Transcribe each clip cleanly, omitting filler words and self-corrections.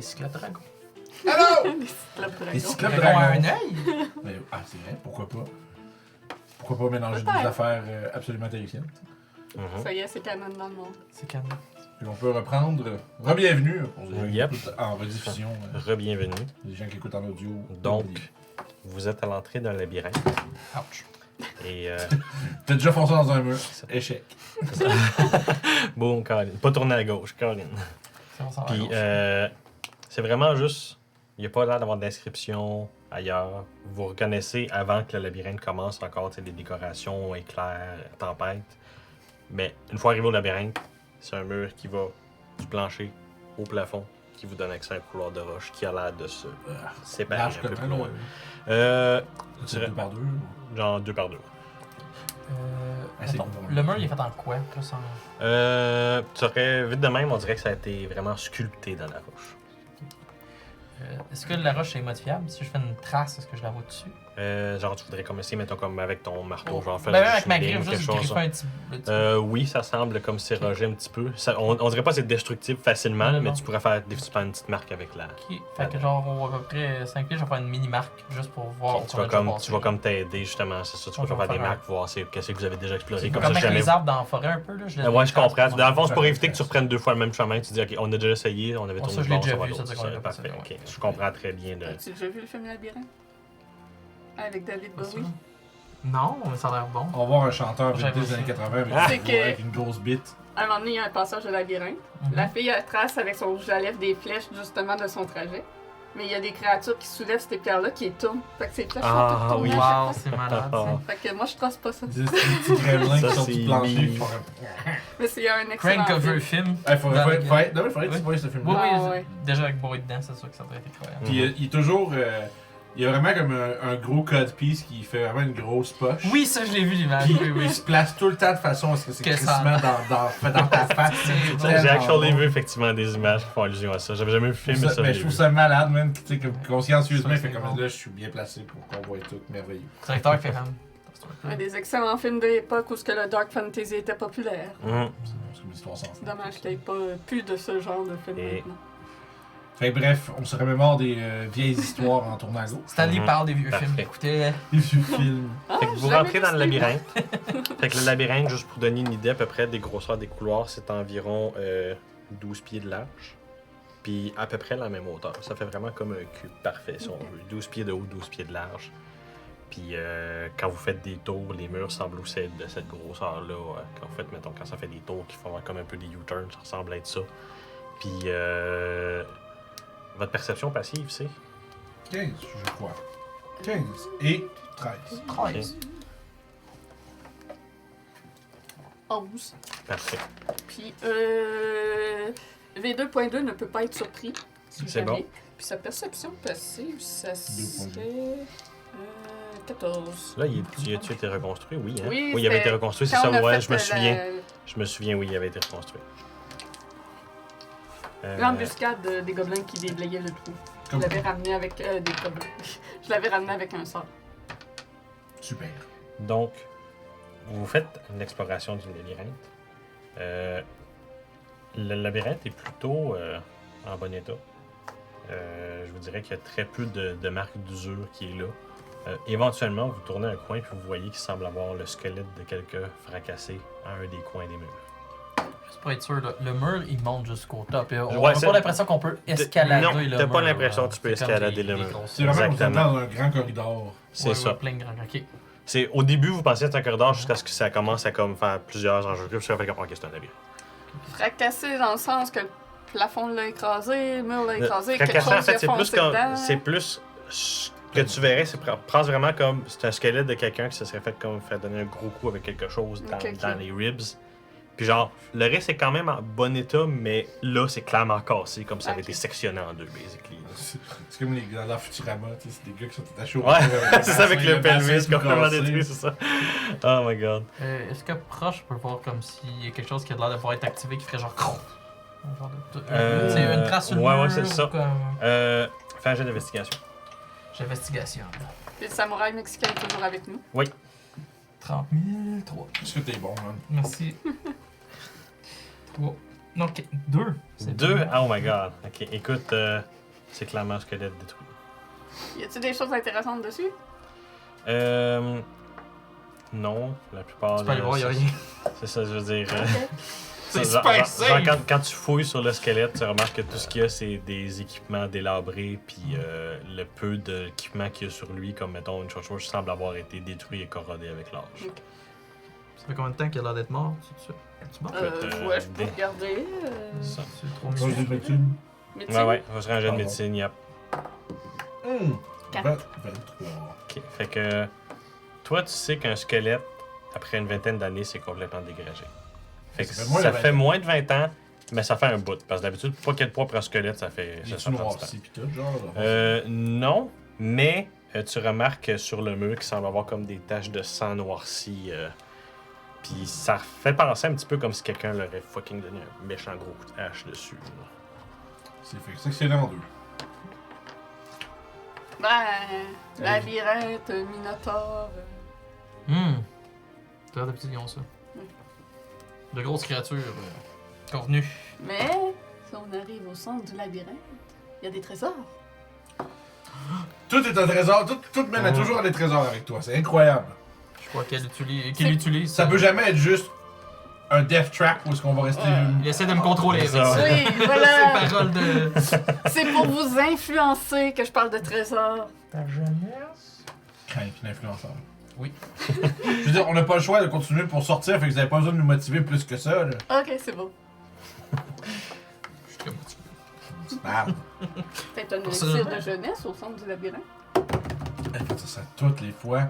cyclopes dragons. Allô! Les Les cyclopes Le dragon a dragons. un œil? C'est vrai, pourquoi pas? Pourquoi pas mélanger deux Peut-être. affaires absolument terrifiantes? Ça y est, c'est canon dans le monde. C'est canon. Puis on peut reprendre. Re-bienvenue. Pour les gens qui Yep. écoutent en rediffusion. Re-bienvenue. Les gens qui écoutent en audio. Donc, vous êtes à l'entrée d'un labyrinthe. Ouch. Et T'as déjà foncé dans un mur. Échec. boum, Caroline. Pas tourner à gauche, Caroline. On s'en va à Puis, gauche. c'est vraiment juste. Il n'y a pas l'air d'avoir d'inscription ailleurs. Vous reconnaissez avant que le labyrinthe commence encore des décorations, éclairs, tempêtes. Mais une fois arrivé au labyrinthe, c'est un mur qui va du plancher au plafond, qui vous donne accès à un couloir de roche qui a l'air de se séparer Large un peu comment, plus loin. là? Je C'est dirais 2 par 2. genre 2 par 2. c'est Attends, bon. le mur, il est fait en quoi? Plus en... Tu aurais, vite de même, on dirait que ça a été vraiment sculpté dans la roche. Est-ce que la roche est modifiable? Si je fais une trace, est-ce que je la vois dessus? Genre, tu voudrais commencer, mettons, comme avec ton marteau, genre faire Ben, juste avec ma une ligne, griffe, juste quelque chose. griffer un petit... Oui, ça semble comme s'éroger un petit peu. Ça, on dirait pas que c'est destructible facilement, Non, mais non. tu pourrais faire définitivement une petite marque avec la. Ok. Fait que genre, à peu près 5 pieds, je vais faire une mini-marque, juste pour voir... Tu vas comme t'aider justement, c'est ça. Tu Ouais, vas je vais faire des faire marques, voir qu'est-ce que vous avez déjà exploré. C'est Comme comme ça, avec jamais. les arbres dans la forêt un peu, là. Je Ouais, je comprends. Dans le fond, c'est pour Ouais. éviter que tu reprennes 2 fois le même chemin. Tu dis, OK, on a déjà essayé, on avait Bon, tourné ça, je de l'ai bord, déjà ça va vu, ça, l'autre. c'est qu'on l'a Parfait, pas fait, OK. Je comprends très bien. As-tu déjà vu le film Labyrinthe? Avec David Pas ça. Bowie? Non, mais ça a l'air bon. On va voir un chanteur J'aime vintage des aussi. années 80 avec, C'est que- avec une grosse bite. À un moment donné, il y a un passage de labyrinthe. La fille, elle trace avec son rouge à lèvres des flèches, justement, de son trajet. Mais il y a des créatures qui soulèvent ces pierres-là qui tournent. Fait que ces flèches Ah, sont toutes tournées oui. à chaque Wow, c'est malade, ça. fois. Fait que moi, je trace pas ça. C'est des petits gremlins Ça, qui sont c'est tout planchés. mignon. qui font comme- Mais c'est un excellent Crank film. over film. Il faudrait Dans que le- tu vois ce Oui, film-là. oui, Ah, ouais. déjà avec Bowie dedans, c'est sûr que ça doit être incroyable. Puis il est toujours. Il y a vraiment comme un gros codpiece qui fait vraiment une grosse poche. Oui, ça, je l'ai vu, l'image. Puis Oui, oui. il se place tout le temps de façon à ce que c'est Que ça- crissement fait dans ta face. C'est tellement J'ai actually bon. vu effectivement des images qui font allusion à ça. J'avais jamais vu le film, mais ça, Mais je je l'ai trouve vu. ça malade, même. Tu sais, consciencieusement, Ça, il fait c'est comme bon. là, je suis bien placé pour qu'on voit tout merveilleux. Le directeur fait comme... Un des excellents films de l'époque où ce que le Dark Fantasy était populaire. Mhm. C'est une histoire sans fin. C'est dommage qu'il n'y ait pas plus de ce genre de film Et- maintenant. Fait que bref, on se remémore des vieilles histoires en tournant à gauche. Stanley Mhm. parle des vieux Parfait. films. Écoutez, Des vieux films. Ah, Fait que vous j'ai jamais rentrez vu dans ce le film. labyrinthe. Fait que le labyrinthe, juste pour donner une idée à peu près des grosseurs des couloirs, c'est environ 12 pieds de large. Puis à peu près la même hauteur. Ça fait vraiment comme un cube parfait si on veut. 12 pieds de haut, 12 pieds de large. Puis quand vous faites des tours, les murs semblent aussi être de cette grosseur-là. Quand vous faites, mettons, quand ça fait des tours qui font comme un peu des U-turns, ça ressemble à être ça. Puis votre perception passive, c'est 15, je crois. 15 et 13. 13. 11. parfait. Puis, V2.2 ne peut pas être surpris. si C'est jamais. bon. Puis sa perception passive, ça 2.2. serait 14. Là, tu été reconstruit, oui. Hein? Oui, il avait c'était été reconstruit, c'est Quand ça, on a ouais, fait je me souviens. la- Je me souviens, oui, il avait été reconstruit. L'embuscade des gobelins qui déblayaient le trou. Je Comme l'avais ramené avec des gobelins. Je l'avais ramené avec un sort. Super. Donc, vous faites une exploration du labyrinthe. Le labyrinthe est plutôt en bon état. Je vous dirais qu'il y a très peu de marques d'usure qui est là. Éventuellement, vous tournez un coin et vous voyez qu'il semble avoir le squelette de quelqu'un fracassé à un des coins des murs. Juste pour être sûr, là, le mur, il monte jusqu'au top. Et on Ouais, n'a c'est- pas l'impression qu'on peut escalader Non, le mur. t'as pas l'impression que tu peux C'est comme escalader des- le des mur. grosses- C'est vraiment comme Exactement. dans un grand corridor. C'est Ouais, ça. ouais, plein de grands. Ok. C'est, au début, vous pensiez être un corridor jusqu'à ce que ça commence à comme, faire plusieurs enjeux. Puis ça fait comme, ok, c'est un labyrinthe. Fracassé dans le sens que le plafond l'a écrasé, le mur l'a écrasé, quelque Fracassant, chose en fait, a c'est plus foncé comme. dedans. C'est plus. Ce que tu verrais, c'est pense vraiment comme. C'est un squelette de quelqu'un qui se serait fait comme faire donner un gros coup avec quelque chose dans, Ok, ok. dans les ribs. Puis genre, le reste est quand même en bon état, mais là, c'est clairement cassé, comme ça avait Ok. été sectionné en deux, basically. C'est comme les gars dans Futurama, tu sais, c'est des gars qui sont attachés au Ouais, mur c'est ça avec le pelvis bassin complètement cassé. détruit, c'est ça. Oh my god. Est-ce que proche, on peut voir comme s'il y a quelque chose qui a l'air de pouvoir être activé qui ferait genre. Un genre de. Euh, Tu sais, une trace sur le ouais, mur. ouais, c'est ou ça. Comme... Fais un jeu d'investigation. J'investigation. Puis le samouraï mexicain est toujours avec nous. 30 000, 3. Est-ce que t'es bon, man? Merci. 3. Non, 2. 2? Oh my god. Ok, écoute, c'est clairement un squelette détruit. Y a-tu des choses intéressantes dessus? Non, la plupart Tu peux aller voir, y'a c'est- rien. C'est ça, je veux dire. Ok. C'est genre- super genre, safe! quand tu fouilles sur le squelette, tu remarques que tout ce qu'il y a, c'est des équipements délabrés, puis le peu d'équipements qu'il y a sur lui, comme mettons une chose semble avoir été détruit et corrodé avec l'âge. Ça fait combien de temps qu'il a l'air d'être mort? C'est ça? Tu mort? Ouais, je peux des- regarder. Ça. C'est trop Quand je dis mignon. médecine. Médecine? Ouais, ouais, on va se ranger de Pardon. médecine, yep. 4. 23. Ok, fait que toi, tu sais qu'un squelette, après une vingtaine d'années, c'est complètement dégagé. Fait que Ça fait moins ça de 20 fait ans. moins de 20 ans, mais ça fait un bout. Parce que d'habitude, pas qu'il y ait de poids pour un squelette, ça fait. Il Ça est prend du temps. noirci pis tout, genre. Non, mais tu remarques sur le mur qu'il semble avoir comme des taches de sang noirci. Puis ça fait penser un petit peu comme si quelqu'un leur aurait fucking donné un méchant gros coup de hache dessus. là. C'est fait que c'est excellent en deux. Ben, labyrinthe, minotaure. T'as l'air de petits lions, ça. De grosses créatures cornues. Mais, si on arrive au centre du labyrinthe, il y a des trésors. Tout est un trésor, tout mène à toujours à des trésors avec toi, c'est incroyable. Je crois qu'il utilise. Ça peut jamais être juste un death trap où est-ce qu'on va rester. Il essaie de me contrôler avec Ça, ça. ouais. Oui, voilà. Ces paroles de. C'est pour vous influencer que je parle de trésors. Ta jeunesse. Crainte, l'influenceur. Oui. Je veux dire, on n'a pas le choix de continuer pour sortir, fait que vous n'avez pas besoin de nous motiver plus que ça, là. Ok, c'est beau. Je suis comme motivé. C'est merde. Peut-être un Pour ça, élixir ouais. de jeunesse au centre du labyrinthe. Elle fait ça toutes les fois.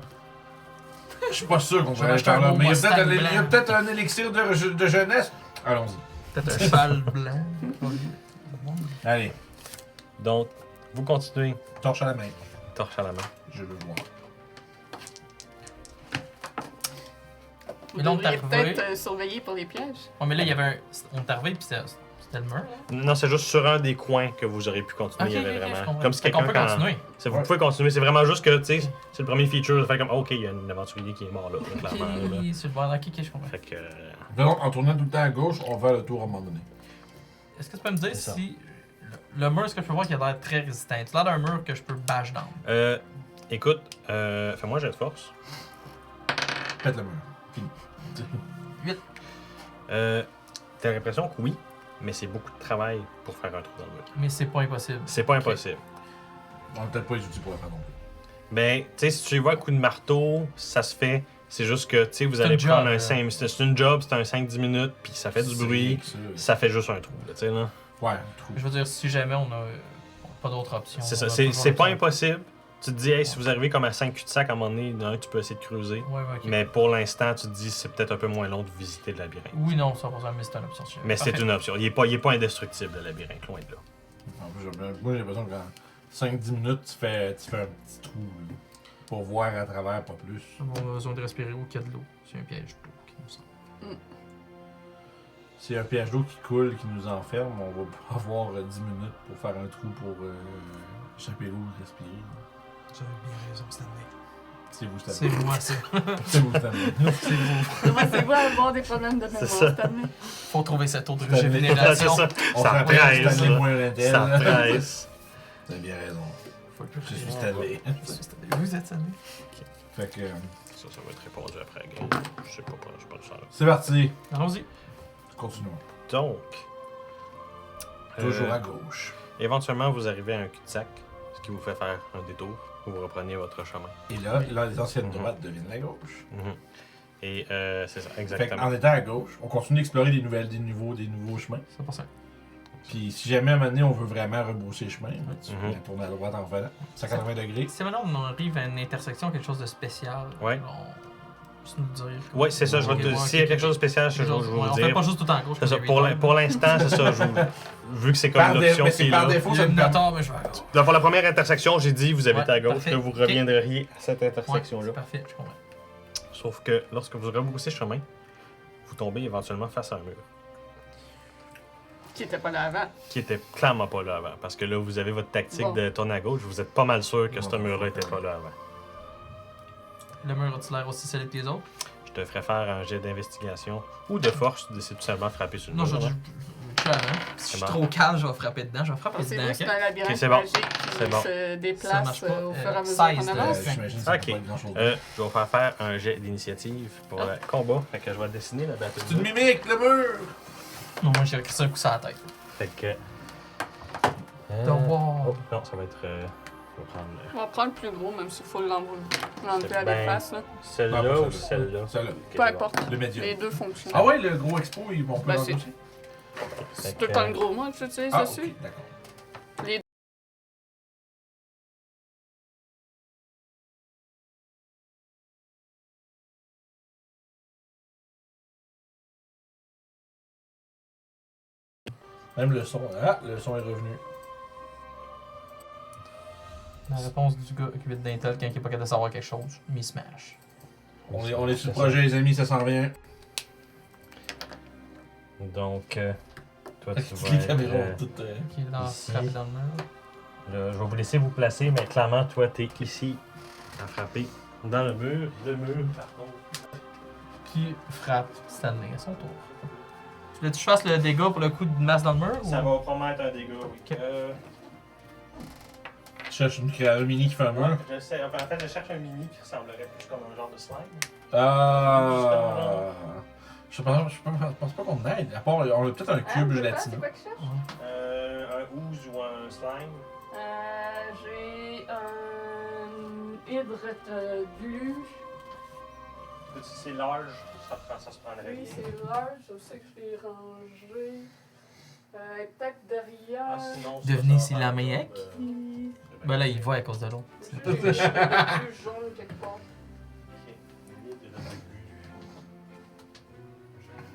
Je suis pas sûr qu'on Je va vais aller acheter par un là, beau mais il y a Mustang peut-être un, blanc. il y a peut-être un élixir de jeunesse. Allons-y. Peut-être un cheval blanc. Allez, Donc, vous continuez, torche à la main. torche à la main. Je veux voir. Vous Et là, on devriez t'a peut-être retrouvé. surveiller pour les pièges. Ouais, mais là, il y avait un. On est arrivé, puis c'était le mur, là. Non, c'est juste sur un des coins que vous auriez pu continuer. Il y avait je vraiment. comprends. Comme si Fait qu'on quelqu'un. peut continuer. Vous Ouais. pouvez continuer, c'est vraiment juste que, tu sais, c'est le premier feature, de faire comme, ok, il y a un aventurier qui est mort là, clairement. là. Ok, sur le bord. Ok, je comprends. Fait que. Donc, en tournant tout le temps à gauche, on va le tour à un moment donné. Est-ce que tu peux me dire C'est ça. si. Le mur, est-ce que je peux voir qu'il a l'air très résistant? Tu as l'air d'un mur que je peux bash down. Écoute, fais-moi un jet de force. Pète le mur. Fini. 8. T'as l'impression que oui, mais c'est beaucoup de travail pour faire un trou dans le mur. Mais c'est pas impossible. C'est pas impossible. On n'a peut-être pas les outils pour le faire non plus. Ben, tu sais, si tu y vois à coup de marteau, ça se fait. C'est juste que, tu sais, vous C'est allez une job, prendre un là. 5... C'est une job, c'est un 5-10 minutes, puis ça fait du C'est bruit. rien que ça. Ça fait juste un trou, là, tu sais, là. Ouais, un trou. Je veux dire, si jamais on a pas d'autre option. C'est on ça, va c'est toujours pas être- impossible. Tu te dis, hey, si vous arrivez comme à 5 cul-de-sac à un moment donné, il y en a un, tu peux essayer de creuser. Ouais, ouais, ok. Mais pour l'instant, tu te dis, c'est peut-être un peu moins long de visiter le labyrinthe. Oui, non, ça va mais c'est une option. Mais c'est Parfait. une option. Il est pas indestructible, le labyrinthe, loin de là. En plus, moi, j'ai l'impression que dans 5-10 minutes, tu fais un petit trou là, pour voir à travers, pas plus. On a besoin de respirer où qu'il y a de l'eau. C'est un piège d'eau qui nous sort. S'il y a un piège d'eau qui coule, qui nous enferme, on va avoir 10 minutes pour faire un trou pour échapper l'eau et respirer. Tu as bien raison, Stanley. C'est vous, C'est Stanley. moi, ça. C'est vous, Stanley. C'est vous. Comment c'est quoi avoir des problèmes de mémoire, ça. Stanley? Faut trouver cette eau de Stanley. c'est régénération. ça. On Ça se rappelle presse, Stanley là. moins l'intérêt, Ça là. presse. Vous avez bien raison. Faut que Je suis Stanley. Je suis Stanley. Vous êtes Stanley? Fait que, Ça va être répondu après la game. Je sais pas, je sais pas le faire. c'est parti. Allons-y. Continuons. Donc. Toujours à gauche. Éventuellement, vous arrivez à un cul-de-sac, ce qui vous fait faire un détour, où vous reprenez votre chemin. Et là, les anciennes droites deviennent la gauche. Et c'est ça, Fait exactement. qu'en étant à gauche, on continue d'explorer des nouveaux chemins. C'est pour ça. Puis si jamais à un moment donné, on veut vraiment rebrousser le chemin, ben, tu Mhm. peux tourner à droite en revenant. 180 degrés. Si maintenant on arrive à une intersection, quelque chose de spécial, Ouais. juste nous dire. Oui, c'est ça. Je vais Ok, te- ouais, S'il y a ok, quelque chose de spécial, je vais ouais, vous on dire. fait pas juste tout en gauche. C'est ça, comme pour les pour l'instant, c'est ça. Vu que c'est comme Par dé- l'option mais qui c'est est par là. défaut, Il y a ça une me permet. notaire, mais je vais à gauche. Donc, pour la première intersection, j'ai dit vous habitez Ouais, à gauche, parfait. que vous Ok. reviendriez à cette Ouais, intersection-là. c'est parfait, je comprends. Sauf que lorsque vous rebroussez chemin, vous tombez éventuellement face à un mur, Qui était pas là avant. qui était clairement pas là avant. Parce que là, vous avez votre tactique Bon. de tourner à gauche, vous êtes pas mal sûr que Bon, ce mur-là bon, était bon. pas là avant. Le mur a-t-il l'air aussi solide que les autres? Je te ferai faire un jet d'investigation ou de force, tu décides tout simplement de frapper sur le Non, mur. je là. choix, hein. Si je suis bon. trop calme, je vais frapper dedans. Je vais frapper C'est dedans, vrai, c'est ok? un labyrinthe Ok, c'est bon. magique qui C'est bon. se Ça déplace marche pas. au fur et à mesure 16 qu'on de- avance. J'imagine que ça Ok. peut pas être grand-chose. Je vais faire un jet d'initiative pour le combat. Fait que je vais dessiner la battle. C'est une mimique, le mur! Non, moi, j'ai réussi un coup sur la tête. Fait que. The wall. Oh, non, ça va être. Je vais prendre On va prendre le plus gros, même s'il faut l'enlever à Ben, l'efface. là. celle-là Ah, ou celle-là. celle-là. Celle-là. Ok, Peu c'est bon. importe. Le médium. Les deux fonctionnent. Ah ouais, le gros expo, on peut Ben, l'enlever c'est- aussi? C'est tout le temps le gros moi que j'utilise Ah, dessus. ok, d'accord. Même le son. Ah, le son est revenu. La réponse du gars qui vient d'Intel quand il est pas capable de savoir quelque chose, mais il smash. On est sur le projet, les amis, ça s'en vient. Donc, toi, tu vas. Les être, caméras ont toutes. Qui est dans, Ici. frappé dans le mur. là, je vais vous laisser vous placer, mais clairement, toi, t'es ici à frapper dans le mur. Le mur, par contre. Qui frappe Stanley à son tour. Tu veux que je fasse le dégât pour le coup de masse dans le mur? Ça ou... va promettre un dégât, oui. Ok. Je cherche une créature mini qui fait un mur. Je sais, enfin, en fait, je cherche un mini qui ressemblerait plus comme un genre de slime. Ah. Je pense pas qu'on aide. À part, on a peut-être un cube C'est gélatineux. quoi que je cherche? Un ooze ou un slime. J'ai un hydre glu. C'est large, ça se prendrait Oui, bien. c'est large. Je sais que je l'ai rangé. Peut-être derrière. Ah, sinon, Devenez ça si va la faire meilleure. Puis, Ben là, il va à cause de l'autre. j'ai un plus jaune quelque part. Ok. Une idée de début.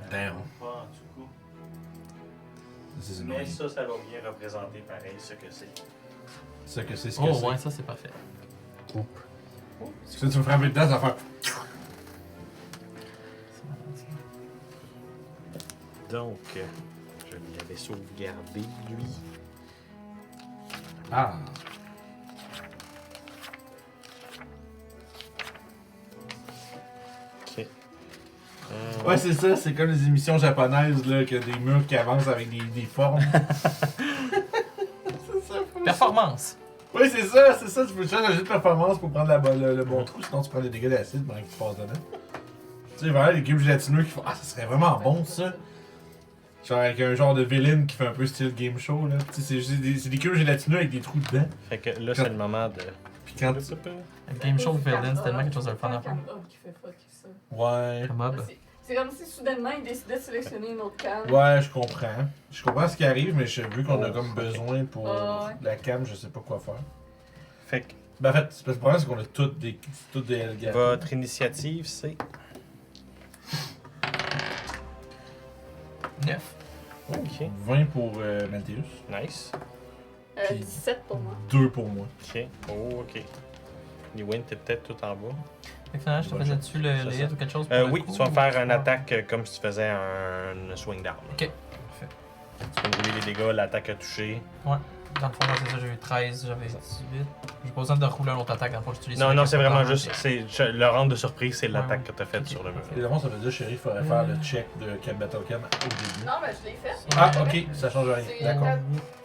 Damn. Pas en tout cas. C'est Mais annoying. ça va bien représenter pareil ce que c'est. C'est que c'est ce que Oh c'est. ouais, ça c'est parfait. Coupe. Si tu me frappes dedans, ça va faire. Donc, je l'avais sauvegardé, lui. Ah. Ok. Ouais, c'est ça, c'est comme les émissions japonaises, là, qu'il y a des murs qui avancent avec des formes. C'est ça, faut le- Performance. Oui, c'est ça, c'est ça. Tu peux changer un jeu de performance pour prendre le bon trou, sinon tu prends des dégâts d'acide pendant que tu passes dedans. Tu sais, vraiment, les cubes gélatineux qui font ah, ça serait vraiment bon ça. Genre avec un genre de villain qui fait un peu style game show, là. Tu sais, c'est des cubes gélatineux avec des trous dedans. Fait que là, c'est le moment de. Puis quand. Le game show villain, c'est tellement quelque chose de fun à faire. Qui fait fuck ça. Ouais. Un mob. C'est comme si soudainement il décidait de sélectionner une autre cam. Ouais, je comprends. Je comprends ce qui arrive, mais vu qu'on a comme besoin pour Ouais. la cam, je sais pas quoi faire. Fait que Ben en fait, le problème c'est qu'on a toutes des LGA. votre initiative, c'est. 9. Ok. 20 pour Malteus, Nice. Puis- 17 pour moi. 2 pour moi. Ok. Oh, ok. Liwin, t'es peut-être tout en bas. Fait que finalement, je te faisais dessus le C'est hit ça. ou quelque chose pour le Oui, coup, tu vas ou- faire une attaque comme si tu faisais un swing down. Ok. Tu vas me rouler les dégâts, l'attaque a touché. Dans le fond, moi, c'est ça, j'ai eu 13, j'avais 18. J'ai pas besoin de rouler un autre attaque, dans le fond, j'utilise Non, ça non, avec c'est un vraiment bâton, juste. Le round de surprise, c'est l'attaque Ouais. que t'as faite Ok. sur le mur. Évidemment, ça veut dire que Sheriff faudrait faire le check de Battle Cam au début. Non, mais je l'ai fait. Ah, ok, ça change rien. C'est D'accord.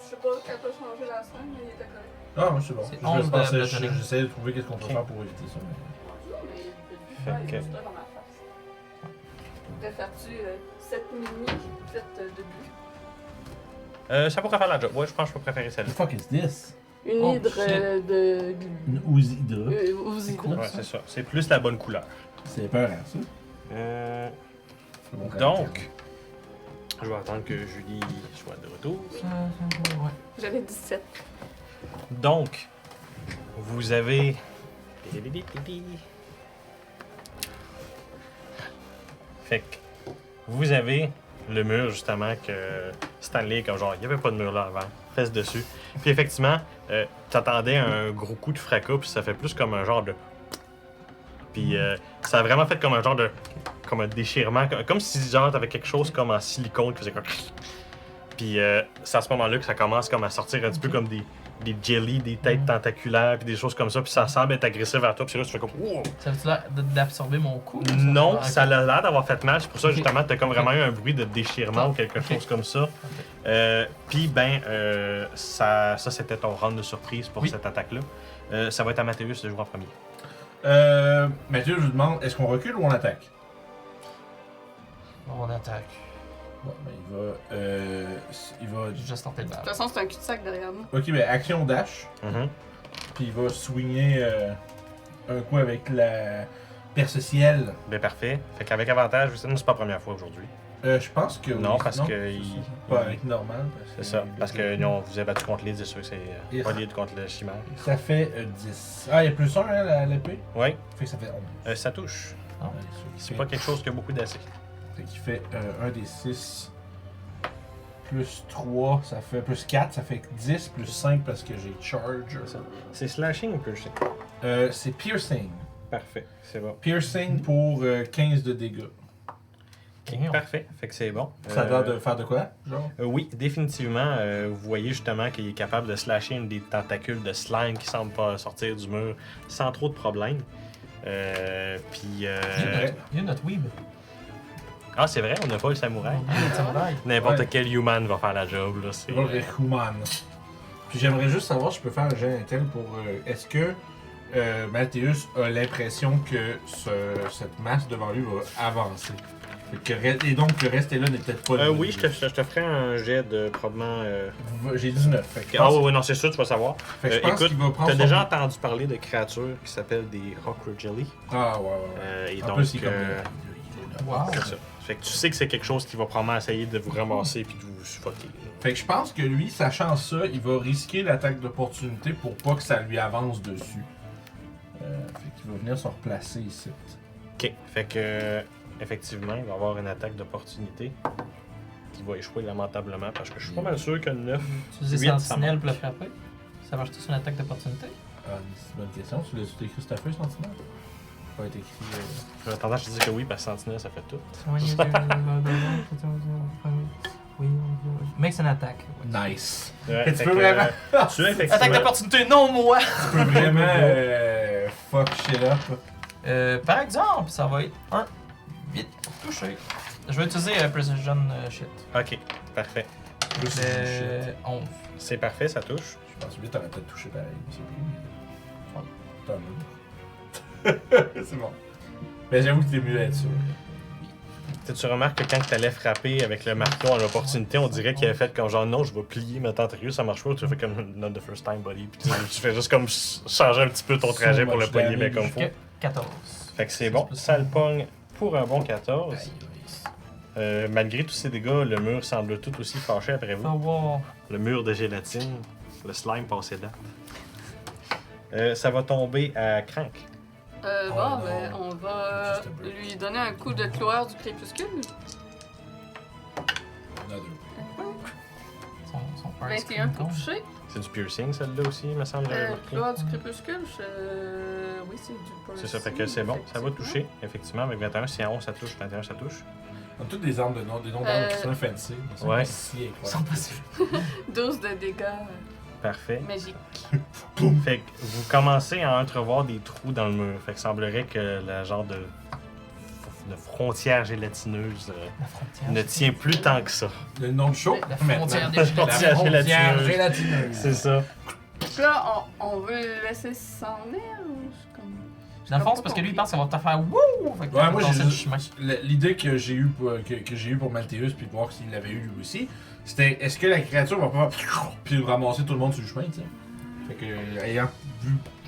Je sais pas quand t'as changé la scène, mais il était correct. Ah, moi c'est bon. C'est Je 11 de pensais, bludgeoning. j'essayais de trouver qu'est-ce qu'on peut Ok. faire pour éviter ça. Mais Fait il que- est juste dans ma face. Préfères-tu cette mini faite de but? Ça pourrait faire la job. Ouais, je pense que je peux préférer The celle-là. fuck is this? Une Oh, hydre shit. de Une Uzi Hydra. aux C'est hydres. cool. Ouais, c'est ça. C'est plus la bonne couleur. C'est peur, hein, ça? C'est bon, Donc, je vais attendre que Julie soit de retour. Ouais. J'avais 17. Donc, vous avez. Fait que vous avez le mur justement que Stanley, comme genre, il n'y avait pas de mur là avant, fesse dessus. Puis effectivement, t'attendais un gros coup de fracas, puis ça fait plus comme un genre de. Puis ça a vraiment fait comme un genre de. Comme un déchirement, comme si genre t'avais quelque chose comme en silicone qui faisait comme. Puis c'est à ce moment-là que ça commence comme à sortir un petit peu comme des jelly, des têtes tentaculaires, puis des choses comme ça, puis ça semble être agressif vers toi, puis là tu fais comme wow! Ça veut-tu l'air d'absorber mon cou? là, Non, Ah, ça a ok. l'air d'avoir fait mal, c'est pour ça Ok. justement t'as comme vraiment eu un bruit de déchirement ou quelque chose comme ça. Puis ben, ça c'était ton round de surprise pour Oui. cette attaque-là. Ça va être à Mathéus de jouer en premier. Mathieu, je vous demande, est-ce qu'on recule ou on attaque? On attaque. Bon, ben il va... J'ai juste tenté le De balle. toute façon, c'est un cul-de-sac derrière nous. Ok, ben action dash, Mhm. puis il va swinger un coup avec la perce-ciel. Ben parfait. Fait qu'avec avantage, c'est pas la première fois aujourd'hui. Je pense que Non, oui. parce que il- Pas avec normal. C'est ça. Parce que non, vous avez battu contre les, c'est sûr que c'est Yes. pas lié contre le chimère. Ça fait 10. Ah, il y a plus 1 hein, l'épée? Oui, Fait que ça fait 11. ça touche. Ah. Allez, C'est pas quelque chose qui a beaucoup d'AC. Fait qu'il fait 1 des 6 plus 3, ça fait plus 4, ça fait 10 plus 5 parce que j'ai charge. C'est ça. C'est slashing ou piercing? C'est piercing. Parfait, c'est bon. Piercing pour 15 de dégâts. Ok, Parfait, fait que c'est bon. Ça a l'air de faire de quoi, genre? Oui, définitivement. Vous voyez justement qu'il est capable de slasher des tentacules de slime qui semblent pas sortir du mur sans trop de problèmes. Puis. Il y a notre weeb. Ah, c'est vrai, on n'a pas le samouraï. Il y a le samouraï. N'importe Ouais. quel human va faire la job. Là. C'est, C'est pas le Rekuman. Puis j'aimerais juste savoir si je peux faire un jet intel pour. Est-ce que Mathéus a l'impression que cette masse devant lui va avancer? Et donc le reste est là n'est peut-être pas. oui, je te ferai un jet de probablement. J'ai 19. Fait que je Ah pense, oui, non, c'est sûr, tu vas savoir. fait que je pense écoute, qu'il va prendre. T'as son- déjà entendu parler de créatures qui s'appellent des Rocker Jelly. Ah ouais, ouais. Et En donc, plus, il est comme. Wow. c'est ça. Fait que tu sais que c'est quelque chose qui va probablement essayer de vous ramasser puis de vous suffoquer. là. Fait que je pense que lui, sachant ça, il va risquer l'attaque d'opportunité pour pas que ça lui avance dessus. Fait qu'il va venir se replacer ici. Ok, fait que effectivement, il va avoir une attaque d'opportunité qui va échouer lamentablement parce que je suis pas mal sûr que 9. Utiliser 8, ça Sentinelle marche. pour le frapper. Ça marche-tu sur une attaque d'opportunité? Ah, c'est une bonne question. Tu l'as écrit sur ta feuille, Sentinelle? Pas été écrit. J'aurais tendance à te dire que oui, parce que Sentinelle, ça fait tout. Oui, makes an attack. Nice. Ouais, Tu fait peux que, vraiment. tu as effectivement. Attaque d'opportunité, non moi! Tu peux vraiment. Fuck shit up. Par exemple, ça va être un 8 touché. Je vais utiliser Precision Shit. Ok, parfait. Plus shit. 11. C'est parfait, ça touche. Je pense que lui, t'aurais peut-être touché pareil. Mais c'est plus. T'as un c'est bon. Mais j'avoue que t'es mieux d'être sûr. Tu remarques que quand tu allais frapper avec le marteau à l'opportunité, on dirait qu'il avait fait comme genre non, je vais plier ma tentacule, ça marche pas. Tu fais comme not the first time, buddy. Puis tu fais juste comme changer un petit peu ton trajet pour le poigner, mais comme faut. 14. Fait que c'est bon, ça le pogne pour un bon 14. Malgré tous ces dégâts, le mur semble tout aussi fâché après vous. Wow. Le mur de gélatine, le slime passé date. Ça va tomber à Crank. Bon, non. ben, on va Juste un peu. lui donner un coup de cloueur du crépuscule. Son 21 pour toucher. C'est du piercing, celle-là aussi, me semble. j'avais marqué. Cloueur du crépuscule, oui, c'est du C'est ça, fait que c'est bon, ça va toucher, effectivement, avec 21, si à 11 ça touche, 21 ça touche. On a toutes des armes de nom, des noms d'armes qui sont fancy. mais c'est Ouais. pas si incroyable. 12 de dégâts Parfait. magiques. Fait que vous commencez à entrevoir des trous dans le mur. Fait que semblerait que la genre de frontière gélatineuse La frontière. ne tient plus tant que ça. Le nom de show. La frontière des La frontière frontière gélatineuse. gélatineuse. C'est ça. Donc là, on veut le laisser s'en aller ou je comme... Dans le fond, c'est parce que lui, il pense que ça va te faire wouh! Fait que Ouais, moi, dans j'ai le juste- chemin. L'idée que j'ai eue pour Malthéus, puis voir s'il l'avait eu lui aussi, c'était est-ce que la créature va pas puis ramasser tout le monde sur le chemin, tu sais. Fait que, ayant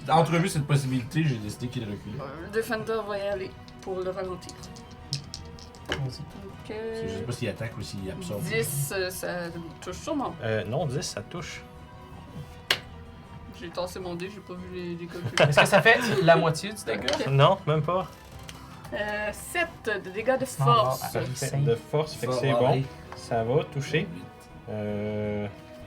entrevu cette possibilité, j'ai décidé qu'il reculait. Le Defender va y aller pour le ralentir. Vas-y. Donc, Je sais pas s'il attaque ou s'il absorbe. 10, ça touche sûrement. Non, 10, ça touche. J'ai tassé mon dé, j'ai pas vu les calculs. Est-ce que ça fait la moitié du dégât? Non, même pas. 7 de dégâts de Non, non, force. ah, Parfait. De force, fait que c'est bon. Ça va toucher.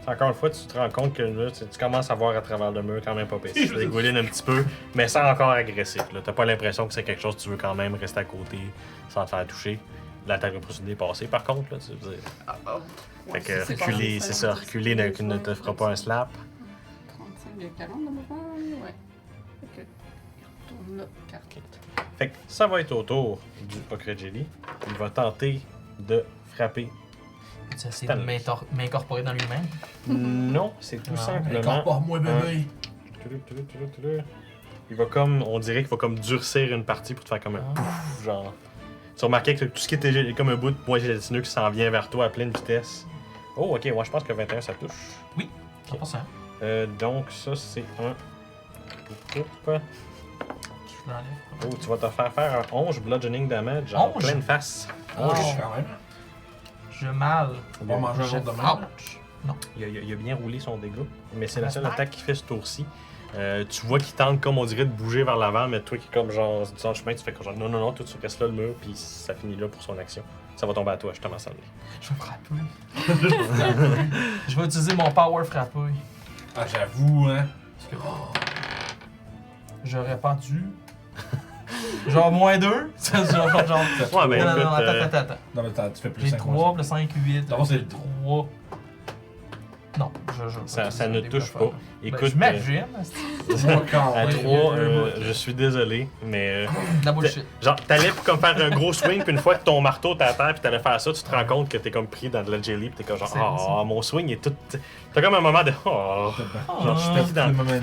Encore une fois, tu te rends compte que là, tu commences à voir à travers le mur quand même pas pire. Tu dégouline un petit peu, mais sans encore agressif. T'as pas l'impression que c'est quelque chose que tu veux quand même rester à côté sans te faire toucher. l'attaque d'opportunité est passée, par contre. Là, tu veux dire. Ouais, Fait que c'est reculer, passé, c'est ça. Reculer ne te fera pas un slap. 35 de 40 de mouvement, ouais. Fait que, il retourne là, 40. Fait que ça va être au tour du Ocre Jelly. Il va tenter de frapper. Tu essaies de m'incorporer dans lui-même. Non, c'est tout Ah, simplement. Incorpore-moi, bébé. Il va comme, on dirait qu'il va comme durcir une partie pour te faire comme un pouf, genre. Tu remarquais que tout ce qui était comme un bout de point gélatineux qui s'en vient vers toi à pleine vitesse. Oh, ok, ouais, je pense que 21 ça touche. 100%. Donc, ça c'est un. Je l'enlève. Oh, tu vas te faire un 11 bludgeoning damage en 11? pleine face. Oh. Quand même. Je mal. On va manger un autre de même. Ouch. Il a bien roulé son dégât, mais c'est la seule attaque qu'il fait ce tour-ci. Tu vois qu'il tente, comme on dirait, de bouger vers l'avant, mais toi qui est comme genre du le chemin, tu fais comme genre non, toi tu restes là le mur, puis ça finit là pour son action. Ça va tomber à toi, justement, Sandy. Je vais frapper. Je vais utiliser mon power frapper. Ah, j'avoue, hein. Parce que j'aurais pas dû. Genre moins 2. genre. Ouais, ben non, écoute, attends. Non, mais tu fais plus J'ai 5 3, plus 5, 8. Non, c'est le 3. Non, ça ne touche pas. Écoute, j'imagine. à Ouais, 3, ouais. je suis désolé, mais La bullshit. genre, t'allais comme faire un gros swing, puis une fois que ton marteau t'as à terre, puis t'allais faire ça, tu te rends compte que t'es comme pris dans de la jelly, puis t'es comme genre, C'est oh, mon swing est tout. T'as comme un moment de, oh, genre, je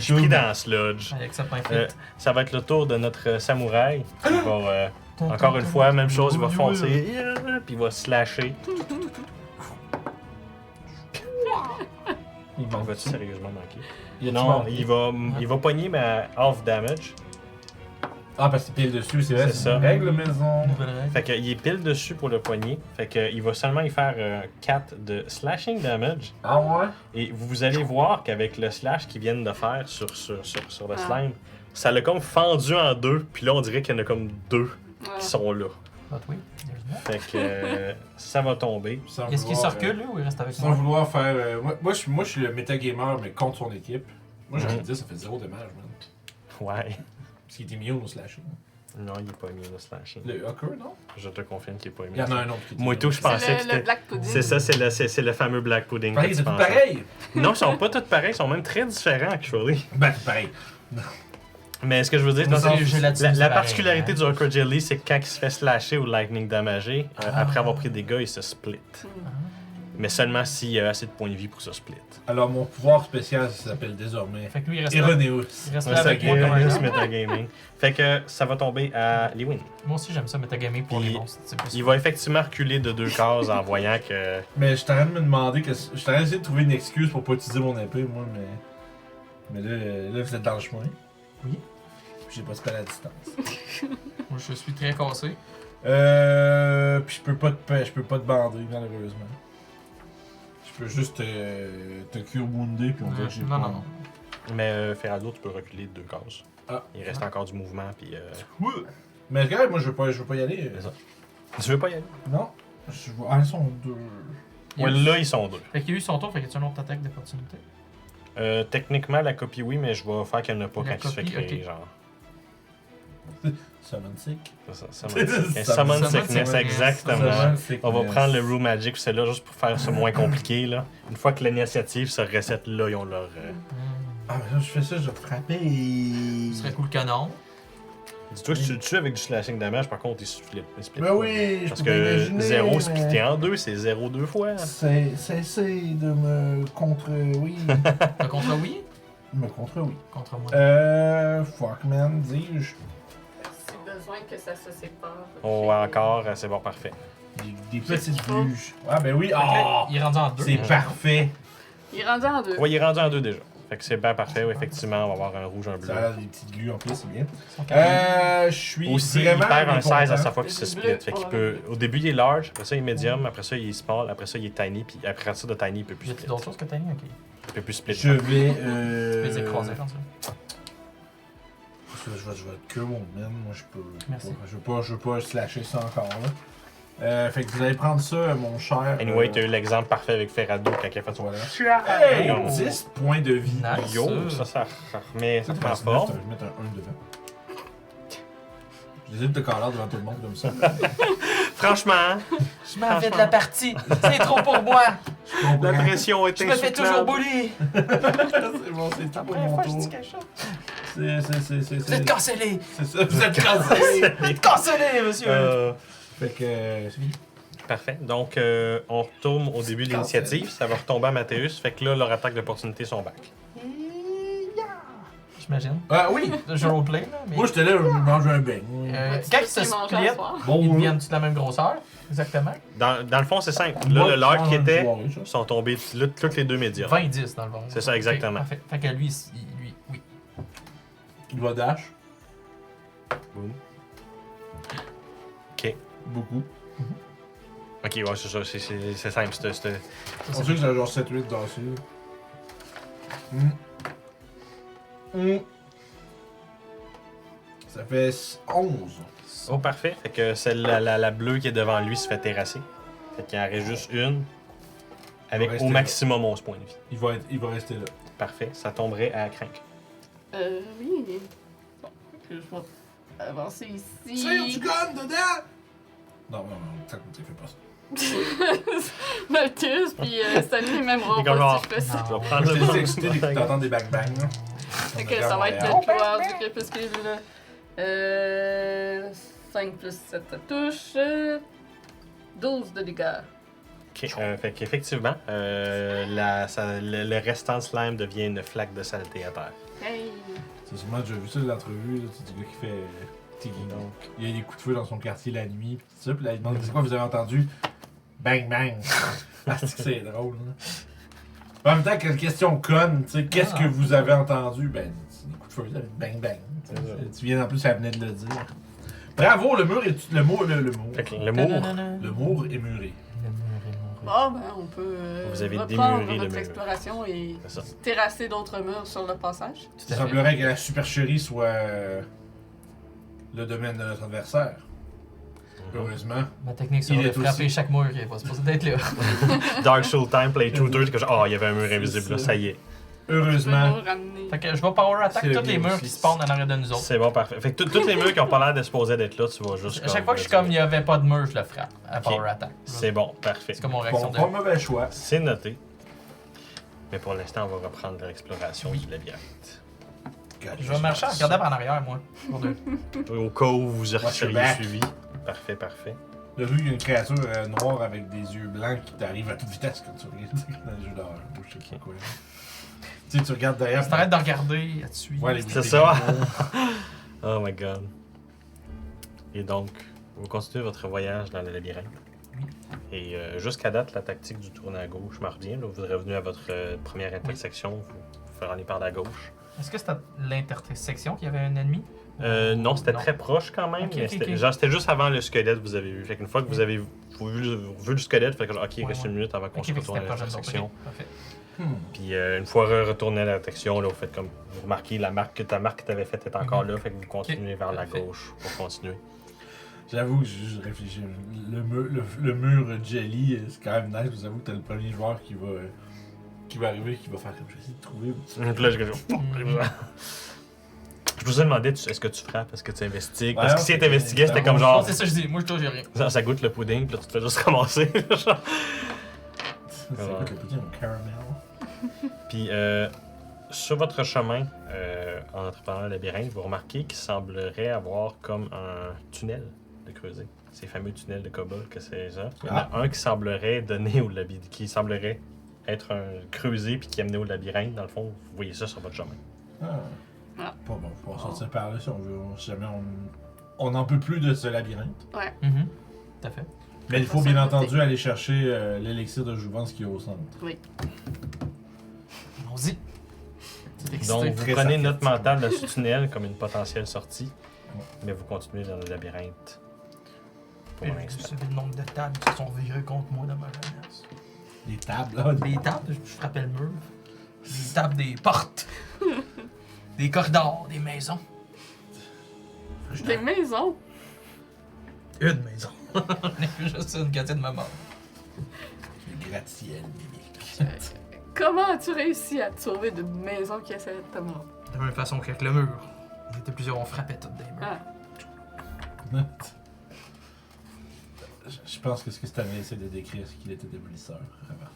suis pris dans le sludge. Except my feet. Ça va être le tour de notre samouraï. Il va, encore une fois, même chose, il va foncer, puis il va slasher. Il On manque. va-tu sérieusement manquer? Il Non, il va pogner, mais à half damage. Ah, parce qu'il pile dessus, c'est vrai, C'est c'est ça. une règle maison. Nouvelle règle. Fait qu'il est pile dessus pour le poignet. Fait qu'il va seulement y faire 4 de slashing damage. Ah ouais? Et vous allez voir qu'avec le slash qu'ils viennent de faire sur le slime, ça l'a comme fendu en deux. Puis là, on dirait qu'il y en a comme 2 qui sont là. But oui, there's that. Fait que ça va tomber. Sans Est-ce qu'il vouloir, se recule, lui, ou il reste avec Sans moi? vouloir faire. Moi, je suis le metagamer, mais contre son équipe. Moi, j'aurais dit, ça fait 0 dommage, man. Ouais. Parce qu'il était immune au slashing. Non, il est pas mis le slashing. Le Hawker, non? Je te confirme qu'il est pas mis. Il y en a un autre qui était Moi tout, je pensais que C'est le c'était. Black Pudding. C'est ça, c'est le fameux Black Pudding. Pareil, que c'est tu tout pensais. pareil! Non, ils sont pas tous pareils, ils sont même très différents, actually. Ben, c'est pareil. Mais ce que je veux dire, Mais dans c'est gélatine, la c'est pareil, particularité hein. du Hawker Jelly, c'est que quand il se fait slasher ou lightning damager, après avoir pris des dégâts, il se split. Mais seulement s'il y a assez de points de vie pour se split. Alors, mon pouvoir spécial, ça s'appelle désormais Fait que lui, il reste là. Ironeus. Il reste Ouais, là c'est avec moi comme un juste gars. metagaming. Fait que ça va tomber à Lewin. Moi aussi, j'aime ça, metagamer pour Puis, les monstres. C'est plus Il va effectivement reculer de 2 cases en voyant que. Mais je t'arrête de me demander que. Je t'arrête d'essayer de trouver une excuse pour pas utiliser mon épée, moi, mais. Mais là, vous êtes dans le chemin. Oui. Puis j'ai pas spell à distance. Moi, je suis très cassé. Puis je peux pas te bander, malheureusement. Je peux juste te cure wounder, puis on dirait que j'ai pas. Non. Mais Ferrado, tu peux reculer de 2 cases. Ah. Il reste encore du mouvement, puis. Mais regarde, moi je veux pas y aller. C'est ça. Tu veux pas y aller? Non. Ah, ils sont deux. Ouais, là, ils sont 2. Fait qu'il y a eu son tour, fait qu'il y a une autre attaque d'opportunité. Techniquement, la copie, oui, mais je vais faire qu'il n'y en a pas La quand il se fait copie, créer, ok. genre. Summon Sick. C'est ça, Summon Summon Summon Sickness, Sickness. exactement. Summon Sickness. On va prendre le Room Magic, c'est là juste pour faire ça moins compliqué, là. Une fois que l'initiative se reset, là, ils ont leur... Ah, mais là, je fais ça, je vais te frapper et. Ce serait cool canon. Dis-toi que si tu le tues avec du slashing damage, par contre, il split. Ben oui, je Parce peux que imaginer, 0 mais splitté en 2, c'est 0 2 fois. Cessez de me contre. Oui. Contre oui? me contre, oui. Contre moi. Fuck, man, dis-je. C'est besoin que ça se sépare. Oh, encore, c'est bon, parfait. Des petites bûches. Ah, ben oui. Ah, Il est rendu en 2. c'est parfait. Il est rendu en 2. Ouais, il est rendu en 2 déjà. Fait que c'est bien parfait, ouais, effectivement, on va avoir un rouge, un bleu. Ça a l'air des petites glues en plus, c'est bien. Je suis Aussi, il vraiment perd un 16 à mécontent. chaque fois qu'il se split. Fait qu'il peut. Au début, il est large, après ça, il est medium, après ça, il est small, après ça, il est tiny, puis après ça, de tiny, il peut plus Y a-t-il split. d'autres choses que t'as mis? Ok. Il peut plus split. Je vais. Tu peux les écraser comme ça. Je vais être que mon man, moi je peux. Merci. Je veux pas slasher ça encore là. Fait que vous allez prendre ça, mon cher. Anyway, t'as eu l'exemple parfé avec Ferrado quand il a fait son. Voilà. Hey! Hey, 10 points de vie. Nice. Yo, ça remet ça Tu prend sais, forme. je vais mettre un 1 devant. Je décide de te caler devant tout le monde comme ça. Franchement, Je m'en vais de la partie. C'est trop pour moi. la pression est Je me fais toujours bully. C'est bon, c'est tout pour mon tour. quelque chose. C'est... Vous êtes cancellés. C'est ça, vous êtes cancellés. Vous êtes cancellés, monsieur. Fait que... c'est fini. Parfait. Donc, on retourne au début de l'initiative. Ça va retomber à Mathéus. Fait que là, leur attaque d'opportunité sont back. J'imagine. Ah oui! Le jeu roleplay, là. Mais... Moi, j'étais là, je mangeais un beigne. Quand ils se split, ils deviennent tous de la même grosseur. Exactement. Dans le fond, c'est simple. Moi, Là, le leur qui je était mange une soirée, ça. sont tombés là, toutes les deux médias. 20 et 10 dans le fond. C'est ça, exactement. Ok, parfait. Fait que lui, oui. Il va dash. Boom. Ok. Beaucoup. Ok, ouais, c'est ça. C'est simple. On sait que j'ai genre 7-8 dessus. Ça fait 11. Oh, parfait. Fait que celle la bleue qui est devant lui se fait terrasser. Fait qu'il en reste juste une. Avec rester au là. maximum 11 points de vie. Il va rester là. Parfait. Ça tomberait à Crank. Oui. Bon, je vais avancer ici. Tire du gun dedans! Non, ça fait pas ça. Malthus, puis Stanley m'aimeront Et comme pas genre- si je fais ça. Je vais Moi, prendre je le t'ai bon. excité dès que t'entends des bang-bang, là. Fait que ça va être le joueur du crépuscule, là. 5 plus 7, ça touche. 12 de dégâts. Ok, fait qu'effectivement, le restant de slime devient une flaque de saleté à terre. Hey! C'est sûrement déjà vu ça de l'entrevue, là. C'est du gars qui fait. Donc, il y a des coups de feu dans son quartier la nuit, pis tout ça. Puis là, il demande c'est quoi vous avez entendu? Bang bang! Ah, c'est que c'est drôle, là. En même temps, quelle question conne, tu sais, qu'est-ce que vous avez entendu? Ben, c'est des coups de feu, ça, bang bang. Tu viens en plus, ça venait de le dire. Bravo, le mur est. Le mur. Fait que le mur, Le mur est muré. Bon, ben, on peut Vous avez reprendre démuré le notre mur. exploration et c'est ça. terrasser d'autres murs sur le passage. Tout Il à fait. semblerait que la supercherie soit le domaine de notre adversaire. Heureusement. Ma technique, c'est Il de est frapper aussi- chaque mur qui est pas supposé d'être là. Dark Soul Time, Play Shooter, c'est que genre, il y avait un mur invisible là, ça y est. Je peux Heureusement. nous ramener. Fait que je vais power attack C'est le tous les mien murs aussi. qui spawnent en arrière de nous autres. C'est bon, parfait. Fait que tous les murs qui ont pas l'air de se poser d'être là, tu vas juste. À chaque fois que je suis comme il n'y avait pas de mur, je le frappe à power attack. C'est bon, parfait. C'est comme mon réaction Bon, de. pas mauvais choix. C'est noté. Mais pour l'instant, on va reprendre l'exploration du labyrinthe. Je vais marcher en regardant par en arrière, moi. Pour deux. Au cas où vous Watch your seriez back. suivi. Parfait, parfait. Là, vu qu'il y a une créature noire avec des yeux blancs qui t'arrive à toute vitesse quand tu regardes dans le jeu d'horreur. Ou je sais pas quoi. Tu sais, tu regardes derrière. Si t'arrêtes de regarder, elle te suit. Ouais, les C'est ça. Oh my god. Et donc, vous continuez votre voyage dans le labyrinthe. Et jusqu'à date, la tactique du tourner à gauche marche bien. Là, vous êtes revenu à votre première intersection, vous ferez aller par la gauche. Est-ce que c'était l'intersection qu'il y avait un ennemi? Non, c'était Non. très proche quand même. Ok, mais ok, c'était ok. genre, c'était juste avant le squelette que vous avez vu. Fait qu'une fois que vous avez vu le squelette, fait que genre, ok, il Ouais, reste ouais. une minute avant qu'on Ok, se fait que retourne c'était à proche de nous autres. l'intersection. Ok, parfait. Puis une fois retourné à l'intersection, là, vous faites comme. Vous remarquez ta marque que tu avais faite est encore là, fait que vous continuez vers la Parfait. gauche pour continuer. J'avoue que j'ai juste réfléchi. Le mur jelly, c'est quand même nice. J'avoue que t'as le premier joueur qui va arriver, qui va faire comme je vais essayer de trouver. Puis là, je vous ai demandé, est-ce que tu frappes, est-ce que tu investigues? Parce que Ouais, si ok. tu investiguais, c'était comme Non, genre. c'est ça que je dis. Moi, je touche, j'ai rien. Ça goûte le pudding, puis là, tu te fais juste commencer. genre. C'est quoi le petit un caramel? Puis, sur votre chemin, en entreprenant le labyrinthe, vous remarquez qu'il semblerait avoir comme un tunnel de creuser. Ces fameux tunnels de kobold que c'est ça. Il y en a un qui semblerait donner au labyrinthe, qui semblerait être un creusé puis qui amenait au labyrinthe. Dans le fond, vous voyez ça sur votre chemin. Ah. Ah. Pas bon, on va sortir par là si on veut. Si jamais on n'en peut plus de ce labyrinthe. Mhm. Tout à fait. Mais il faut bien entendu aller chercher l'élixir de jouvence qui est au centre. Allons-y. C'est excité. Donc, vous très prenez une note sarcastique. mentale de ce tunnel comme une potentielle sortie, Ouais. mais vous continuez dans le labyrinthe. Pour Vous l'instant. savez le nombre de tables qui se sont virées contre moi dans ma jeunesse. Les tables, là. Des tables, je frappais le mur. Des tables, des portes. Des corridors, des maisons. Des maisons. Une maison. Juste une gâtée de ma mort. Les gratte-ciel, mimique. Comment as-tu réussi à te sauver d'une maison qui essaie de te mordre? De la même façon qu'avec le mur. On était plusieurs, on frappait toutes des murs. Ah, Je pense que ce que Stanley essaie de décrire, c'est qu'il était démolisseur avant.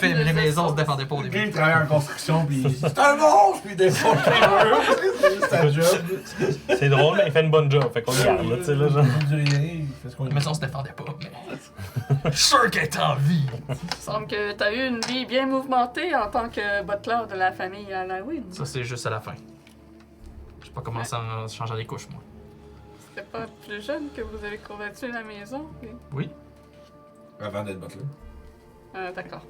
Les maisons se défendaient pas au Le gars, début. il travaille en construction, puis c'est un monstre, puis il défonce les murs. C'est juste sa job. C'est drôle, mais il fait une bonne job. Fait qu'on le garde, là, tu sais, là, genre. Il dit rien, il fait ce qu'on Les lui maisons se défendaient pas, mais. Je suis sûr qu'elle est en vie. Il semble que t'as eu une vie bien mouvementée en tant que butler de la famille Halloween. Ça, c'est juste à la fin. J'ai pas commencé à changer les couches, moi. C'était pas plus jeune que vous avez converti la maison? Oui. Avant d'être butler. D'accord.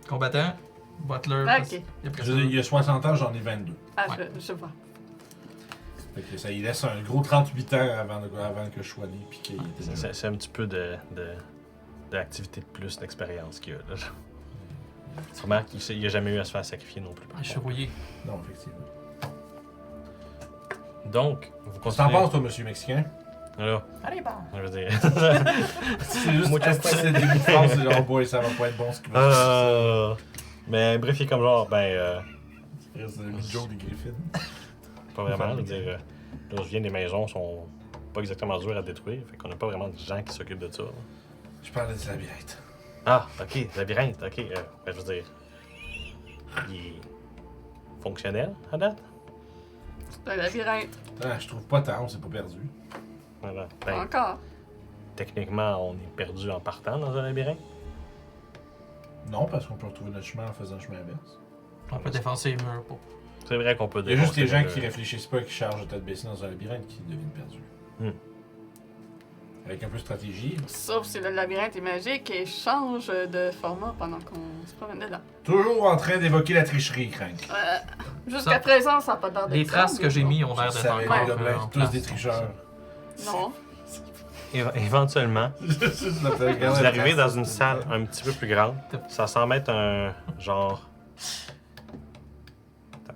Combattant, butler. Ah, parce- ok. il a pris Je ça. veux dire, il y a 60 ans, j'en ai 22. Ah, Ouais. je vois. Fait que ça, il laisse un gros 38 ans avant que je sois né, puis qu'il était C'est un petit peu d'activité de plus, d'expérience qu'il y a, là. genre. Tu remarques qu'il n'a jamais eu à se faire sacrifier non plus. par Je suis contre. rouillé. Non, effectivement. Donc, vous Qu'est-ce que t'en continuez. penses, toi, monsieur Mexicain? Là, Allez, bon. je veux dire. C'est juste Moi, parce que c'est des bouts de phrase, c'est genre, boy, ça va pas être bon ce qui va se passer. Mais bref, il est comme genre, C'est le joke des Griffins. pas vraiment. Je veux dire, là où je viens, les maisons sont pas exactement dures à détruire. Fait qu'on n'a pas vraiment de gens qui s'occupent de ça. là. Je parlais du labyrinthe. Ah, ok, labyrinthe, ok. Je veux dire, il est fonctionnel à date. C'est un labyrinthe. Ah, je trouve pas tant, on s'est pas perdu. Voilà. Pas Ben, encore. techniquement, on est perdu en partant dans un labyrinthe. Non, parce qu'on peut retrouver notre chemin en faisant le chemin inverse. On peut défoncer les murs pour. C'est vrai qu'on peut Il y a juste les gens défoncer qui le- réfléchissent pas et qui chargent de tête baissée dans un labyrinthe qui deviennent perdus. Hmm. Avec un peu de stratégie. Sauf si le labyrinthe est magique et change de format pendant qu'on se promène dedans. Toujours en train d'évoquer la tricherie, Crank. Jusqu'à Ça- présent, ça n'a pas l'air d'être Les ça, traces mais que j'ai bon. mis ont l'air Je d'être savais, encore les gobelins, en tous place. des tricheurs. Non. Éventuellement, vous arrivez dans une salle un petit peu plus grande. Ça semble être un genre. Attends,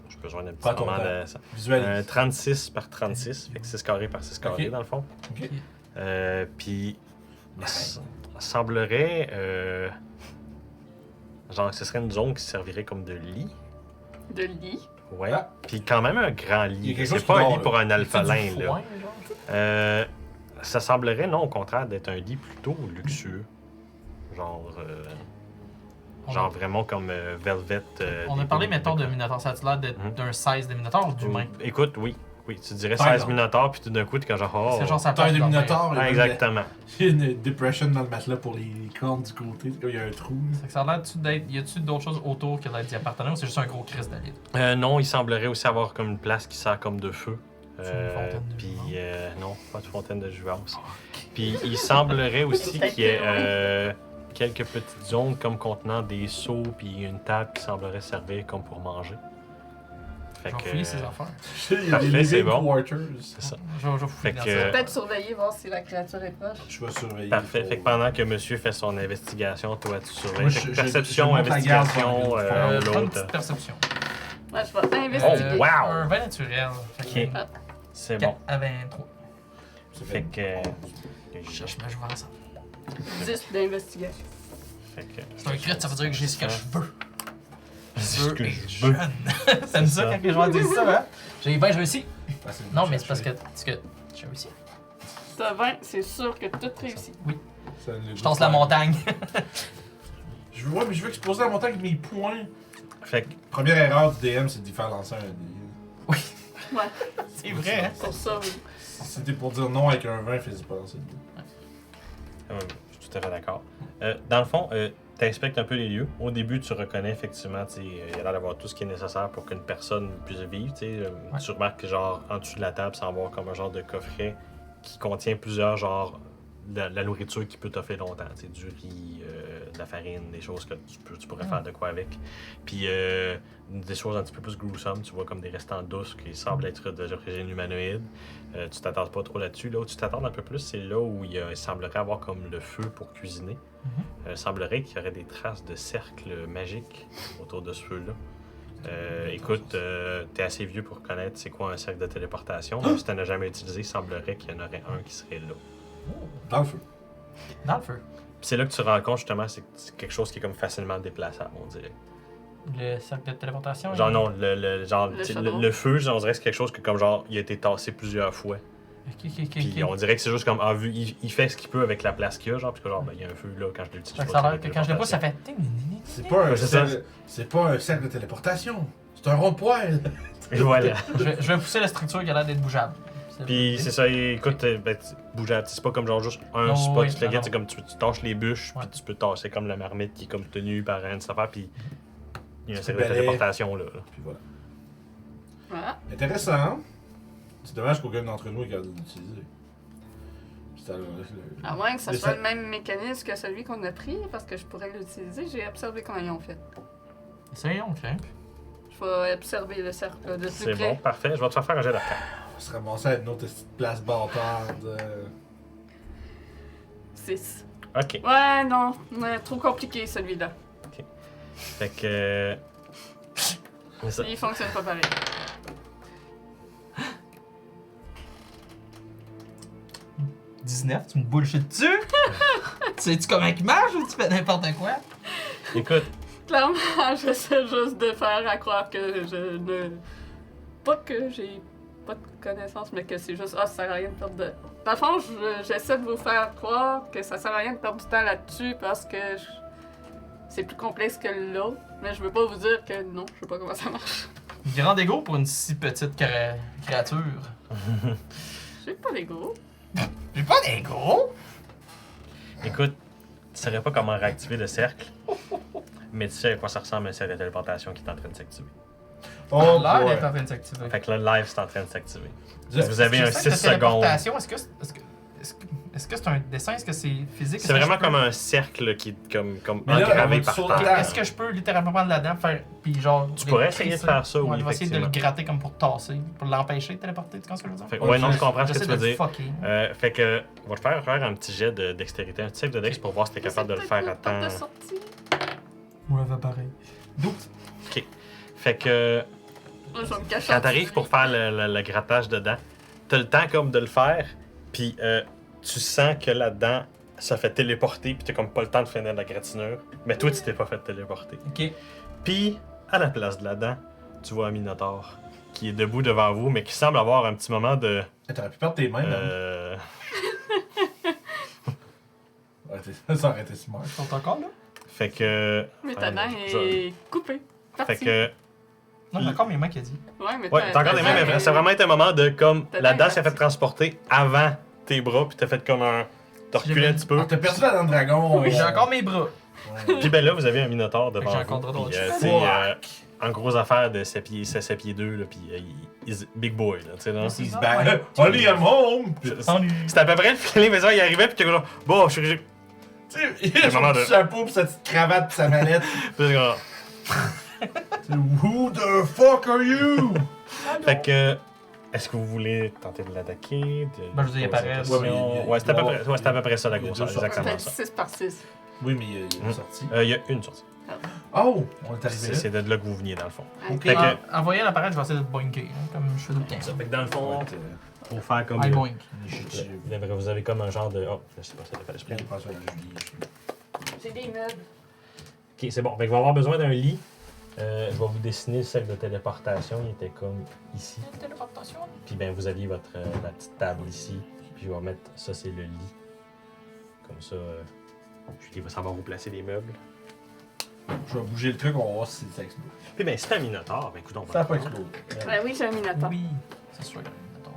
je peux joindre un Pas petit ton moment temps. de. Visualise. 36 par 36, fait que 6 carrés par 6 carrés Ok. dans le fond. Ok. Puis, semblerait. Genre, que ce serait une zone qui servirait comme de lit. De lit. Ouais. Ah. Puis, quand même un grand Il y a lit. quelque chose C'est pas qui un dort, lit là. pour un C'est alphalin, du là. foin, genre? Ça semblerait, non, au contraire, d'être un lit plutôt luxueux. Genre. On Genre a- vraiment comme Velvet. On a des parlé, Boules mettons, de Québec. Minotaur. Ça a-tu l'air d'un 16 de Minotaur ou d'humain? Écoute, oui. Oui, tu dirais Taille, 16 non. minotaures, puis tout d'un coup, t'es comme genre. Oh. C'est genre ça Taille de porte Minotaur, il y a Ah, exactement. il y a une depression dans le matelas pour les cornes du côté. Il y a un trou. C'est que ça a l'air d'être. Y a-tu d'autres choses autour qui a l'air d'y appartenir ou c'est juste un gros Christ de l'île? Non, il semblerait aussi avoir comme une place qui sert comme de feu. C'est une fontaine de Puis, jouvence. non, pas de fontaine de jouvence. Puis, il semblerait aussi qu'il y ait quelques petites zones comme contenant des seaux, puis une table qui semblerait servir comme pour manger. Fait Je vais que. fouiller ces affaires. Il y a des Parfait, c'est living bon. quarters. C'est ça. Je vais fouiller Fait dans que- ça. Peut-être surveiller, voir si la créature est proche. Je vais surveiller. Parfait. pour- Fait que pendant que monsieur fait son investigation, toi, tu surveilles. Moi, Fait que je perception, monte la garde investigation, pendant que- Prends une l'autre. petite perception. Ouais, je vais investiguer. Oh, wow! Un 20 naturel. Fait que Ok. C'est 4 bon. à 23. Ça Fait fait que. Je cherche ma jouvence. 10 d'investigation. Fait que. C'est un crit, ça veut dire que j'ai ce que je veux. C'est ce que et je veux. jeune. T'aimes ça ça. quand les gens disent ça, hein? J'ai 20, je réussis. facile. Non, mais c'est parce que j'ai réussi. T'as 20, c'est sûr que tout réussit. Je tasse la montagne. Ouais, mais je veux exploser la montagne avec mes poings. Fait que. Première erreur du DM, c'est d'y faire lancer un dé. Ouais, C'est vrai, hein? pour ça, oui. Si c'était pour dire non avec un 20, fais-y pas lancer le dé. Je suis tout à fait d'accord. Dans le fond, tu inspectes un peu les lieux. Au début, tu reconnais effectivement, il y a l'air d'avoir tout ce qui est nécessaire pour qu'une personne puisse vivre. Ouais. Tu remarques que, genre, en dessous de la table, sans avoir comme un genre de coffret qui contient plusieurs, genre, de la nourriture qui peut t'offrir longtemps. Du riz, de la farine, des choses que tu pourrais faire de quoi avec. Puis des choses un petit peu plus gruesome, tu vois, comme des restants d'os qui semblent être d'origine humanoïde. Tu t'attardes pas trop là-dessus. Là où tu t'attardes un peu plus, c'est là où il semblerait avoir comme le feu pour cuisiner. Il semblerait qu'il y aurait des traces de cercles magiques autour de ce feu-là. Écoute, t'es assez vieux pour connaître c'est quoi un cercle de téléportation. Même si t'en as jamais utilisé, il semblerait qu'il y en aurait un qui serait là. Dans le feu. Dans le feu. Puis c'est là que tu te rends compte justement, c'est quelque chose qui est comme facilement déplaçable, on dirait. Le cercle de téléportation. Genre non, genre, Le tu sais, chaudron. le feu, genre, on dirait que c'est quelque chose que comme genre, il a été tassé plusieurs fois. Puis on dirait que c'est juste comme, ah, vu, il fait ce qu'il peut avec la place qu'il y a, genre, parce que genre, ben, il y a un feu là quand je l'utilise. Fait que ça a l'air que quand je le pousse, ça fait. C'est pas un cercle de téléportation. C'est un rond-poil. Et voilà. Je vais pousser la structure qui a l'air d'être bougeable. Puis c'est ça, écoute, ben, bougeable, c'est pas comme genre juste un Non, spot, oui, tu fais non. c'est comme tu tâches les bûches, Ouais. puis tu peux tasser comme la marmite qui est comme tenue par une affaire, puis il y a un Tu cercle de balayer. téléportation là. Puis voilà. Voilà. Intéressant. C'est dommage qu'aucun d'entre nous ait capable de l'utiliser. Puis ça, À moins que ça Mais soit ça- le même mécanisme que celui qu'on a pris, parce que je pourrais l'utiliser. J'ai observé comment ils ont fait. Essayons, ok. Je vais observer le cercle de plus C'est près. bon, parfait, je vais te faire faire un jet d'arcade. On se ramassait à une autre petite place bâtarde. 6. Ok, Ouais, non. Ouais, trop compliqué celui-là. fait que. C'est ça. Il fonctionne pas pareil. « 19, tu me bullshit dessus? Tu sais-tu comment il marche ou tu fais n'importe quoi? Écoute, Clairement, j'essaie juste de faire à croire que je ne. Pas que j'ai pas de connaissances, mais que c'est juste. Ah, ça sert à rien de perdre de. Dans le fond, j'essaie de vous faire croire que ça sert à rien de perdre du temps là-dessus parce que c'est plus complexe que l'autre. Mais je veux pas vous dire que non, je sais pas comment ça marche. Grand ego pour une si petite créature. J'ai pas d'ego. J'ai pas d'ego! écoute, tu saurais pas comment réactiver le cercle, mais tu sais à quoi ça ressemble un cercle de téléportation qui est en train de s'activer. Oh, L'air boy. d'être en train de s'activer. Fait que là, live, c'est en train de s'activer. Est-ce Vous avez un Est-ce que 6 la secondes. téléportation, est-ce que c'est un dessin? Est-ce que c'est physique? C'est vraiment comme un cercle qui est comme Mais là, engravé elle va par sauter terre. Est-ce que je peux littéralement prendre la dent, faire. Puis genre. Tu pourrais essayer de faire ça, oui, Je vais essayer de le effectivement. gratter comme pour tasser, pour l'empêcher de téléporter, tu comprends ce que je veux dire? Fait que, ouais, non, je comprends ce que J'essaie tu veux de le dire. fucker. Fait que, on va te faire faire un petit jet de dextérité, un petit save de dex pour voir si t'es capable de le faire à temps. De sortie. Ouais, va pareil. 12. Fait que, Moi, je vais me cacher. quand t'arrives pour faire le grattage dedans, t'as le temps comme de le faire, puis tu sens que là-dedans, ça fait téléporter, puis t'as comme pas le temps de finir la gratinure. Mais toi, tu t'es pas fait téléporter. Ok. Puis, à la place de la dent, tu vois un Minotaur qui est debout devant vous, mais qui semble avoir un petit moment de. T'aurais pu perdre tes mains, là. Ouais, ça aurait été smart. Ils sont encore là? Fait que. Mais ta dent je- est coupée. Fait Partie. que. Non, j'ai encore mes mains qui a dit. Ouais, mais Ouais, t'as encore des mains, mais c'est vraiment été un moment de comme. Ta La dent est dent s'est fait partie. transporter avant tes bras, puis t'as fait comme un. T'as reculé un petit peu. Ah, t'as perdu la dent de dragon. J'ai encore mes bras. Ouais. Puis ben là, vous avez un Minotaur devant j'ai vous. encore droit Puis, de- tu sais, en gros affaire de 7 pieds 2, là, puis il is big boy, là, tu sais, là. He's Ah, back. ouais. Only I'm home. Puis, C'était à peu près le feeling, mais ça, il arrivait, puis t'es comme genre, bon, je suis. tu sais, il a Le moment son de- petit chapeau pis sa petite cravate pis sa mallette. Puis c'est comme- Who the fuck are you? Fait que. Est-ce que vous voulez tenter de l'attaquer? Ben, je veux dire, il apparaît, Ouais, mais Ouais, c'est à peu il- près, ouais, c'est à peu près ça la il y a grosseur, deux sortes. exactement peut-être ça. 6 par 6. Oui, mais il est sorti. Il y a une sortie. Oh, on est arrivé là. C'est de là que vous veniez, dans le fond. Ok. Fait que- En voyant l'apparaître, je vais essayer de boinker, hein, comme je fais tout le temps. Ça fait que dans le fond, Ouais, pour faire comme. I boink. Initiative. Vous avez comme un genre de. Oh, je sais pas, ça fait l'esprit. Je pense à la Julie. J'ai des meubles. Ok, c'est bon. Fait que vous allez avoir besoin d'un lit. Je vais vous dessiner le cercle de téléportation. Il était comme ici. Une téléportation. Puis ben vous aviez votre la petite table ici. Puis je vais mettre ça, c'est le lit. Comme ça, Julie va savoir où placer les meubles. Je vais bouger le truc, on va voir si ça explose. Puis ben si t'as un Minotaur, ben écoute, on Ça va. a pas explosé. Ben oui, j'ai un Minotaur. Oui, c'est sûr. Mettons.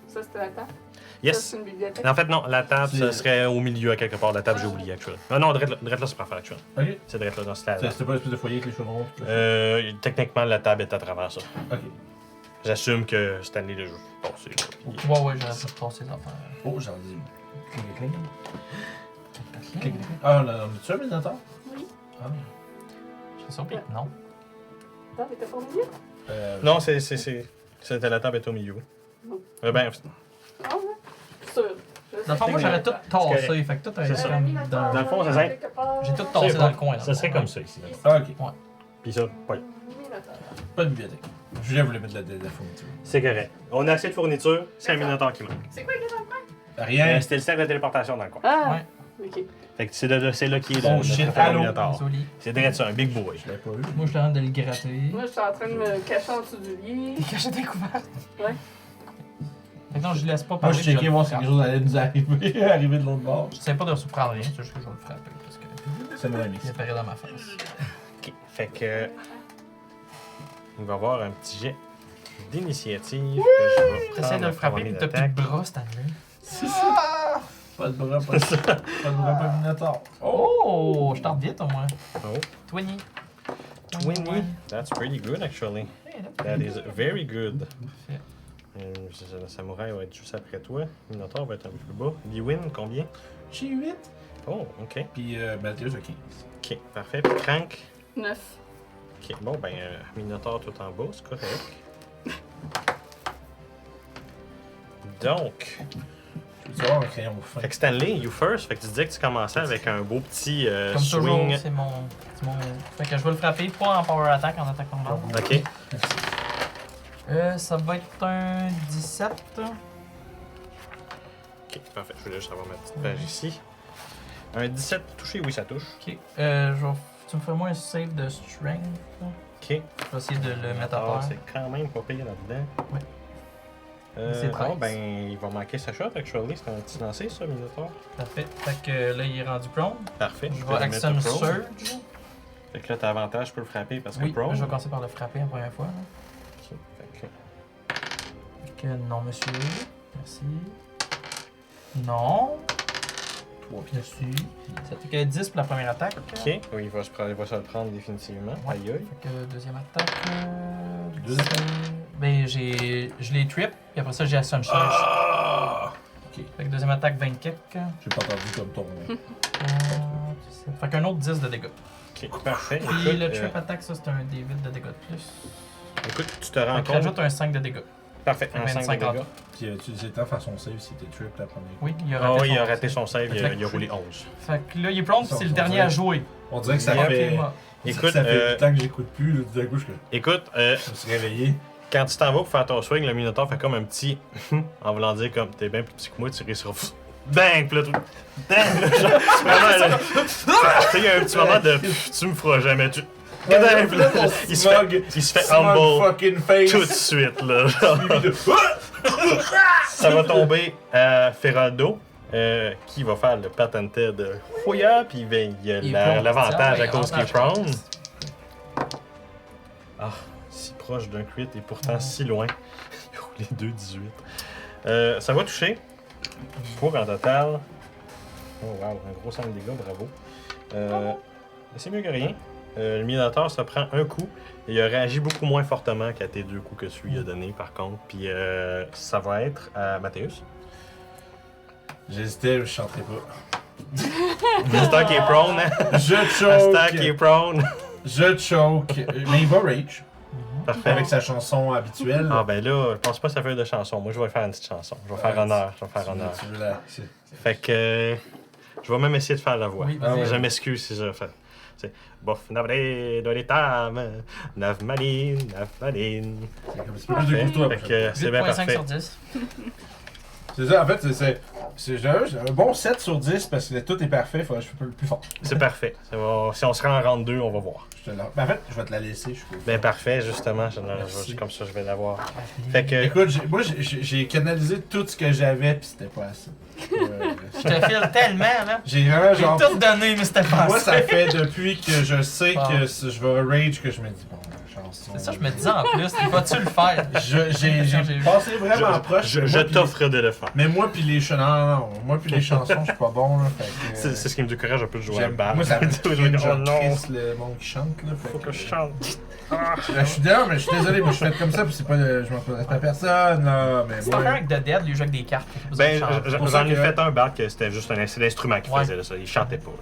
Ça, c'était la table. Ça, Yes! c'est une bibliothèque. En fait, non, la table, C'est- ça serait au milieu à quelque part. La table, j'ai oublié, actuellement. Ah non, drette là, c'est parfait, actuellement. Ok. C'est drette là, dans cette table. C'était pas l'espèce de foyer avec les cheveux ronds. tout ça? Techniquement, la table est à travers ça. Ok. J'assume que cette année, le jeu est passé. Ouais, ouais, j'aurais pu passer les affaires. Oh, j'en dis. Cling, cling. Ok. Cling, cling. Ah, on a-tu un Minotaur? Oui. Ah. Je suis surpris. Non. Attends, mais t'as pas oublié? Non, c'était la table est au milieu. Non. Ben, Ah ouais? Sûr. Dans le fond, moi, j'aurais tout tassé. Fait que tout C'est aurait ça. été comme dans... Dans le fond, ça serait- J'ai tout tassé dans le coin. Là. Ça serait comme ça ici. Ah, ok. Puis ça, ouais. Pas de bibliothèque. Julien voulait mettre de la fourniture. C'est correct. On a assez de fournitures, c'est un Minotaur qui manque. C'est quoi, les enfants? Rien. C'était le cercle de téléportation dans le coin. Ah! Ouais. Ok. Fait que c'est là qui est Oh le shit, notre allô? Minotaur. Désolé. C'est direct ça, un big boy. Je l'avais pas eu. Moi, je suis en train de le gratter. Moi, je suis en train de me cacher en dessous du lit. T'es caché des couverts. Ouais. Fait que non, je laisse pas Moi, parler. je checkais vais voir le si quelque frapper. chose allait nous arriver, arriver de l'autre bord. Je sais pas de surprendre rien, c'est juste que je vais le frapper parce que C'est mon ami. il apparaît dans ma face. Ok, fait que. Il va y avoir un petit jet d'initiative que je vais T'essaies prendre de le en frapper, premier pis t'as plus d'attaque. de bras cette année. C'est ça. Pas de bras, pas de bras, pas de minotaure. Oh, je tente vite au moins. Oh, 20. 20. That's pretty good actually. Hey, That is very good. Parfait. Le samouraï va être juste après toi. Le Minotaur va être un peu plus bas. Liwin, combien? J'ai 8. Oh, ok. Puis Mathieu a 15. Ok, parfait. Puis Crank. 9. Ok, bon, ben, Minotaur tout en bas, c'est correct. Donc, Tu vas avoir un crayon fin. fait que Stanley, you first. Fait que tu disais que tu commençais avec un beau petit Comme swing. toujours, c'est mon. Fait que je vais le frapper, pas en power attack, en attaque normale. Ok. Ça va être un 17. Ok, parfait. Je voulais juste avoir ma petite page ici. Un 17 pour toucher, oui, ça touche. Ok. Tu me fais moi un save de strength. Ok. Je vais essayer de le mettre à Minotaur, terre. c'est quand même pas pire là-dedans. Ouais. C'est 13. Bon, ben, il va manquer sa shot, actually. C'est un petit lancer, ça, Minotaur. Parfait. Fait que là, il est rendu prone. Parfait. Je peux vais le mettre action au prone. surge. Fait que là, t'as avantage, je peux le frapper parce que Oui, prone. je vais commencer par le frapper la première fois. Là. Ok, fait que- Fait que non, monsieur. Merci. Non. 3 pièces. Merci. Ça fait que 10 pour la première attaque. Ok, oui, il va se le prendre définitivement. Ouais. Aïe aïe. Fait que deuxième attaque. Deux attaques. Ben, je les trip, puis après ça, j'ai la sunshine. Ah! Ok. Fait que deuxième attaque, 20 kicks. J'ai pas entendu comme ton. Fait qu'un autre 10 de dégâts. Ok, parfait. Puis Écoute, le trip attack, ça, c'est un D8 de dégâts de plus. écoute, tu te rends Fait que compte. rajoute un 5 de dégâts. Parfait, un 5 de 25 en dégâts. tout. Puis tu sais, temps faire son save si t'es trip la première. Oui, il a Ah raté oui, il a son- raté son save, il a Fait que- roulé 11. Fait que là, il est prompt, puis c'est le dernier à jouer. On dirait que ça Yep. fait. Écoute, ça fait 8 ans que j'écoute plus, là, tout d'un coup, écoute, je me suis réveillé. quand tu t'en vas pour faire ton swing, le Minotaur fait comme un petit en voulant dire comme t'es bien plus petit que moi, tu réussiras. Bang! Puis là, tout. Bang! Là, genre, vraiment, là, tu sais, il y a un petit moment de tu me feras jamais. Tu... Ouais, Puis là, il se fait humble fucking face. tout de suite. Là, genre. Suivi de- Ça va tomber à Feraldo, qui va faire le patented Fouya, puis il a l'avantage à cause qu'il est prone. Ah, si proche d'un crit et pourtant si loin. Il a roulé 2-18. Ça va toucher. Pour un total. Oh wow, un gros 5 de dégâts, bravo. Mais c'est mieux que rien. Le Minotaur se prend un coup et il a réagi beaucoup moins fortement qu'à tes 2 coups que tu lui as donné par contre. Puis ça va être à Mathéus. J'hésitais, je chanterais pas. Instant qui est prone, hein? Je Instant qui est choke. prone. Je choke. Mais il va rage. Parfait. Avec sa chanson habituelle. Ah ben là, je pense pas que ça fait de chanson. Moi, je vais faire une petite chanson. Je vais faire honneur. Je vais faire honneur. Tu veux la- c'est- Fait que je vais même essayer de faire la voix. Oui, Ah ouais. Je m'excuse si je le fais. C'est Bof navré de l'étam, navmaline, navmaline. c'est comme un petit peu plus de goût, toi. Fait que c'est bien 8.5 parfait. sur 10. C'est ça, en fait, j'ai un bon 7 sur 10 parce que tout est parfait, faudrait que je fasse le plus fort. C'est parfait. Si on se rend en round 2, on va voir. Je te la... Ben, en fait, je vais te la laisser, je suis Ben parfait, justement. Merci. Comme ça, je vais l'avoir. Fait que. Écoute, moi j'ai canalisé tout ce que j'avais pis c'était pas assez. Je te file tellement, là. J'ai vraiment J'ai genre. tout donné, mais c'était pas Moi, assez. ça fait depuis que je sais Ah. que je vais rage que je me dis, bon, chanson. C'est ça, je me disais en plus. Vas-tu le faire? J'ai passé vraiment proche. Je Moi, pis- t'offre de le faire. Mais moi pis les chansons. Non. Moi pis les chansons, je suis pas bon, là. Fait que, C'est ce qui me décourage un peu de jouer à un j'aime- bar. Moi, ça me je vais cringe, dire, oh non, triste, le monde qui chante, là. Fait faut que je chante. Là, je suis dehors, mais je suis désolé, moi je fais comme ça, puis c'est pas je m'en connais pas personne, là. Mais C'est moi. pas avec The Dead, lui joue avec des cartes. Ben, C'est pour ça j'en ai que- fait un bar que c'était juste c'est l'instrument qui Ouais. faisait là, ça. Il chantait pas. là.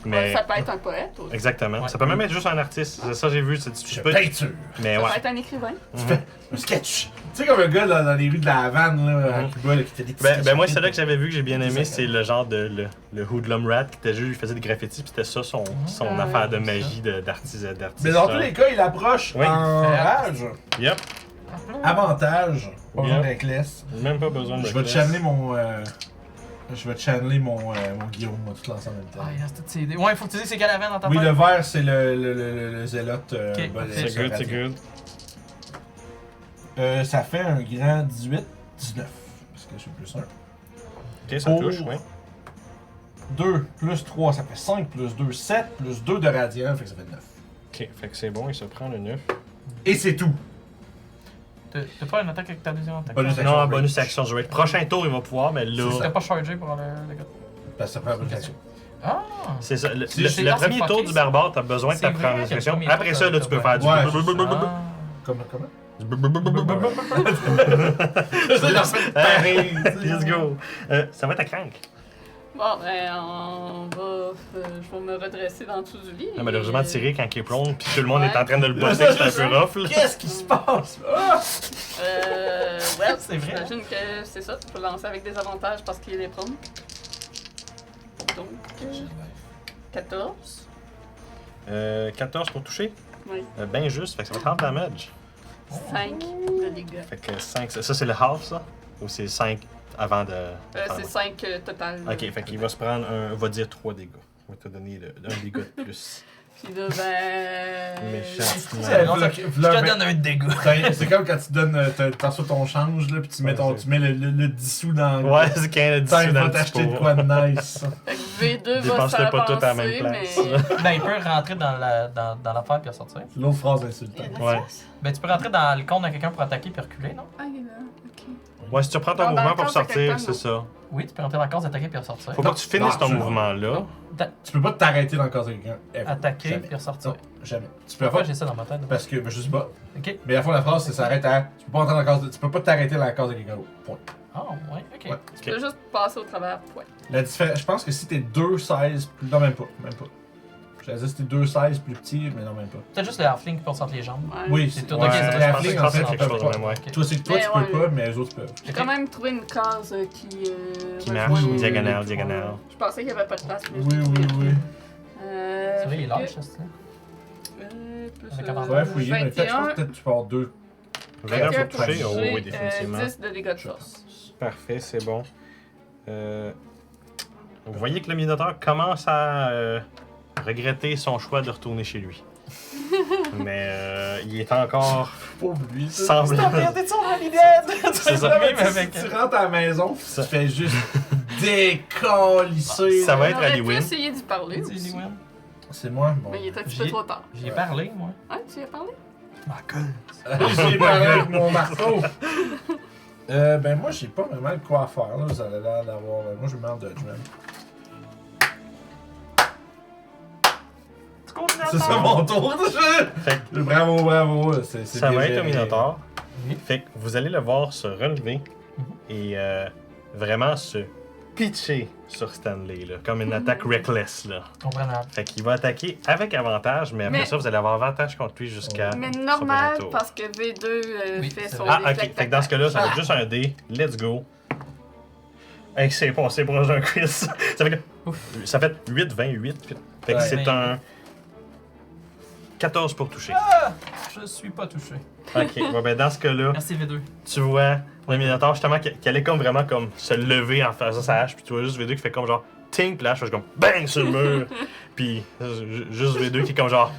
Mais Ça peut être un poète aussi. exactement. Ouais. Ça peut même être juste un artiste. C'est ça j'ai vu. Je Tu suis peux. peinture. Mais Ça ouais. peut être un écrivain. Tu fais un sketch. Tu sais, comme un gars dans les rues de la Havane, là, à Mhm. Cuba, là, qui fait des petits Ben sketchs. moi, c'est là que j'avais vu que j'ai bien aimé, C'est ça. c'est le genre de le Hoodlum Rat qui était juste, il faisait des graffitis, puis c'était ça son Ah, affaire de c'est magie d'artiste. Mais dans tous les cas, il approche Oui. en rage. Yep. Avantage. Pas besoin Yep. d'un classe. Même pas besoin de Je vais classe. channeler mon. Je vais channeler mon Guillaume, moi, tout l'ensemble en même temps. Ah, il reste toutes ces dés. Ouais, il faut que tu dises c'est quelle avait dans ta Oui, tête. le vert, c'est le zélote. Ok, C'est good, c'est good. Ça fait un grand 18, 19. Parce que je suis plus 1. Ok, ça Oh. touche, oui. 2 plus 3, ça fait 5 plus 2, 7 plus 2 de radiant, fait que ça fait 9. Ok, fait que c'est bon, il se prend le 9. Et c'est tout. T'as pas une attaque avec ta deuxième attaque? Bonus Non, action bonus rage. action du rate. Prochain tour, il va pouvoir, mais là. C'est T'as pas chargé pour le gars. Parce que ça prend un bonus action. Ah! C'est ça. Le, Si, le- c'est le là, premier c'est tour fucké, du ça. barbare, t'as besoin de ta C'est vrai que le transgression. premier Après tour, ça, là, tu peux t'as faire du. Ouais, Ah. Comment? Hey, let's go. Ça va être à crank. Bon, ben, on va. Je vais me redresser dans le dessous du lit. Malheureusement, tirer quand il est prone, puis tout le monde Ouais. est en train de le bosser, c'est un peu rough. Là. Qu'est-ce qui se passe? Ah! Ouais, C'est vrai. J'imagine que c'est ça. Tu peux lancer avec des avantages parce qu'il est prone. Donc, 14. 14 pour toucher. Oui. Ben juste, fait que ça va être half damage. 5 de dégâts. Fait que 5, ça c'est le half, ça? Ou c'est 5 avant de. C'est 5 total. Ok, fait qu'il va se prendre un. On va dire 3 dégâts. On va te donner un dégât de plus. Puis là, ben. Méchant. Je te donne un dégât. C'est comme quand tu donnes, t'en reçois ton change, là, pis tu mets, tu mets le dissous dans le. Ouais, c'est quand il Putain, a il dit dans va le t'acheter petit de pot. quoi de nice. Fait que V2 va se Dépense-le faire pas tout à la avancer, même place. mais. Ben, il peut rentrer dans l'affaire puis ressortir. C'est l'autre phrase insultante. Ouais. Ben, tu peux rentrer dans le compte de quelqu'un pour attaquer puis reculer, non? Ah, il est là, ok. Ouais, si tu reprends ton Dans mouvement le pour corps de sortir, quelqu'un, c'est ça. Oui, tu peux rentrer dans le compte d'attaquer puis ressortir. Faut pas que tu finisses Non, ton absolument. mouvement-là. Tu peux pas t'arrêter dans le cas de quelqu'un. ever. Attaquer Jamais. puis ressortir. Non, jamais. Tu peux Pourquoi pas. j'ai ça dans ma tête? Parce que, ben, je sais pas. Ok. Mais la fois, la phrase, c'est s'arrête à. Tu peux pas entrer dans la case de. Tu peux pas t'arrêter dans la case de quelqu'un d'autre. Point. Ah, ouais, ok. Ouais. Tu peux juste passer au travers, point. La différence. Je pense que si t'es 2-16 plus. Non, même pas. Même pas. J'allais dire si t'es 2-16 plus petit, mais non, même pas. T'as juste le halfling qui peut sortir les jambes. Ouais. Oui, C'est c'est tout. ouais, Ok, ça va, la je fling, pense en fait, que tu c'est peux quelque chose de pas. même, ouais. Toi, c'est que toi, Mais tu peux ouais. pas, mais les autres peuvent. J'ai quand même trouvé une case qui. Qui marche, rejoint- diagonale, diagonale. Je pensais qu'il n'y avait pas de place, mais. Oui, oui, oui. C'est vrai, il est lâche, ça, c'est. Plus. Avec avantage. Ouais, fouiller, mais peut-être, je pense que peut-être tu peux avoir 2. 21 Fait pour toucher, oh oui, définitivement. 10 de dégâts de force. Parfait, c'est bon. Vous voyez que le Minotaure commence à regretter son choix de retourner chez lui. Mais il est encore Pauvre lui, ça. semblable. Regardez ça dans l'idée! C'est ça. Ça, mais Même avec. tu rentres à la maison, pis Ça- tu fais juste décalisser. Ça va là. être On aurait pu Aliwin. essayer d'y parler C'est aussi. Eliwen. C'est moi, bon. Mais il est un petit J'y peu ai- trop tard. J'y ai parlé, moi. Hein, tu y as parlé? Ma gueule. J'ai parlé avec mon marteau. Ben moi, j'ai pas vraiment de quoi faire, là. Vous avez l'air d'avoir. Moi, je me mets en dodge, même. Tu continues à C'est ça faire? mon tour. Fait Bravo, bravo. C'est Ça va bien être géré. au Minotaure. Oui. Fait que vous allez le voir se relever et vraiment se pitcher sur Stanley, là, comme une attaque reckless. Là. Comprenable. Fait qu'il va attaquer avec avantage, mais après Mais- ça, vous allez avoir avantage contre lui jusqu'à. Mais son normal, prochain tour. parce que V2 Oui, fait c'est son vrai. Ah, ok. Fait que dans ce cas-là, ça va être juste un dé. Let's go. Hey, c'est bon, c'est proche d'un quiz. Ça fait 8, 28. Fait que Ouais. c'est un 14 pour toucher. Je suis pas touché. Ok, bon, ben dans ce cas-là, Merci V2. tu vois le Minotaur justement qui allait comme vraiment comme se lever en faisant sa hache, puis tu vois juste V2 qui fait comme genre ting, puis la hache fait comme bang sur le mur, puis juste V2 qui est comme genre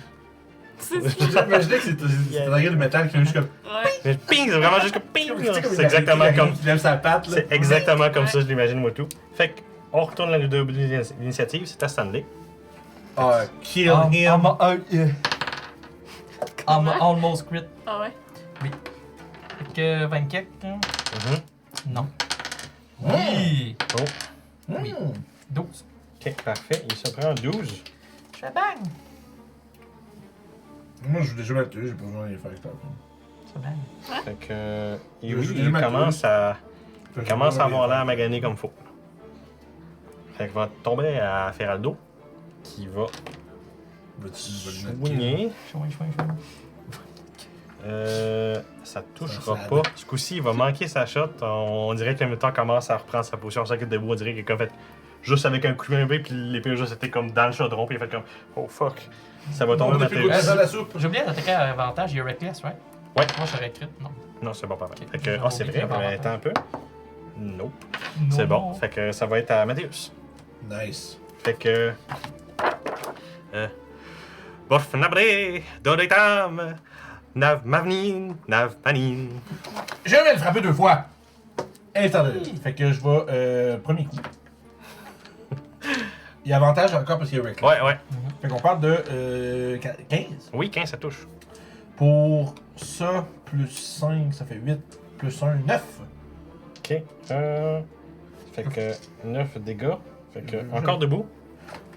J'imaginais que c'était un de métal qui fait juste comme. Ouais. ping, c'est vraiment juste comme ping. Tu sais, comme C'est exactement comme Il lève sa patte, là. c'est exactement comme Ouais. ça je l'imagine moi tout. Fait que on retourne à l'initiative, c'est à Stanley. Ah, kill him. I'm almost crit. Ah ouais? Fait que 24. Hein? Mhm. Non. Oui! Oh, Oui. 12. ok, parfait. Il se prend 12. Je fais bang! Moi, je voulais déjà mettre j'ai pas besoin de les faire exprès. C'est bang. Fait que et Je oui, joue il déjà commence à avoir l'air magané comme faut. Fait qu'il va tomber à Feraldo, qui va soigner. Chouin. Ça touchera Ça pas. Ce coup-ci, il va manquer sa shot. On dirait que le Minotaure commence à reprendre sa position. Ça que debout, on dirait qu'il a fait juste avec un coup de main, puis l'épée juste était comme dans le chaudron, puis il a fait comme oh fuck. Ça va tomber depuis le Mathéus. dans la soupe. J'ai oublié d'attaquer à avantage, il y a Reckless, right? Ouais. Moi, j'aurais crit, non. Non, c'est bon, pas mal. Ok. Fait que, oh, c'est vrai, mais attends un peu. Nope. Non. C'est bon. Fait que ça va être à Mathéus. Nice. Fait que. Bof nabré, dodetam, nav mavnin, nav manin. Je vais le frapper 2 fois. Instantané. Fait que je vais. Premier coup. Il y a avantage encore parce qu'il y a Reckless. Ouais. Fait qu'on parle de 15. Oui, 15, ça touche. Pour ça, plus 5, ça fait 8. Plus 1, 9. Ok. Fait que 9 dégâts. Fait que Je- encore debout.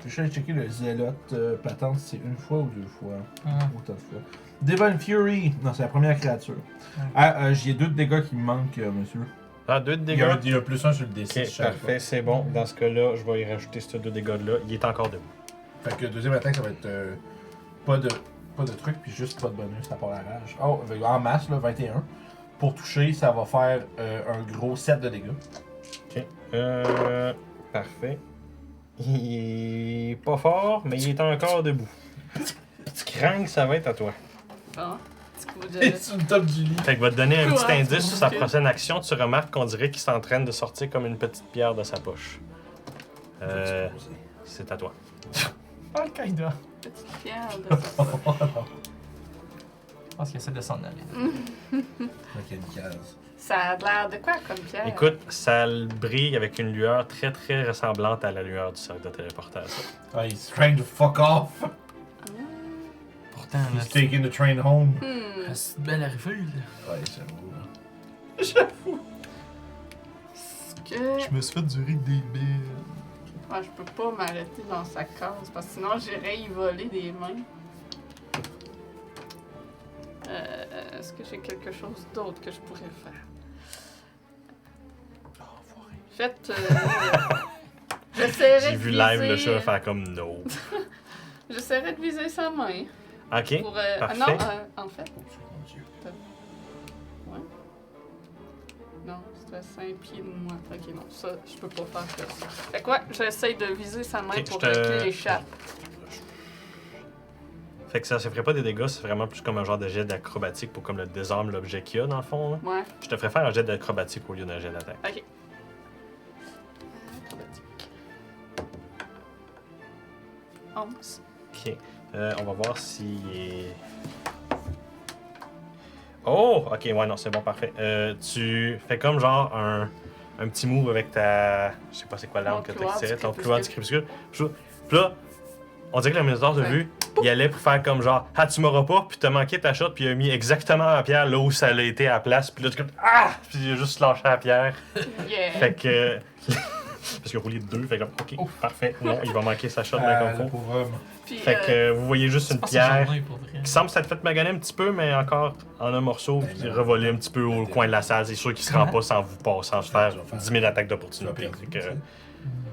Je suis allé checker le zélote patente, c'est une fois ou deux fois. Ah. Autant de fois. Divine Fury. Non, c'est la première créature. Ah, j'ai 2 de dégâts qui me manquent, monsieur. Ah, 2 de Il y a, dégâts. il y a plus 1 sur le D6. Ok, je savais parfait, c'est bon. Dans ce cas-là, je vais y rajouter ces 2 dégâts-là. Il est encore debout. pas. Fait que deuxième attaque, ça va être pas de truc, puis juste pas de bonus à part la rage. Oh, en masse, là, 21. Pour toucher, ça va faire un gros 7 de dégâts. Ok. Parfait. Il est pas fort, mais il est encore debout. Petit crank, ça va être à toi. Bon, petit coup de... C'est une top du lit. Fait que va te donner un petit Ouais, indice sur sa ok. prochaine action. Tu remarques qu'on dirait qu'il s'entraîne de sortir comme une petite pierre de sa poche. C'est à toi. Al-Qaïda. Petite pierre de... Je pense qu'il essaie de s'en aller. Ok, une case. Ça a l'air de quoi comme pierre? Écoute, ça brille avec une lueur très très ressemblante à la lueur du cercle de téléportation. Ah, he's trying to fuck off. Pourtant, He's taking the train home. c'est une belle arrivée, là. Ouais, j'avoue. Est-ce que... me suis fait durer des billes. Ouais, je peux pas m'arrêter dans sa case parce que sinon j'irais y voler des mains. Est-ce que j'ai quelque chose d'autre que je pourrais faire? Faites. J'essaierai J'ai de vu viser... live le chat faire comme no. J'essaierai de viser sa main. Ok, Pour, parfait. non, en fait. Ouais. Non, c'était à 5 pieds de moi. Ok, non, ça, je peux pas faire ça. Fait quoi? J'essaie de viser sa main Ok, pour je te- qu'il échappe. Fait que ça ferait pas des dégâts, c'est vraiment plus comme un genre de jet d'acrobatique pour comme le désarme l'objet qu'il y a dans le fond. Là. Ouais, Je te ferais faire un jet d'acrobatique au lieu d'un jet d'attaque. ok. Acrobatique. 11. Ok. On va voir s'il est. Oh! Ok, ouais, non, c'est bon, parfait. Tu fais comme genre un petit move avec ta. Je sais pas c'est quoi l'arme Mon que couloir t'as tiré, du ton crépuscule. couloir du crépuscule. Puis là, on dirait que le Minotaur t'a Ouais. vu, il allait pour faire comme genre, ah, tu m'auras pas, puis t'as manqué ta shot, puis il a mis exactement la pierre là où ça a été à la place, puis là, tu comme, ah! Puis il a juste lâché la pierre. Yeah! Fait que. Parce qu'il a roulé 2, fait que, ok, parfait. Non, il va manquer sa shot bien comme Le faut. pauvre homme. Puis, Fait que vous voyez juste une Je pense que pierre c'est pour vrai. qui semble s'être fait maganer un petit peu, mais encore en un morceau, Ben puis non. revoler un petit peu au coin de la salle. C'est sûr qu'il se rend pas sans vous passer, sans se faire Tu vas faire- 10 000 attaques Tu vas d'opportunité. perdre. Fait que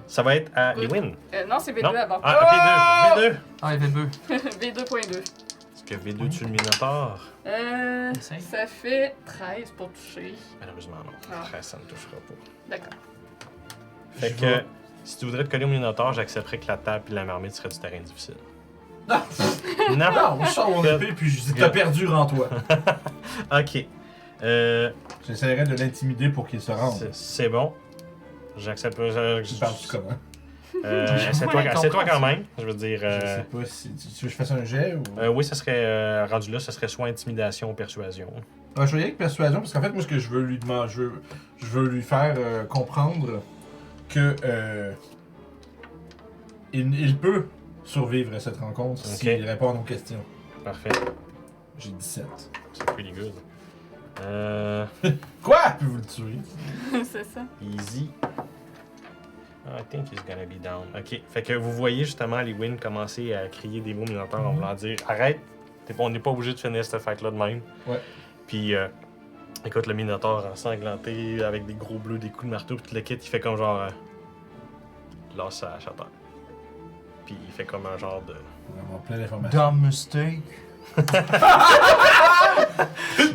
ça va être à Lewin. non, c'est V2 Non? avant. Ah, V2. V2. Ah, il fait beau. V2.2. Est-ce que V2 tue le Minotaur? Essaye. Ça fait 13 pour toucher. Malheureusement, non. Ah. 13, ça ne touchera pas. D'accord. Fait Je que vais- si tu voudrais te coller au Minotaur, j'accepterais que la table et la marmite seraient du terrain difficile. Non! Non! Non, je sors mon épée puis je dis t'as perdu, rends-toi. Ok. J'essaierai de l'intimider pour qu'il se rende. C'est bon. J'accepte. Tu parles-tu comment? Essaie-toi Ouais, essaie-toi comprends quand même. Je veux dire. Je sais pas si. Tu veux que je fasse un jet ou. Oui, ça serait. Rendu là, ça serait soit intimidation ou persuasion. Je vais y aller avec persuasion parce qu'en fait, moi, ce que je veux lui demander, je veux lui faire comprendre que il peut survivre à cette rencontre Ok. s'il répond à nos questions. Parfait. J'ai 17. C'est pretty good. Quoi? Puis vous le tuer. C'est ça. Easy. I think he's gonna be down. Ok. Fait que vous voyez justement les Wynn commencer à crier des mots Minotaur en voulant dire arrête, on n'est pas obligé de finir cette fight-là de même. Ouais. Puis, écoute, le Minotaur ensanglanté avec des gros bleus, des coups de marteau, puis tout le kit, il fait comme genre. Lâche sa hache à terre. Puis il fait comme un genre de. On va avoir plein d'informations. Dumb mistake.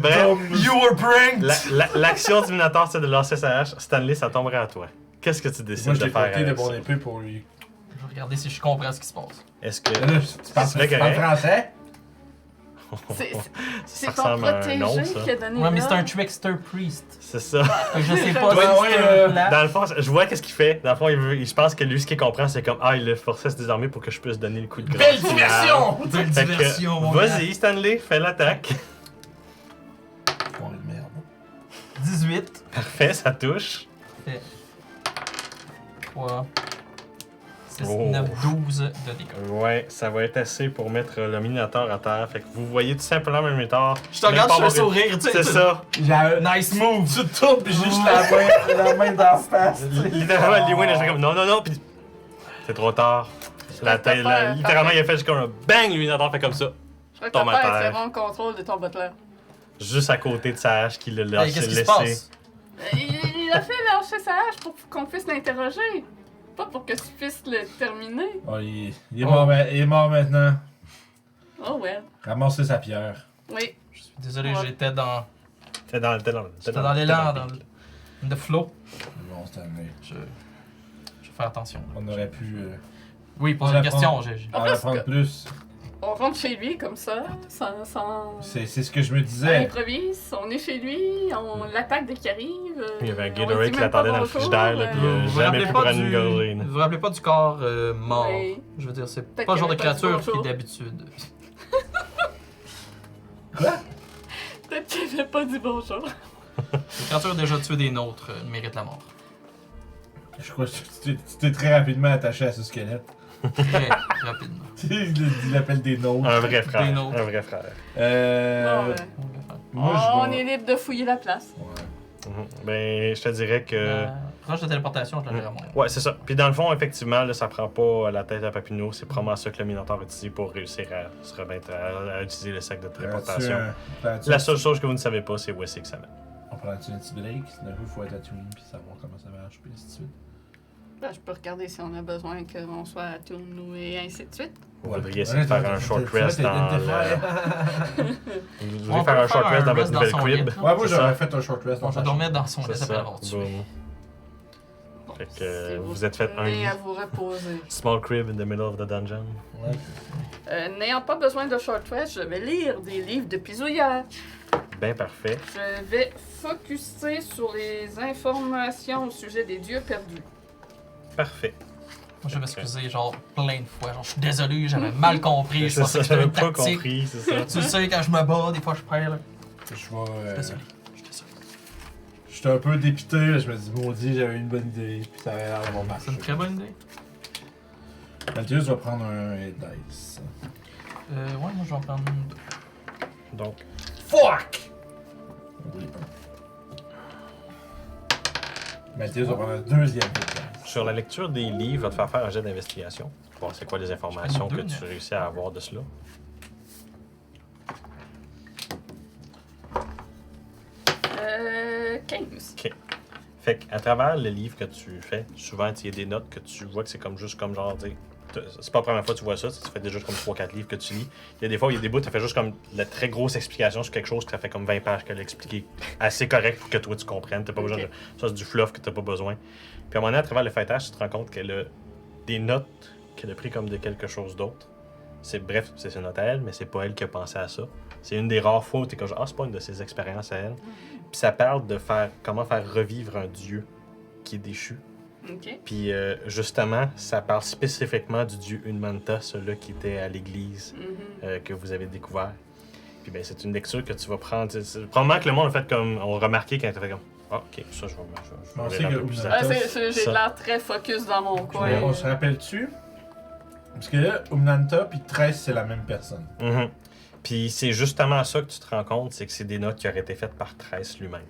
Bref, You were pranked! l'action du Minotaur, c'est de lancer sa hache. Stanley, ça tomberait à toi. Qu'est-ce que tu décides Moi, je de l'ai faire porté de avec mon ça? épée pour lui. Je vais regarder si je comprends ce qui se passe. Est-ce que. Là, tu parles C'est tu parles correct. français? C'est Ça ton ressemble à un protégé nom, ça. qui a donné Ouais, mais là. c'est un trickster priest. C'est ça. Fait que je sais pas Ouais, si ouais, c'est un plan. Dans le fond, je vois qu'est-ce qu'il fait. Dans le fond, je pense que lui, ce qu'il comprend, c'est comme il le forçait à se désarmer pour que je puisse donner le coup de grâce. Belle final. diversion! Belle Fait que, diversion, mon gars. vas-y, Stanley, fais l'attaque. Bon, de merde. 18. Parfait, ça touche. 3, 6, Oh. 9, 12 de dégâts. Ouais, ça va être assez pour mettre le Minotaur à terre. Fait que vous voyez tout simplement le Minotaur. Je te regarde, je fais sourire, tu sais. C'est ça. Nice move. Tu te tournes pis j'ai juste la main d'en face. Littéralement, Liwin a fait comme non, non, non, pis c'est trop tard. La tête, littéralement, il a fait juste comme un bang, le Minotaur fait comme ça. Je crois que Tombe t'as à pas terre. assez bon contrôle de ton butler. Juste à côté de sa hache qu'il a Hey, laissé. qu'est-ce qui se passe? Il a fait lâcher sa hache pour qu'on puisse l'interroger. Pas pour que tu puisses le terminer. Oh, il est mort maintenant. Oh well. Ramasser sa pierre. Oui. Je suis désolé, Ouais. j'étais dans T'es dans l'élan, dans le flow. Bon, c'est amené. Je fais attention. On aurait pu Oui, pose On une apprend. question. j'ai- en apprendre plus. On rentre chez lui comme ça, sans C'est ce que je me on disais. improvise, on est chez lui, on l'attaque dès qu'il arrive. Il y avait un on lui Gatorade dit qui même pas l'attendait dans le bonjour, frigidaire, là, puis Vous jamais vous rappelez pu pas prendre une gorgée. vous vous rappelez pas du corps mort? Oui. Je veux dire, c'est Peut-être pas le genre de qu'il avait pas dit créature qui bonjour. d'habitude. Quoi? Peut-être qu'il avait pas dit bonjour. Les créatures déjà tuées des nôtres méritent la mort. Je crois que tu t'es très rapidement attaché à ce squelette. Très rapidement. Il l'appelle des nôtres. Un vrai frère. Des nôtres. Un vrai frère. Bon, ouais. Moi, On est libre de fouiller la place. Ouais. Ben, je te dirais que. Proche de téléportation, je l'avais moyen. Ouais, c'est ça. Puis dans le fond, effectivement, là, ça prend pas la tête à Papineau. C'est probablement ça que le Minotaur a utilisé pour réussir à se remettre à utiliser le sac de téléportation. La seule chose que vous ne savez pas, c'est où est-ce que ça met. On prend-tu un petit break? D'un coup, il faut être à Twin puis savoir comment ça marche, puis ainsi de suite. Ben, je peux regarder si on a besoin qu'on soit à Toon et ainsi de suite. Vous devriez essayer de faire un short rest dans le... Vous devriez On faire peut un short faire rest un dans votre rest dans nouvelle son crib. lit. Ouais, moi C'est j'aurais ça. fait un short rest. On va dormir dans son lit C'est après ça. l'avoir tué. Boom. Bon, Fait que, si vous êtes fait un tenez lit. à vous reposer. Small crib in the middle of the dungeon. N'ayant pas besoin de short rest, je vais lire des livres de pisouillage. Ben parfait. Je vais focuser sur les informations au sujet des dieux perdus. Parfait. Moi, je vais m'excuser, genre, plein de fois. Genre, je suis désolé, j'avais mal compris. Je C'est pensais ça, que c'était j'avais une pas tactique. compris, c'est ça. Tu le sais, quand je me bats, des fois, je perds. Là. Je Je vais. suis désolé. Je suis désolé. J'étais un peu dépité, là, je me dis, maudit, j'avais une bonne idée, puis ça avait l'air d'avoir marché. C'est une très bonne idée. Mathieu, je vais prendre un dice. Ouais, moi, je vais en prendre deux. Donc, Fuck! Oui, Mathieu, je vais prendre un deuxième dice. sur la lecture des livres, va te faire faire un jet d'investigation. Voir c'est quoi les informations Je que fais tu deux, réussis à avoir de cela. Euh, 15. Fait qu'à travers le livre que tu fais, souvent il y a des notes que tu vois que c'est comme juste comme genre dire. C'est pas la première fois que tu vois ça, ça fait déjà comme 3-4 livres que tu lis. Il y a des fois, il y a des bouts, tu fais juste comme la très grosse explication sur quelque chose que ça fait comme 20 pages qu'elle a expliqué assez correct pour que toi tu comprennes. T'as pas besoin de. Ça, c'est du fluff que t'as pas besoin. Puis à un moment donné, à travers le feuilletage, tu te rends compte qu'elle a des notes qu'elle a pris comme de quelque chose d'autre. Bref, c'est ses notes à elle, mais c'est pas elle qui a pensé à ça. C'est une des rares fois où t'es comme genre, ah, c'est pas une de ses expériences à elle. Puis ça parle de comment faire revivre un dieu qui est déchu. Ok. Puis justement, ça parle spécifiquement du dieu Unmanta, celui-là qui était à l'église Mhm. que vous avez découvert. Puis ben c'est une lecture que tu vas prendre. Probablement que le monde a fait comme. On remarqué quand tu fait comme. Ah, ok, ça je vais On sait lire un que peu plus Unmanta- à- Ouais, j'ai Ça. l'air très focus dans mon coin. On se rappelle-tu? Parce que là, Umnanta puis 13, c'est la même personne. Mhm. Puis c'est justement ça que tu te rends compte, c'est que c'est des notes qui auraient été faites par Tress lui-même.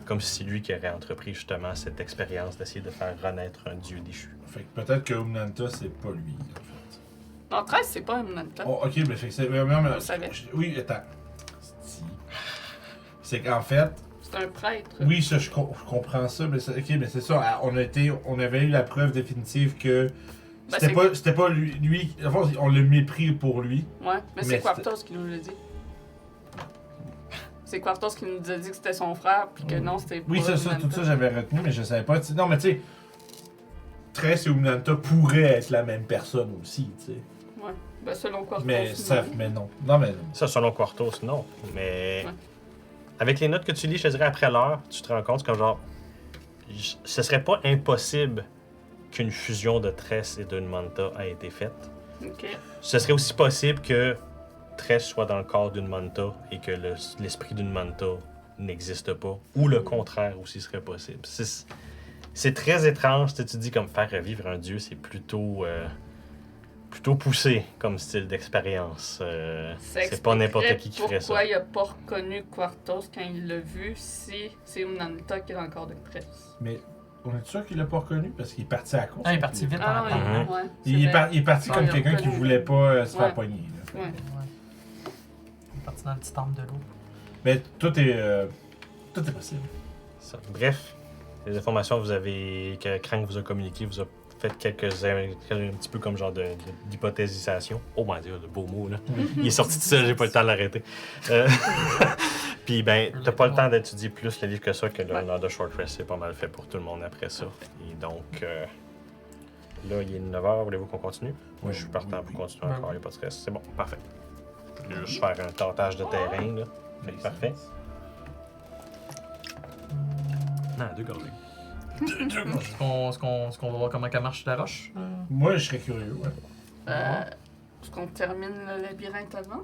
Comme si c'est lui qui aurait entrepris justement cette expérience d'essayer de faire renaître un dieu déchu. Fait que peut-être que Umnanta, c'est pas lui, en fait. Non, 13, c'est pas un Nanta. Oh, ok, mais fait que c'est. Mais, On le savait. Oui, attends. C'est qu'en fait, C'est un prêtre. oui, ça, je comprends ça, mais ok, mais c'est ça. On avait eu la preuve définitive que Ben, c'était pas lui. En fait, on l'a mépris pour lui. Ouais, mais Mais c'est Quartos qui nous l'a dit. C'est Quartos qui nous a dit que c'était son frère, puis que non, c'était pas Oui, ça, Nanta. tout ça, j'avais retenu, mais je savais pas. Non, mais tu sais, Tress et Umnanta pourraient être la même personne aussi, tu sais. Ouais, ben selon Quartos. Mais non. Non, mais non. Ça, selon Quartos, non. Mais Ouais. avec les notes que tu lis, je te dirais après l'heure, tu te rends compte que genre, ce serait pas impossible qu'une fusion de Tress et d'Unmanta ait été faite. Ok. Ce serait aussi possible que Tress soit dans le corps d'une Manta et que l'esprit d'une Manta n'existe pas, ou le contraire aussi serait possible. C'est très étrange, tu te dis comme faire revivre un dieu, c'est plutôt poussé comme style d'expérience. C'est pas n'importe qui ferait ça. Pourquoi il a pas reconnu Quartos quand il l'a vu si c'est Unanta qui a encore de presse? Mais on est sûr qu'il l'a pas reconnu parce qu'il est parti à la course. Ah, il est parti vite en Ah attendant. oui, Mhm. ouais. Il est parti Non, comme il a quelqu'un qui reconnu. voulait pas se Ouais. faire pogner. Là. Ouais. Ouais. Il est parti dans le petit temple de l'eau. Mais tout est possible. Ça. Bref, les informations que Crank vous a communiquées, vous a fait un petit peu comme genre d'hypothésisation. Oh mon dieu, le beau mot là. Il est sorti de ça, j'ai pas le temps de l'arrêter. Puis ben, t'as pas le temps d'étudier plus le livre que ça, que l'heure de Short Rest, c'est pas mal fait pour tout le monde après ça. Et donc, là, il est 9h, voulez-vous qu'on continue? Moi, je suis partant pour continuer Ben encore, oui. il n'y a pas de stress. C'est bon, parfait. Je vais juste faire un tentage de terrain, là. Fait que parfait. Non, 2 gorgées. Est-ce qu'on va voir comment elle marche la roche? Moi, je serais curieux, ouais. Est-ce qu'on termine le labyrinthe avant?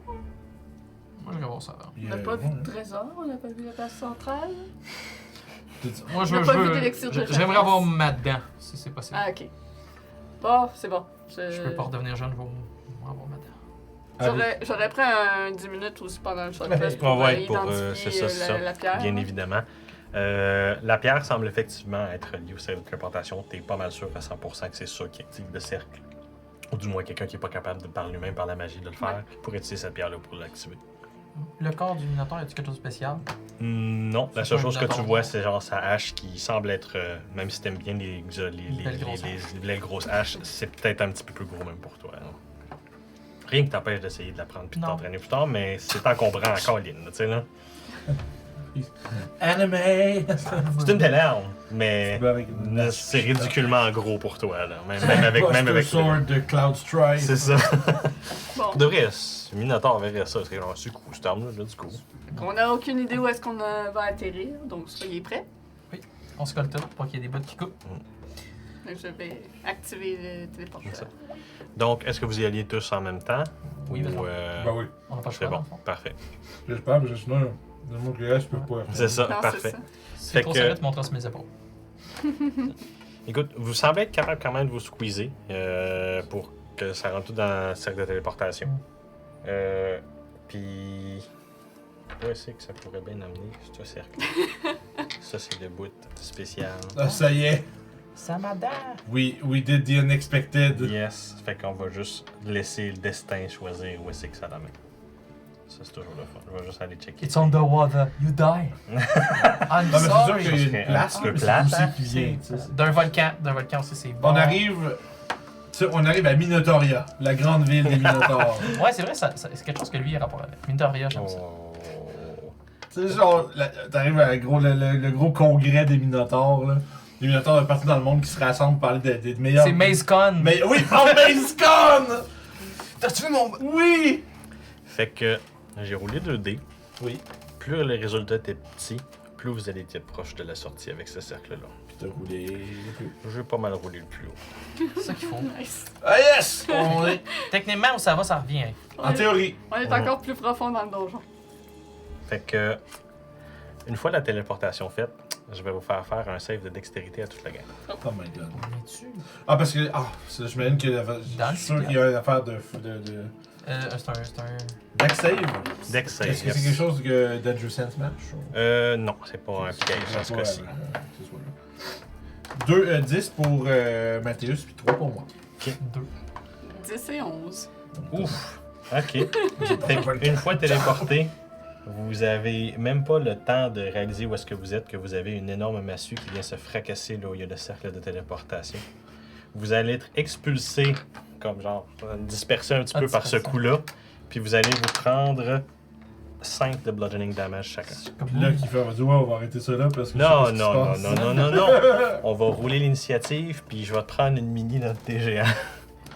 Moi, je vais voir ça avant. Il On y n'a a- pas vu ouais. de trésor, on n'a pas vu la base centrale. Moi, On n'a pas vu d'élixir de jeunesse. j'aimerais avoir ma dent, si c'est possible. Ah, ok. Bon, c'est bon. Je peux pas redevenir jeune, je vais avoir ma dent. J'aurais pris un 10 minutes aussi pendant le short Ouais, rest ouais, pour ouais, identifier c'est ça. la pierre. Bien évidemment. La pierre semble effectivement être liée au cercle de téléportation. T'es pas mal sûr à 100% que c'est ça qui active le cercle. Ou du moins quelqu'un qui est pas capable de par lui-même, par la magie, de le faire, pour utiliser cette pierre-là pour l'activer. Le corps du Minotaur, y a-t-il quelque chose de spécial? Non, la C'est seule pas chose un que tu Minotaur. vois, c'est genre sa hache qui semble être, même si t'aimes bien les belles grosses haches, c'est peut-être un petit peu plus gros même pour toi. hein. Rien qui t'empêche d'essayer de la prendre puis de Non. t'entraîner plus tard, mais c'est encombrant encore, Lynn, tu sais là. Anime! C'est une belle arme, mais Avec une c'est ridiculement gros pour toi, là. Même avec. Buster Sword de Cloud Strike. C'est ça. Bon, De vrai, Minotaur verrait ça, c'est genre, c'est cool, cette arme-là, là, du coup. on n'a aucune idée où est-ce qu'on va atterrir, donc soyez prêts. On se colle tout pour qu'il y ait des bouts qui coupent. Donc, je vais activer le C'est téléporteur. ça. Donc, est-ce que vous y alliez tous en même temps? Oui, vas-y. Ou, Ben oui. On n'a pas le c'est choix, dans bon, le fond. parfait. J'espère, parce que sinon, le mot que je peux pas. C'est ça, Non, parfait. c'est ça. Si Fait c'est trop que- serré, tu monteras sur mes épaules. Écoute, vous semblez être capable quand même de vous squeezer pour que ça rentre tout dans le cercle de téléportation. Puis. Où est-ce que ça pourrait bien amener, ce cercle? Ça, c'est le bout spécial. Ah, ça y est. Samada! We did the unexpected. Yes, fait qu'on va juste laisser le destin choisir où est-ce que ça l'amène. Ça, c'est toujours le fun. Je vais juste aller checker. It's on the water, you die! I'm Non, mais c'est sûr sorry! qu'il y a une Un place, petit peu mais c'est plate, aussi hein? qui vient, tu sais. D'un volcan aussi, c'est bon. On arrive à Minotaria, la grande ville des Minotaures. Ouais, c'est vrai, c'est quelque chose que lui a rapport avec. Minotaria, j'aime ça. Oh. Tu sais, genre, t'arrives à le gros congrès des Minotaures, là. Les Minotaures de partout dans le monde qui se rassemblent pour parler des meilleurs. C'est MazeCon! Mais oui, oh, MazeCon! T'as-tu vu mon. Oui! Fait que j'ai roulé 2 dés. Oui. Plus le résultat était petit, plus vous allez être proche de la sortie avec ce cercle-là. Puis t'as roulé le plus. J'ai pas mal roulé le plus haut. C'est ça qu'il faut. Nice. Ah yes! On est... Techniquement, où ça va, ça revient. En théorie. On est encore plus profond dans le donjon. Fait que, une fois la téléportation faite, je vais vous faire un save de dextérité à toute la gang. Oh my god. On est dessus. Ah, parce que. Ah, j'imagine que. Dans Je le suis sûr cycle. qu'il y a une affaire de. C'est un. Deck save. Dex save, Est-ce que yes. c'est quelque chose que Danger Sense match? Non, c'est pas un piège dans ce cas-ci. C'est ça, là. 10 pour Mathéus, puis 3 pour moi. 2. 10 et 11. Ouf! Ok. Fait que une fois téléporté, vous avez même pas le temps de réaliser où est-ce que vous êtes, que vous avez une énorme massue qui vient se fracasser là où il y a le cercle de téléportation. Vous allez être expulsé, comme genre, dispersé un petit peu par ce Dispersé. coup-là, puis vous allez vous prendre 5 de bludgeoning damage chacun. Puis là, qui fait, on va dire, ouais, on va arrêter ça là parce que. Non, je sais pas non, ce qui non, se non, passe. non, non, non. On va rouler l'initiative, puis je vais te prendre une mini dans tes géants.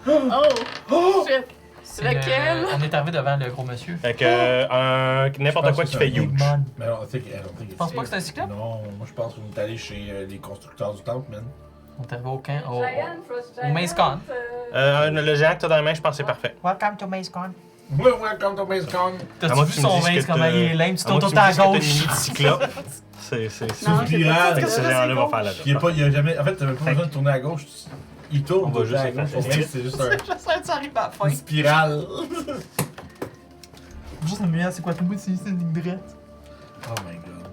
Oh! Shit! C'est Lequel? On est arrivé devant le gros monsieur. Fait que n'importe Je pense quoi que qui c'est fait un huge. Big man. Mais non, tu penses pas que c'est un cyclope? Non, moi je pense qu'on est allé chez les constructeurs du temple, man. On est arrivé au camp. Giant, Frost au MazeCon. Giant, Le géant que t'as dans la main, je pense que c'est parfait. Welcome to MazeCon. Welcome to Maze Con. À T'as-tu moins vu que tu me son dises maze que comment t'as- il est lame? Tu À moins tournes que tout tu me à dises que t'as une gauche. mini de cyclope. C'est Non, j'ai Spirale. pas ce genre-là va faire la Il y a jamais. En fait, t'avais pas besoin de tourner à gauche. Il tourne. On va tout le juste temps à effacer. gauche. Son maze, c'est juste Je sais que ça arrive à la fin. une spirale. Juste le meilleur, c'est quoi tout le bout? C'est une ligne droite. Oh my god.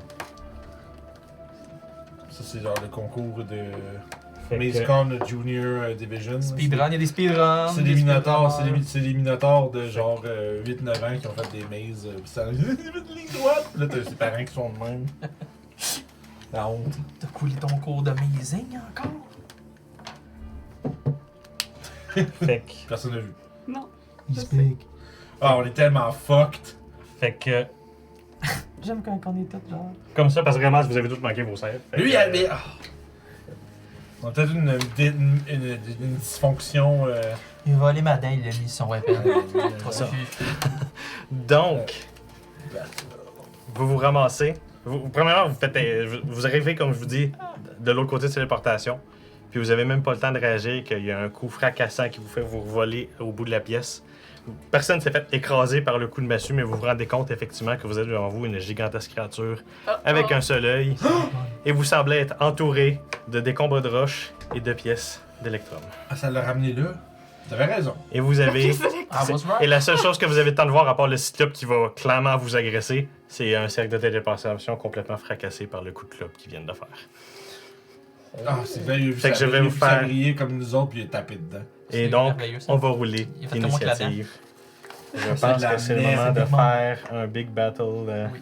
Ça, c'est genre le concours de Maze Con Junior Division. Speedrun, il y a des speedruns. C'est des minotaures, c'est des minotaures de genre 8-9 ans qui ont fait des mazes. Pis ça une ligne droite. Pis là, t'as ses parents qui sont de même. La honte. T'as coulé ton cours de mazing encore? Fait que, Personne n'a vu. Non. He's sais. big. Ah, on est tellement fucked. fait que, J'aime quand on est tous genre. comme ça, parce que vraiment, vous avez tous manqué vos saves. Fait Lui, que, mais. ah. On a peut-être une dysfonction. Il va aller matin, il a mis son weapon. Trop ça. suffit. Donc, vous vous ramassez. Premièrement, vous arrivez, comme je vous dis, de l'autre côté de téléportation. Puis vous avez même pas le temps de réagir qu'il y a un coup fracassant qui vous fait vous voler au bout de la pièce. Personne s'est fait écraser par le coup de massue, mais vous vous rendez compte effectivement que vous avez devant vous une gigantesque créature avec un seul œil. Et vous semblez être entouré de décombres de roches et de pièces d'électrum. Ah, ça l'a ramené là. T'avais raison. Et vous avez... I was right. Et la seule chose que vous avez le temps de voir, à part le cyclope qui va clairement vous agresser, c'est un cercle de téléportation complètement fracassé par le coup de clope qu'ils viennent de faire. Ah, c'est vrai, il a vu Fait que ça, je vais il a vous vu ça faire- briller comme nous autres, puis il a tapé dedans. Et C'est donc, merveilleux, ça. on va rouler Il a fait comme moi que la l'initiative. Je C'est pense de la que c'est le merde, moment de c'est faire un big battle. Oui.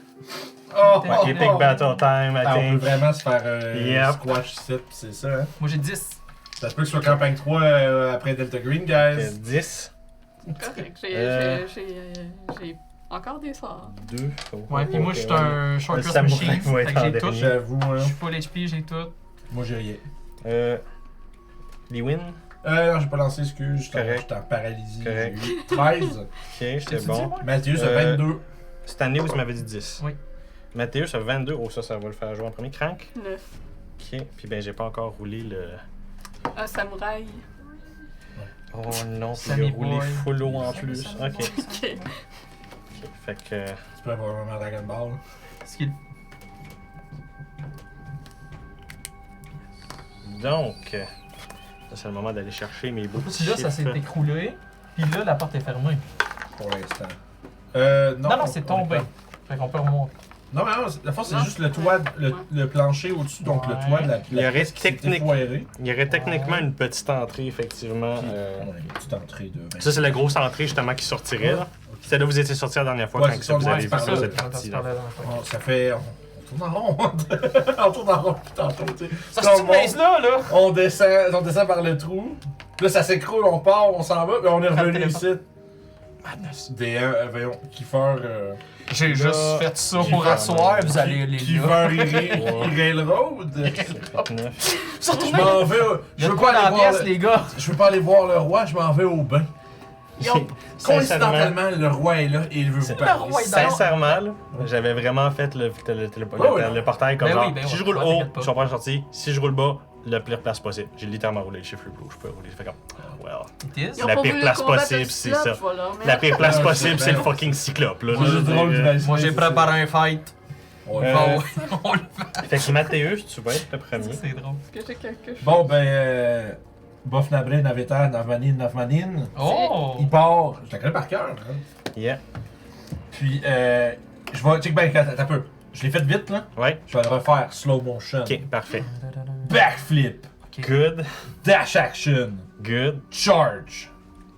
Oh, Ouais, Epic battle time, I Ah, on peut think. vraiment se faire un Yep. squash set, pis c'est ça, hein? Moi j'ai 10. Ça se peut que ce soit campagne 3 après Delta Green, guys. 10, Correct. J'ai encore des sorts. 2. Ouais, puis moi je suis un short Le rest samouraï machine. va Fait être que en j'ai tout. dernier. J'avoue, hein. Je suis full HP, j'ai tout. Moi, j'ai rien. Lewin, Non, j'ai pas lancé, excuse. Correct. J'étais en paralysie. Correct. J'ai eu 13. ok, T'as-tu c'était dit, bon. moi? Mathieu, c'est Euh, 22. Stanley, vous m'avez dit 10. Oui. Mathéus a 22. Oh, ça va le faire jouer en premier. Crank. 9. Ok, puis ben j'ai pas encore roulé le... Un samouraï. Oh non, puis Sammy il a roulé Boy. full haut en Sammy plus. Boy. Ok, Ok. fait que... Tu peux avoir un Dragon Ball. Skill. Donc, là, c'est le moment d'aller chercher mes beaux petits Là ça s'est chiffres. écroulé. Puis là la porte est fermée. Pour l'instant. Non, c'est tombé. Fait qu'on peut remonter. Non, mais non, la fois, c'est Non. juste le toit, le plancher au-dessus, donc le Ouais. toit de la Il y aurait pièce qui s'est technique- effoiré. Il y aurait techniquement une petite entrée, effectivement. Ouais, une petite entrée de 20. Ça, c'est la grosse entrée, justement, qui sortirait. Là. C'est là où vous étiez sorti la dernière fois, Ouais, quand c'est que ça, vous ouais, avez c'est vu par là. cette Quand partie tu là. parlais dans la fois. Oh, ça fait. On tourne en rond. On tourne en rond depuis tantôt, tu sais. Ça Tout le c'est monde- maze là là! On descend par le trou. Là, ça s'écroule, on part, on s'en va, puis on est revenu téléphone. ici. Madness. Des, voyons, Kiefer. J'ai juste fait ça pour Kiefer, asseoir, vous allez aller là. Kiefer Railroad. Neuf. Je m'en vais. Il y a de quoi dans la pièce, les gars? Je veux pas aller voir le roi, je m'en vais au bain. Sincèrement, Coïncidentellement, le roi est là et il veut vous C'est- parler. Le roi est dans- sincèrement, là, j'avais vraiment fait le portail comme Ben genre, oui, ben si ouais, je roule ouais, haut, t'inquiète pas. je suis en première sortie. Si je roule bas, la pire place possible. J'ai littéralement roulé le chiffre le plus haut. Je peux rouler. Fait comme, well. It is. Ils ont La pas pire voulu place combattre possible, le c'est cyclope, ça. voilà, mais- La pire place Ouais, possible, c'est c'est le bien. fucking cyclope. Là, C'est juste drôle d'imaginer. Moi j'ai c'est préparé un fight. Ouais. Bon, on le Fait que Mathéus, tu vas être le premier. fait. C'est drôle. Est-ce que j'ai quelque chose? Bon, ben. Bof Nabré, Navetar, Navmanine. Oh! Il part. Je la connais par cœur, hein. Yeah. Puis, je vais. Check ben, attends un peu. Je l'ai fait vite, là. Ouais. Je vais le refaire. Slow motion. Ok, parfait. Backflip. Good. Dash action. Good. Charge.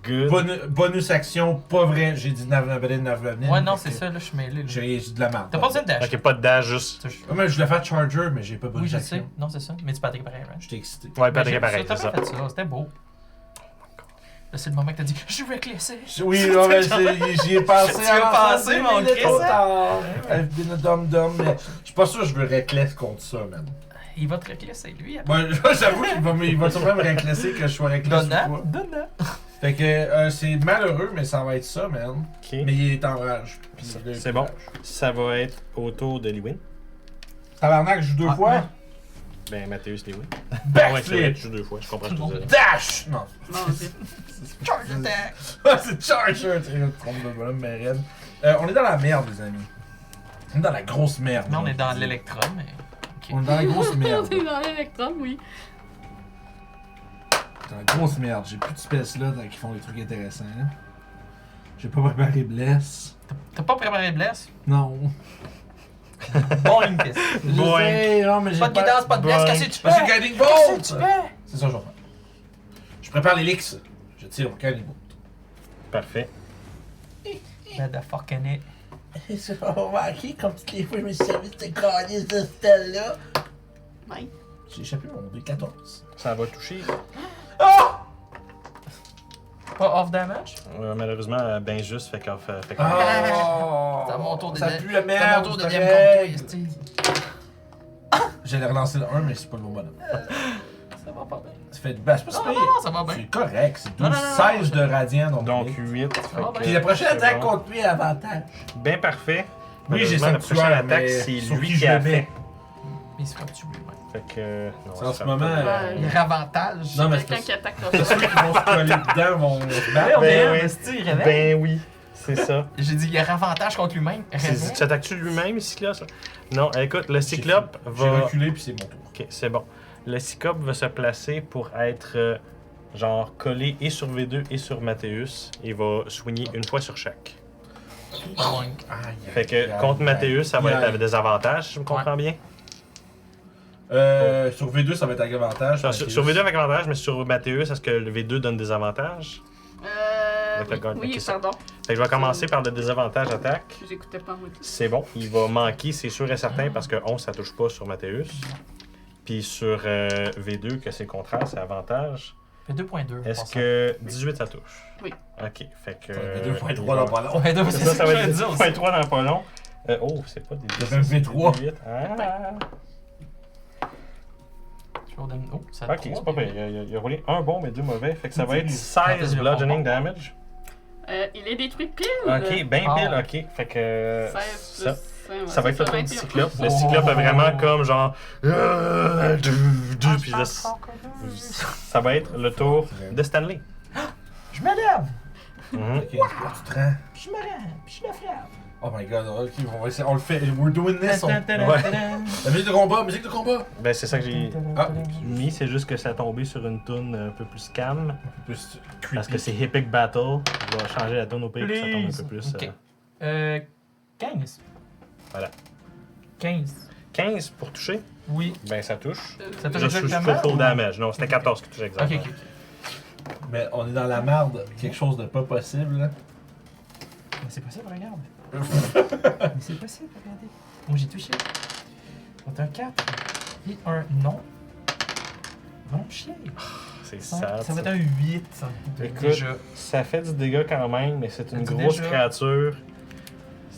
Good. Bonus action, pas vrai. J'ai dit Navmanine. Ouais, non, c'est ça, là, je suis mêlé. là. J'ai dit de la merde. T'as pas besoin de dash. Ok, pas de dash, juste. Ça, je- Ouais, mais je l'ai fait Charger, mais j'ai pas Oui, bonus je action. sais. Non, c'est ça. Mais tu peux attaquer pareil, right? J'étais excité. Ouais, Mais pas pareil, t'as c'est ça. fait ça, c'était beau. Là, c'est le moment que t'as dit je suis reclassé. Oui, non, mais j'y ai pensé. Tu y as pensé, mon Chris, I've been a dumb, mais je suis pas sûr que je veux reclasser contre ça, man. Il va te reclasser, lui. après. Moi, j'avoue qu'il va sûrement me reclasser que je sois reclassé ou Donnant, pas. donnant. Fait que c'est malheureux, mais ça va être ça, man. Ok. Mais il est en rage. Puis Ça- là, il c'est est bon. en rage. Ça va être au tour de Lewin. Tabarnak, je joue deux Ah, fois. ouais. Ben, Mathéus, les oui. Backflip! Juste 2 fois, je comprends ce que tu dis. Dash! Non. Non, ok. Charge attack! C'est Charger! Tu sais, le trompe de bonhomme, mais raide. On est dans la merde, les amis. On est dans la grosse merde. Mais on est dans dit. l'électron, mais. On est dans la grosse merde. On est dans l'électron, oui. Dans la grosse merde. J'ai plus de spèces là qui font des trucs intéressants. Là. J'ai pas préparé Bless. T'as pas préparé Bless? Non. Boing, pis. Je sais, non, mais j'ai Pas de guidance, pas de Bless, Boing. qu'est-ce que tu Parce que fais? Guiding Qu'est-ce que Bolt! tu fais? C'est ça que je vais faire. Je prépare l'élix. Je tire au Guiding Bolt. Parfait. Motherfucking it. C'est pas remarqué comme toutes les fois je me suis servi de ce calice de stèle-là. Ouais. J'ai échappé mon D14. Ça va toucher. Ah! Pas off damage? Malheureusement, ben juste, fait qu'on fait. Ah! C'est à mon tour de Ça dé- pue la C'est merde. mon tour de c'est DM correct. contre toi, esti. J'allais relancer le 1, mais c'est pas le bon bonhomme. Ça va pas bien. Ça fait. Ben, c'est pas Non, super. non, non, ça va bien. C'est correct, c'est Non, 12, non, non, 16 de radiant. Donc oui. 8. va bien. Puis la prochaine attaque contre lui, avantage. Ben parfait. Oui, j'ai Malheureusement, la sanctuaire, prochaine attaque, mais c'est sur lui qui qui je a le mets? fait. Mais il se fait tuer, ouais. Fait que. Non, C'est en ça ce fait moment. pas. Ouais. Il y a avantage. Non, mais c'est Quelqu'un qui attaque C'est le ceux qui vont se coller dedans vont se Ouais, battre. on Ben est oui. esti, réveille. Ben oui, c'est ça. J'ai dit, il y a avantage contre lui-même. Réveille. Tu attaques-tu lui-même, Cyclope? Ça? Non, écoute, le Cyclope J'ai va. reculé puis c'est mon tour. Ok, c'est bon. Le Cyclope va se placer pour être genre collé et sur V2 et sur Mathéus. Il va soigner une fois sur chaque. Boing. Aïe, Fait que contre Mathéus, ça va être avec des avantages, si je me comprends bien. Sur V2, ça va être avec avantage. Sur V2 avec avantage, mais sur Mathéus, est-ce que le V2 donne des avantages? Avec le garde, oui, ok, ça. pardon. Fait que je vais commencer par le désavantage attaque. J'écoutais pas moi. C'est bon, il va manquer, c'est sûr et certain, parce que 11, ça touche pas sur Mathéus. Puis sur V2, que c'est le contraire, c'est avantage. Fait 2.2. Est-ce que 18, ça touche? Oui. Ok, fait que... 2.3 dans pas long. Ouais, donc, C'est c'est ça, ça ça que va je être veux dire aussi. 2.3 dans pas long. Oh, c'est pas des C'est un V3. 8. Ah! Oh, ça Ok, c'est pas pire. Il a roulé un bon, mais deux mauvais. Fait que ça va être 16 le bludgeoning bon. damage. Il est détruit pile. Ok, ben Ah. pile, ok. Fait que... 16 ça, plus ça va être le tour 21. du Cyclope. Le Cyclope est vraiment comme genre... Puis là, ça va être le tour de Stanley. Je me lève, Mhm. Ok, là, tu te rends. puis je me rends, puis je le frappe. Oh my god, ok, on va essayer, on le fait. We're doing this. Ouais. La musique de combat, musique de combat. Ben c'est ça que j'ai Ah, mis, c'est juste que ça a tombé sur une tune un peu plus calme. un peu plus creepy. Parce que c'est Epic Battle. Je vais changer la tune au pire pour que ça tombe un peu plus. Ok. 15. Voilà. 15. 15 pour toucher. Oui. Ben ça touche. Ça touche Je suis exactement. full damage. Non, c'était 14 qui touche Ok, exactement. ok. Mais on est dans la merde, quelque chose de pas possible. Là. Mais c'est possible, regarde. Mais c'est possible, regardez. Moi j'ai touché. C'est un 4. Et un non. Non, chier. C'est Ça sad. va être ça. un 8. Ça. Écoute, Déjà. ça fait du dégât quand même, mais c'est une Dis grosse déjà. créature.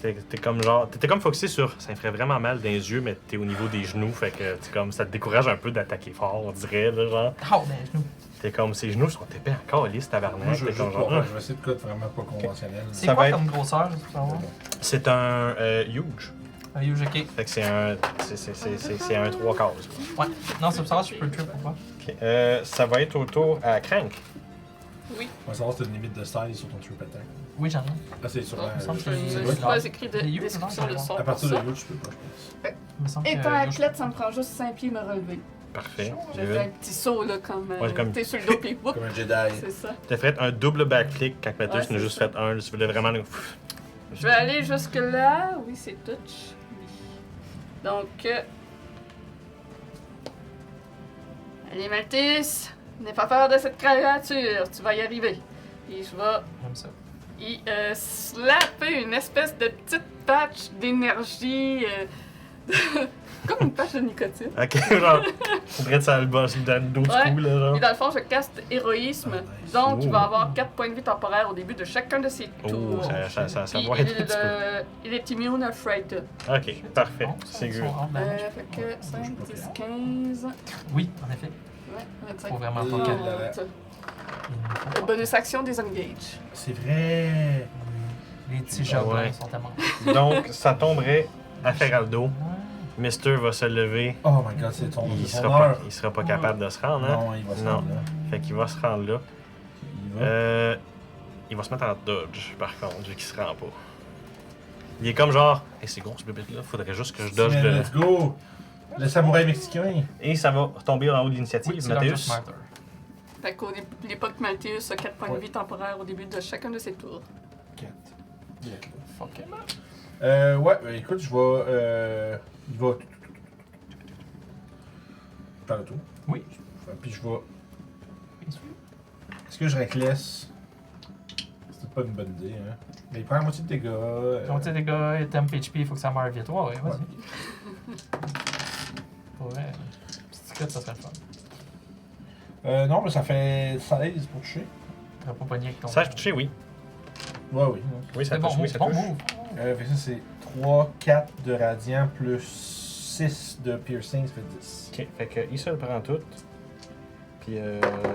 T'es comme genre. T'étais comme focusé sur. Ça me ferait vraiment mal dans les yeux, mais t'es au niveau des genoux. Fait que t'es comme. Ça te décourage un peu d'attaquer fort, on dirait, là, genre. Oh, ben, genoux. T'es comme. Ses genoux sont épais encore, lisse, tabarnak. Moi, je T'es vais comme juste genre. pas. Je vais essayer de quoi de vraiment pas conventionnel. C'est Ça quoi va être- comme grosseur, juste pour savoir? C'est un huge. Un huge, ok. Fait que c'est un. C'est un 3 cases. Ouais. Non, c'est pour savoir si je peux le trip ou pas. Ok. Ça va être au tour à Crank. Oui. On va savoir si t'as une limite de size sur ton trip attack. Oui, j'en ai. Là, c'est sur Non, la. il me semble que c'est- c'est- ouais. Je pas écrit de Les huge, description non, de c'est son À pour partir de ça. là, je peux pas, je pense. Il me semble Étant que athlète, ça me prend juste 5 pieds me relever. Parfait. J'ai fait un petit saut là comme, Ouais, comme- t'es sur le dos pis whoop, Comme un Jedi. c'est ça. T'as fait un double backflip quand Mathieu Ouais, n'a c'est juste ça. fait un. Tu voulais vraiment. Je vais aller jusque là. Oui, c'est touch. Oui. Donc, allez Maltis, n'aie pas peur de cette créature, tu vas y arriver. Et je vais j'aime ça. y slapper une espèce de petite patch d'énergie, comme une patch de nicotine. Ok, genre. Faudrait que ça le bosse dans le dos du Ouais. cou, là, genre. Et dans le fond, je caste héroïsme, Ah, nice. donc il va Oh. avoir 4 points de vie temporaires au début de chacun de ses Oh, tours. ça Puis va être un petit peu. il est immune à Fright. Ok, parfait. C'est Ils good. sont hors damage. Fait que 5, 10, 15. Oui, en effet. Ouais, 25. Faut vraiment pas Là, qu'elle. là, là. Le bonus action des engage. C'est vrai. Les petits jobs Ouais. sont tellement. Donc, ça tomberait à Feraldo. Mister va se lever. Oh my god, c'est ton Il son sera, heure. pas, il sera pas capable de se rendre, hein? Non, il va se Non. rendre là. Fait qu'il va se rendre là. Il va. Il va se mettre en dodge, par contre, vu qu'il se rend pas. Il est comme genre, hey, c'est gros ce bébé-là, faudrait juste que je dodge Tiens, le. Let's go! Le samouraï mexicain. Et ça va tomber en haut de l'initiative, Oui, c'est leur Mathéus. Smarter. Fait qu'au l'époque, Malthéus a 4 points de Ouais. vie temporaires au début de chacun de ses tours. 4. Fuck him. Ouais, ben, écoute, je vais. Il va. Faire le tour. Oui. Puis je vais. Bien sûr. Est-ce que je reclaisse? C'est pas une bonne idée, hein. Mais il prend la moitié de dégâts. Donc, tu sais, les gars, temp HP, il faut que ça meure vite. Ouais, vas-y. Ouais. Petit crit, ça serait le fun. Non, mais ça fait 16 pour toucher. T'aurais pas pogné avec ton. Ça, je touché, oui. Ouais, oui. Oui, ça C'est touche, bon, oui, ça bon touche. move. Fait que ça, c'est 3, 4 de radiant plus 6 de piercing, ça fait 10. Ok, fait que il se le prend tout. Puis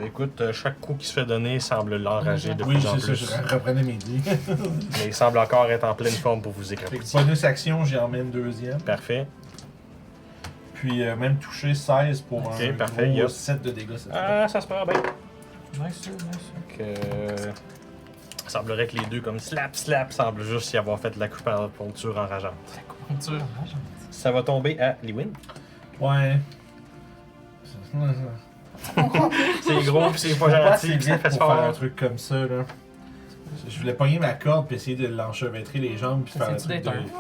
écoute, chaque coup qui se fait donner semble l'enrager de Oui, plus en c'est ça, plus. je reprenais mes dés. Mais il semble encore être en pleine forme pour vous Fait écraper. que bonus action, j'y emmène une deuxième. Parfait. Puis même toucher 16 pour Ok, un parfait, gros yup. 7 de dégâts cette fois. Ah, ça se passe bien. Nice, nice. Donc, il semblerait que les deux, comme slap, slap, semblent juste y avoir fait de l'acupuncture enrageante. La couture, hein, Ça va tomber à Lewin. Ouais. C'est gros pis c'est pas Pas gentil assez pis ça vite fait pour faire un fort. truc comme ça, là. Je voulais pogner ma corde puis essayer de l'enchevêtrer les jambes puis faire un C'est-tu truc de... d'être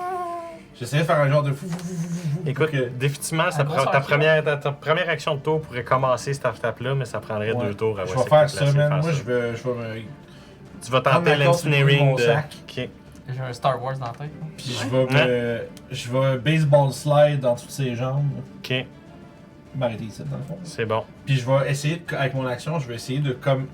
J'essayais de faire un genre de fou fou fou fou fou. Écoute, pour que- définitivement, ça Un prend- gros ta, sort première action de tour pourrait commencer cette étape-là, mais ça prendrait Ouais. 2 tours. Je avant vais de faire se ça, déplacer, man. faire Moi, ça. je vais me... Tu vas prendre tenter ma corde sur le bout de l'ensnaring mon de. sac. Ok. J'ai un Star Wars dans la tête. Puis je vais baseball slide dans toutes ses jambes. Ok, M'arrêter ici, dans le fond. c'est bon. Puis je vais essayer, avec mon action, je vais essayer de comme...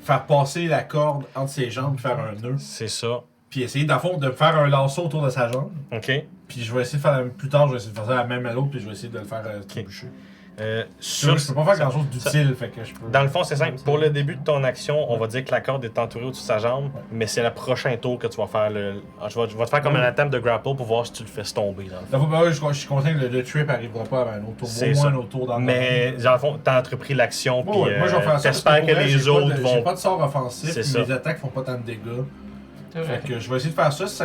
faire passer la corde entre ses jambes puis faire un nœud. C'est ça. Puis essayer, dans le fond, de faire un lasso autour de sa jambe. Ok. Puis je vais essayer de faire plus tard, je vais essayer de faire ça à la même à l'autre, puis je vais essayer de le faire trébucher. Sur- Je peux pas faire grand chose d'utile, fait que je peux. Dans le fond, c'est simple. Pour le début de ton action, on va dire que la corde est entourée au-dessus de sa jambe, Ouais. mais c'est le prochain tour que tu vas faire le. Je vais te faire comme Ouais. un attempt de grapple pour voir si tu le fais tomber. Dans le fond. Dans le fond, ben ouais, je suis conscient que le trip arrivera pas avant un autre tour. C'est Au moins ça. un autre tour dans le Mais dans le fond, t'as entrepris l'action, puis Ouais, moi je vais faire ça. t'espères que les J'ai autres J'ai vont. pas de sort offensif, C'est puis ça. mes attaques font pas tant de dégâts. C'est vrai. Fait que je vais essayer de faire ça. Si ça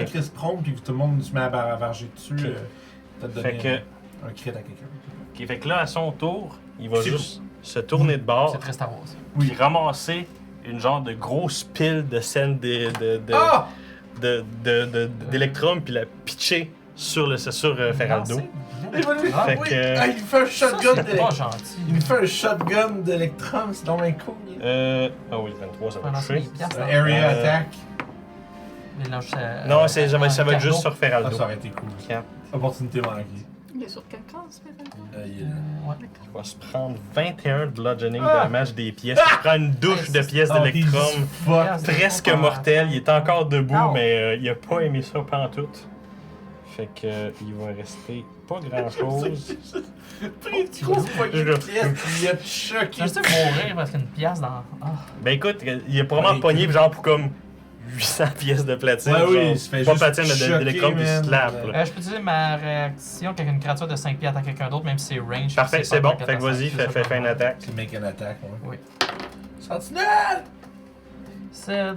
le crispe prompt, puis que tout le monde se met à varger dessus, Ok. peut-être Fait donner que- un crit à quelqu'un. Ok, fait que là, à son tour, il va C'est juste se tourner de bord, C'est très Star Wars. puis ramasser une genre de grosse pile de scènes Ah! d'électrum, puis la pitcher sur Feraldo. Il va lui- Fait oui. que- Ah, il fait un shotgun C'est pas de... gentil. Il me fait un shotgun d'électrum, c'est dans un coup. Ah oui, 23, ça va Pendant toucher. ces piastres, Un area Euh, attack. mais là, je- Non, ça va être juste sur Ah, Feraldo. ça aurait été cool. Quatre. Opportunité manquée. Il est sur quelle case, Feraldo? Il est là. Ouais. Il va se prendre 21 de bludgeoning Ah! damage des pièces. Il prend une douche de pièces Oh, d'électrum. he's fuck. Presque mortel. Il est encore debout, Ow. mais il a pas aimé ça pantoute. Fait que il va rester pas grand chose. Pris une grosse poignée de pièces, puis il a choqué. Je sais mourir parce qu'une pièce dans. Ah. Ben écoute, il a probablement Ouais, pogné genre pour comme 800 pièces de platine. Ouais, oui, genre. il se fait Pas juste platine, mais choquer, d'électrum, puis il man. se slap. là. Je peux utiliser ma réaction quand une créature de 5 pieds attaque quelqu'un d'autre, même si c'est range. Parfait, c'est pas bon. un Fait que vas-y, attaque, fais une attaque. C'est make an attack, ouais. Oui. Sentinelle! Ça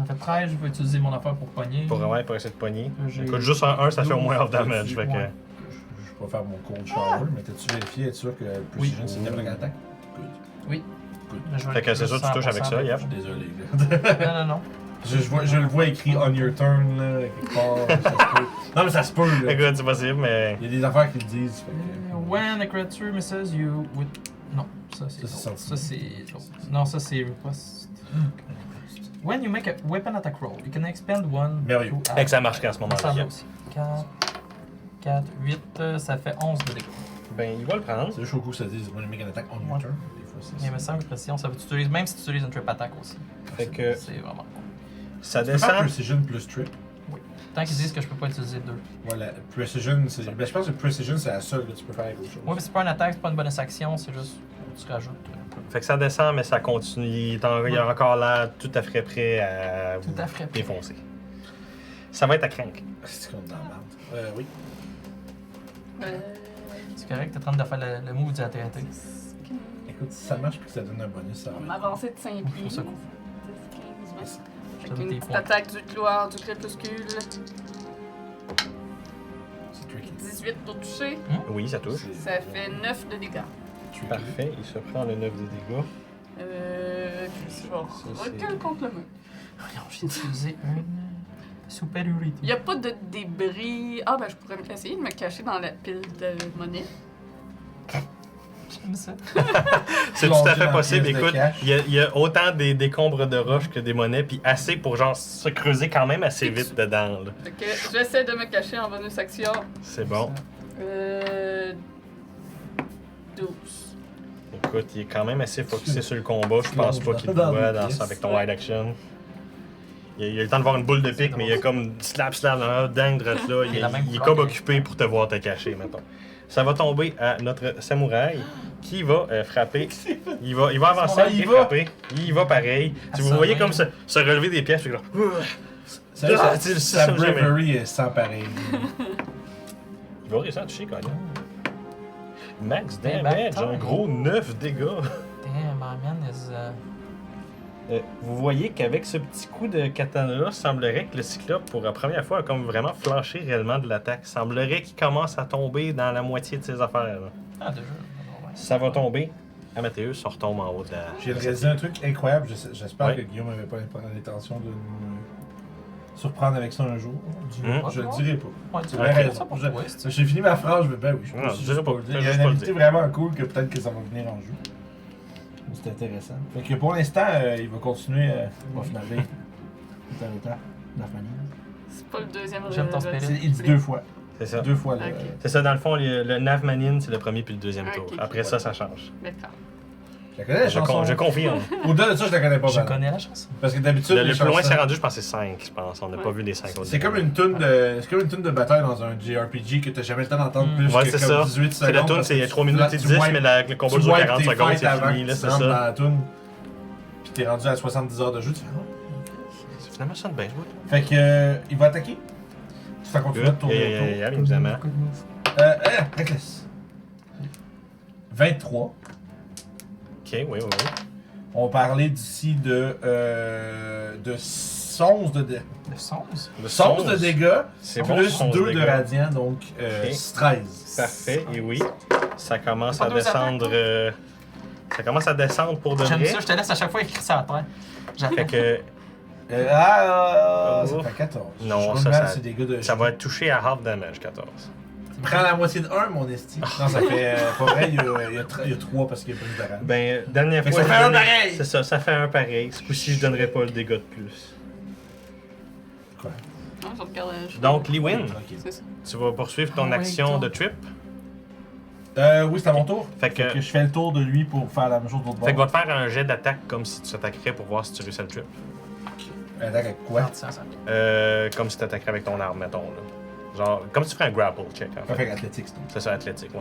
fait 13, je vais utiliser mon affaire pour pogner. Pour essayer de pogner. J'ai- Écoute, juste en 1, ça fait au moins off damage. Fait que. Ouais. Je vais faire mon cold shower, mais t'as-tu vérifié, être sûr que Precision c'est une attaque? Good. Oui. Good. Mais je vais Fait que c'est ça, tu touches avec ça, yep. Je suis désolé, là. Non, non, non. Je le vois écrit on your turn, là, quelque part. Ça se peut. Non, mais ça se peut, là. Écoute, c'est possible, mais. Il y a des affaires qui le disent. Fait que... When a creature misses you with. Non, ça c'est. Ça, c'est Ça c'est. Non, ça c'est repost. When you make a weapon attack roll, you can expend one. Merveilleux. to Fait que ça marche qu'à ce moment-là. Ça va yep. aussi. 4, 8, ça fait 11 de dégâts. Ben, il va le prendre. C'est juste au coup que ça dit when you make an attack on your Ouais. turn. Des fois, c'est Mais il me semble que précision, ça veut utiliser, même si tu utilises une trip attack aussi. Fait que C'est vraiment bon. ça Tu peux faire descend. Precision plus trip. Tant qu'ils disent que je peux pas utiliser deux. Voilà, Precision, c'est. Ben, je pense que Precision, c'est la seule que tu peux faire avec autre chose. Oui, mais c'est pas une attaque, c'est pas une bonus action, c'est juste. Tu rajoutes. Fait que ça descend, mais ça continue. Il a encore l'air tout à fait prêt à Tout à fait prêt. défoncer. Ça va être à crank. C'est qu'on est dans la merde. Oui. C'est correct, t'es en train de faire le move du AT&T. Écoute, si ça marche puis que ça donne un bonus, ça On va. a avancé de 5 pieds. Faut ça. 10, 15, 20. Je Avec donne une tes petite points. attaque du couloir du crépuscule. C'est tricky. 18 pour toucher. Oui, ça touche. Ça fait 9 de dégâts. Tricky. Parfait, il se prend le 9 de dégâts. Je c'est- recule contre le mur. Voyons, j'ai utilisé une supériorité. Il n'y a pas de débris. Ah, ben, je pourrais essayer de me cacher dans la pile de monnaie. J'aime ça. C'est tout Plongé à fait dans possible. la pièce de Écoute, cash. il y a autant des décombres de roches que des monnaies, puis assez pour genre se creuser quand même assez vite dedans. Là. Fait que j'essaie de me cacher en bonus action. C'est bon. 12. Écoute, il est quand même assez focusé sur le combat. Je pense pas qu'il te Dans voit les dans pièces. ça avec ton wide action. Il a eu le temps de voir une boule de pique, mais il y a comme slap dingue drette là. Il est la même Il est couleur comme que- occupé pour te voir te cacher, mettons. Ça va tomber à notre samouraï qui va frapper. Il va avancer Samouraï, et il va. frapper. Il va pareil. Ah, Vous ça voyez va. comme se relever des pièces. Puis là, Sérieux, Ah, sa- c'est sa ça, jamais. bravery est sans pareil. il va réussir à toucher quand même. Max Damn, damage, bad un time. gros 9 dégâts. Damn, my man is... Vous voyez qu'avec ce petit coup de katana-là, semblerait que le cyclope, pour la première fois, a comme vraiment flanché réellement de l'attaque. Semblerait qu'il commence à tomber dans la moitié de ses affaires. Là. Ah, déjà. Ouais. Ça va tomber. Amathéus, on retombe en haut de la... J'ai réalisé un truc incroyable. J'espère Ouais. que Guillaume n'avait pas l'intention de nous surprendre avec ça un jour. Je le dirai pas. Ouais, tu Ouais, vas raison. ça pour Je- toi, si tu veux. J'ai fini ma phrase, je vais ben oui. Je Non, peux je juste dirais pas. le dire. Je Il y vais a juste une pas le invité dire. vraiment cool que peut-être que ça va venir en jeu. C'est intéressant. Fait que pour l'instant, il va continuer. Il va finaler. Le temps. La famille. C'est pas le deuxième. J'aime ton spirit. Il dit deux fois. C'est ça. Deux fois. Ok. C'est ça, dans le fond, le Navmanine, c'est le premier puis le deuxième Ok, tour. ok. Après ça, ça change. D'accord. Je la connais la chanson. Je confirme. Au-delà de ça, je la connais pas. Je mal. connais la chanson. Parce que d'habitude, Le les plus loin, chansons- c'est rendu, je pense, c'est 5, je pense. On n'a pas vu les 5 autres. C'est comme une tune de bataille dans un JRPG que t'as jamais le temps d'entendre plus Ouais, que c'est comme ça. 18 secondes. C'est la tune, parce c'est que 3 minutes et 10, mais le combat dure 40 secondes, c'est fini, là, c'est Dans ça. la tune. Puis t'es rendu à 70 heures de jeu, tu fais C'est finalement ça de bien joué. Fait que il va attaquer. Tu fais continuer de tourner autour. Évidemment. Reckless. 23. Ok, oui. On va parler d'ici de 11 de dégâts. Le 11? Le 11 de dégâts, C'est bon, plus 11 2 de dégâts. radiant, donc Ok. 13. Parfait, et oui. Ça commence Pas à deux descendre. Ça commence à descendre pour de J'aime vrai. ça, je te laisse à chaque fois écrire ça à terre. Fait que Ça Oh. fait 14. Non, Je roule ça, mal ça- ces dégâts de ça va être touché à half damage, 14. Prends la moitié de 1, mon esti. Non, ça fait pas vrai, il y a 3 parce qu'il y a plus de radiant. Ben, dernière Fait que fois. ça fait je un donnais- pareil! C'est ça, ça fait un pareil. Ce coup-ci, je donnerais pas le dégât de plus. Quoi? Non, je regarde. Donc, Liwin, Ok. C'est ça. tu vas poursuivre ton Ah oui, action toi. de trip. Oui, c'est à mon tour. Fait que, Je fais le tour de lui pour faire la même chose de l'autre bord. fait que va te faire un jet d'attaque comme si tu t'attaquerais pour voir si tu réussis le trip. Attaque avec quoi? Regarde ça, ça. Comme si tu t'attaquerais avec ton arme, mettons. Là. Genre, comme si tu ferais un grapple check. En fait. Fait athlétique, c'est tout. C'est ça, athlétique, ouais.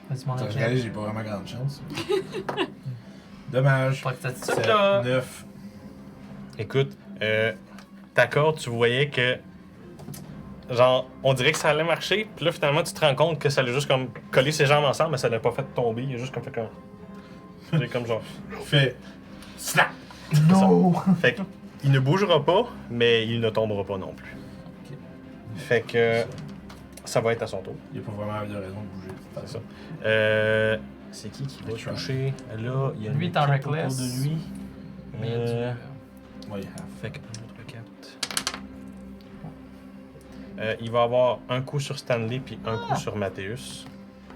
Vas-y, mon T'as objet. regardé, j'ai pas vraiment grande chance. Dommage. Pas que t'as dit ça, 7, là. 9. Écoute, ta corde, tu voyais que. Genre, on dirait que ça allait marcher, puis là, finalement, tu te rends compte que ça allait juste comme coller ses jambes ensemble, mais ça l'a pas fait tomber. Il a juste comme fait comme. J'ai comme genre. Fait. Snap! No! Fait qu'il ne bougera pas, mais il ne tombera pas non plus. Ok. Fait que. Ça va être à son tour. Il n'y a pas vraiment de raison de bouger. C'est ça. C'est qui va Try. toucher? Là, il y a Lui, une t'en carte autour reckless. de lui. Mais il y a du. Ouais, il have. Fait que un autre carte. Il va avoir un coup sur Stanley puis un coup sur Mathéus.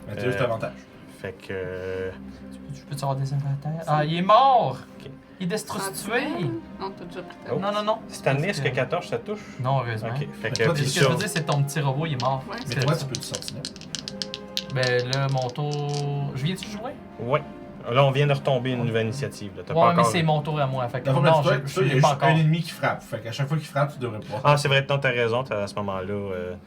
Mathieu, c'est avantage. Fait que. Je peux te avoir des inventaires? Ah, il est mort! Ok. Il est destructué! Non, t'as déjà pris ta. Oh. Non. Stanley, est-ce que 14 ça touche? Non, heureusement. Ok. Fait Mais que. toi, puis Ce que je sur- veux dire, c'est que ton petit robot, il est mort. Ouais. Mais toi, tu peux te sortir. Ben là, mon tour. Je viens-tu jouer? Ouais. Là, on vient de retomber une nouvelle initiative. Là. T'as Ouais, pas mais encore... c'est mon tour à moi. Fait que Dans le fond, non, toi, je il y a l'ai pas juste encore. un ennemi qui frappe. Fait qu'à chaque fois qu'il frappe, tu devrais pas. Ah, c'est vrai, non, t'as raison. À ce moment-là,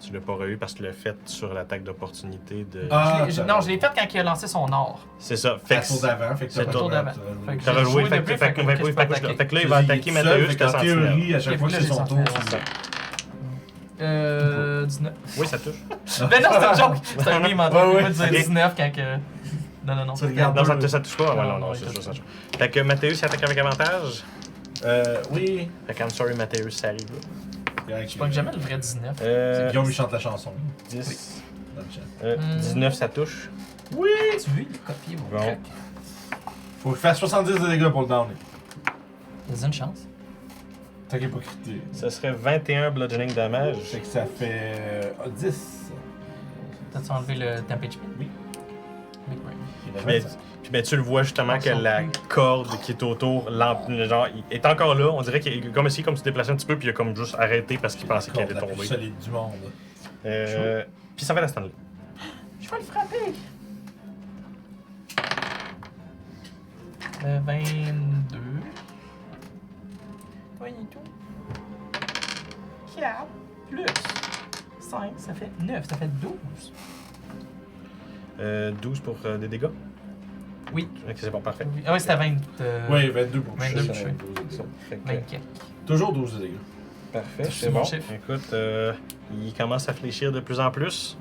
tu l'as pas eu parce que tu l'as fait sur l'attaque d'opportunité de... Ah, Non, je l'ai fait quand il a lancé son or. C'est ça. Fait Fait que que tour d'avant, fait que c'est t'as le pas tour de d'avant. t'aurais joué. Fait que t'aurais j'ai joué, joué fait depuis, que fait que fait que là, il va attaquer Mathéus, Fait t'as qu'en senti. théorie, à chaque fois que c'est son tour, c'est tu 19. Oui, ça touche. Mais non, c'est une joke! C'est un meme en Ouais, train ouais. de dire Ok. 19 quand que. Non. Tu regardes Non, pas, ça touche pas. Ouais, Non, non, non, c'est il ça, touche ça touche. Fait que Mathéus, il attaque avec avantage. Oui. Fait que I'm sorry, Mathéus, ça arrive là. Je prends jamais le vrai 19. Guillaume, il chante la chanson 10. dans le chat. 19, ça touche. Oui! Tu veux, il est copié, mon Bon. crack. Faut faire 70 de dégâts pour le downer. T'as une chance. T'as qu'il est pas crité. Ça serait 21 bludgeoning damage. Fait que ça fait 10. T'as-tu enlevé le temp HP? Oui. Big brain. Puis ben, tu le vois justement que la corde qui est autour, genre, il est encore là. On dirait qu'il est comme si, comme tu te déplaçais un petit peu, puis il a comme juste arrêté parce qu'il pensait qu'il allait La plus tomber. solide du monde. Puis ça va la Stanley. Je vais le frapper! 22. Toi, il est tout. 4 plus 5, ça fait 9, ça fait 12. 12 pour des dégâts. Oui. Ok, c'est bon, parfait. Ah oui, c'était 20. Oui, 22 pour 22 toucher. toucher. Fait que, 24. Toujours 12 de dégâts. parfait, C'est c'est mon bon. chiffre. Écoute, il commence à fléchir de plus en plus,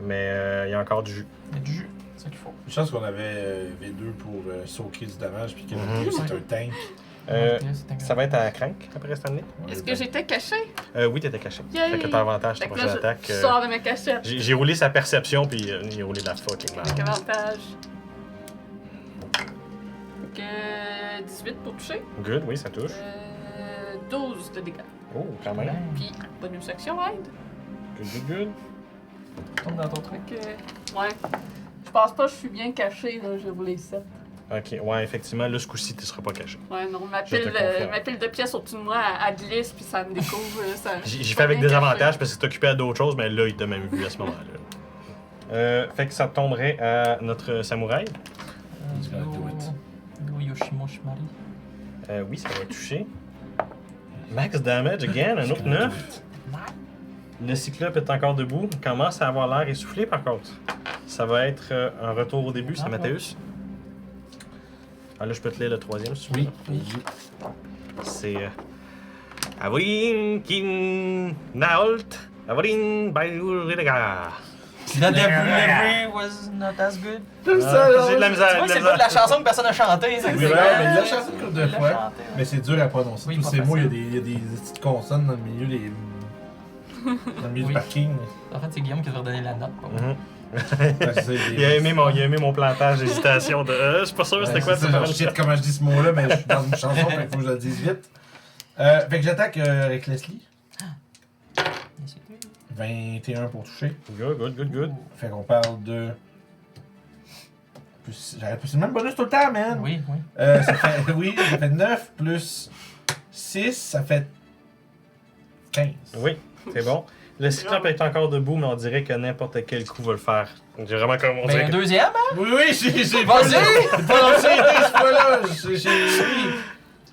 mais il y a encore du jus. Il y a du jus, c'est ça qu'il faut. Une chance qu'on avait V2 pour soaker du damage, puis que Mhm. c'est un tank. Ça va être à Crank après Stanley. Est-ce que j'étais cachée? Oui, t'étais caché. Yay! Fait que t'as avantage sur Fait ta que là, prochaine attaque. je sors de ma cachette J'ai roulé sa perception, puis il a roulé la fucking avec merde. avantage. Fait que 18 pour toucher. Good, oui, ça touche. 12 de dégâts. Oh, quand même. Puis bonus action aide. Good. Tombe dans ton truc. Fait que, ouais. Je pense pas que je suis bien cachée, là. J'ai roulé 7. Ok, ouais, effectivement, là, ce coup-ci, tu seras pas caché. Ouais, non, ma Je te pile, confirme. ma pile de pièces au-dessus de moi, elle glisse, puis ça me découvre. Ça, J'ai fait avec des avantages parce que c'est occupé à d'autres choses, mais là, il t'a même vu à ce moment-là. Fait que ça tomberait à notre samouraï. He's gonna do it. Go Yoshimo Shimari. Oui, ça va toucher. Max damage again, un autre 9. Le cyclope est encore debout. Il commence à avoir l'air essoufflé par contre. Ça va être un retour au début, c'est Mathéus. Ah là, je peux te lire le troisième si tu veux. Oui. C'est. Avrin Kin Naolt. Avrin Bayurega. The delivery was not as good. Tout ça, là. J'ai de la Tu misère. vois, c'est pas de la chanson que personne n'a chantée. Oui, mais il l'a chanté une couple de fois. Mais Mais c'est dur à prononcer. Oui, Tous pas ces mots, il facile. y a des petites consonnes dans le milieu des. Dans le milieu Oui. du parking. en fait, c'est Guillaume qui va donner la note. Mhm. Ouais, c'est des- Il a aimé mon plantage d'hésitation de. Je suis pas sûr c'était quoi c'est ça. ça, genre, je sais comment je dis ce mot-là, mais je suis dans une chanson, fait qu'il faut que je le dise vite. Fait que j'attaque avec Leslie. 21 pour toucher. Good. Fait qu'on parle de. J'aurais plus le même bonus tout le temps, man! Oui. Ça fait, oui, ça fait 9 plus 6, ça fait 15. Oui, c'est bon. Le cyclope est encore debout, mais on dirait que n'importe quel coup va le faire. J'ai vraiment comme. On Mais dirait un que- deuxième, hein? Oui, j'ai Vas-y! J'ai pas lancé ce fois-là!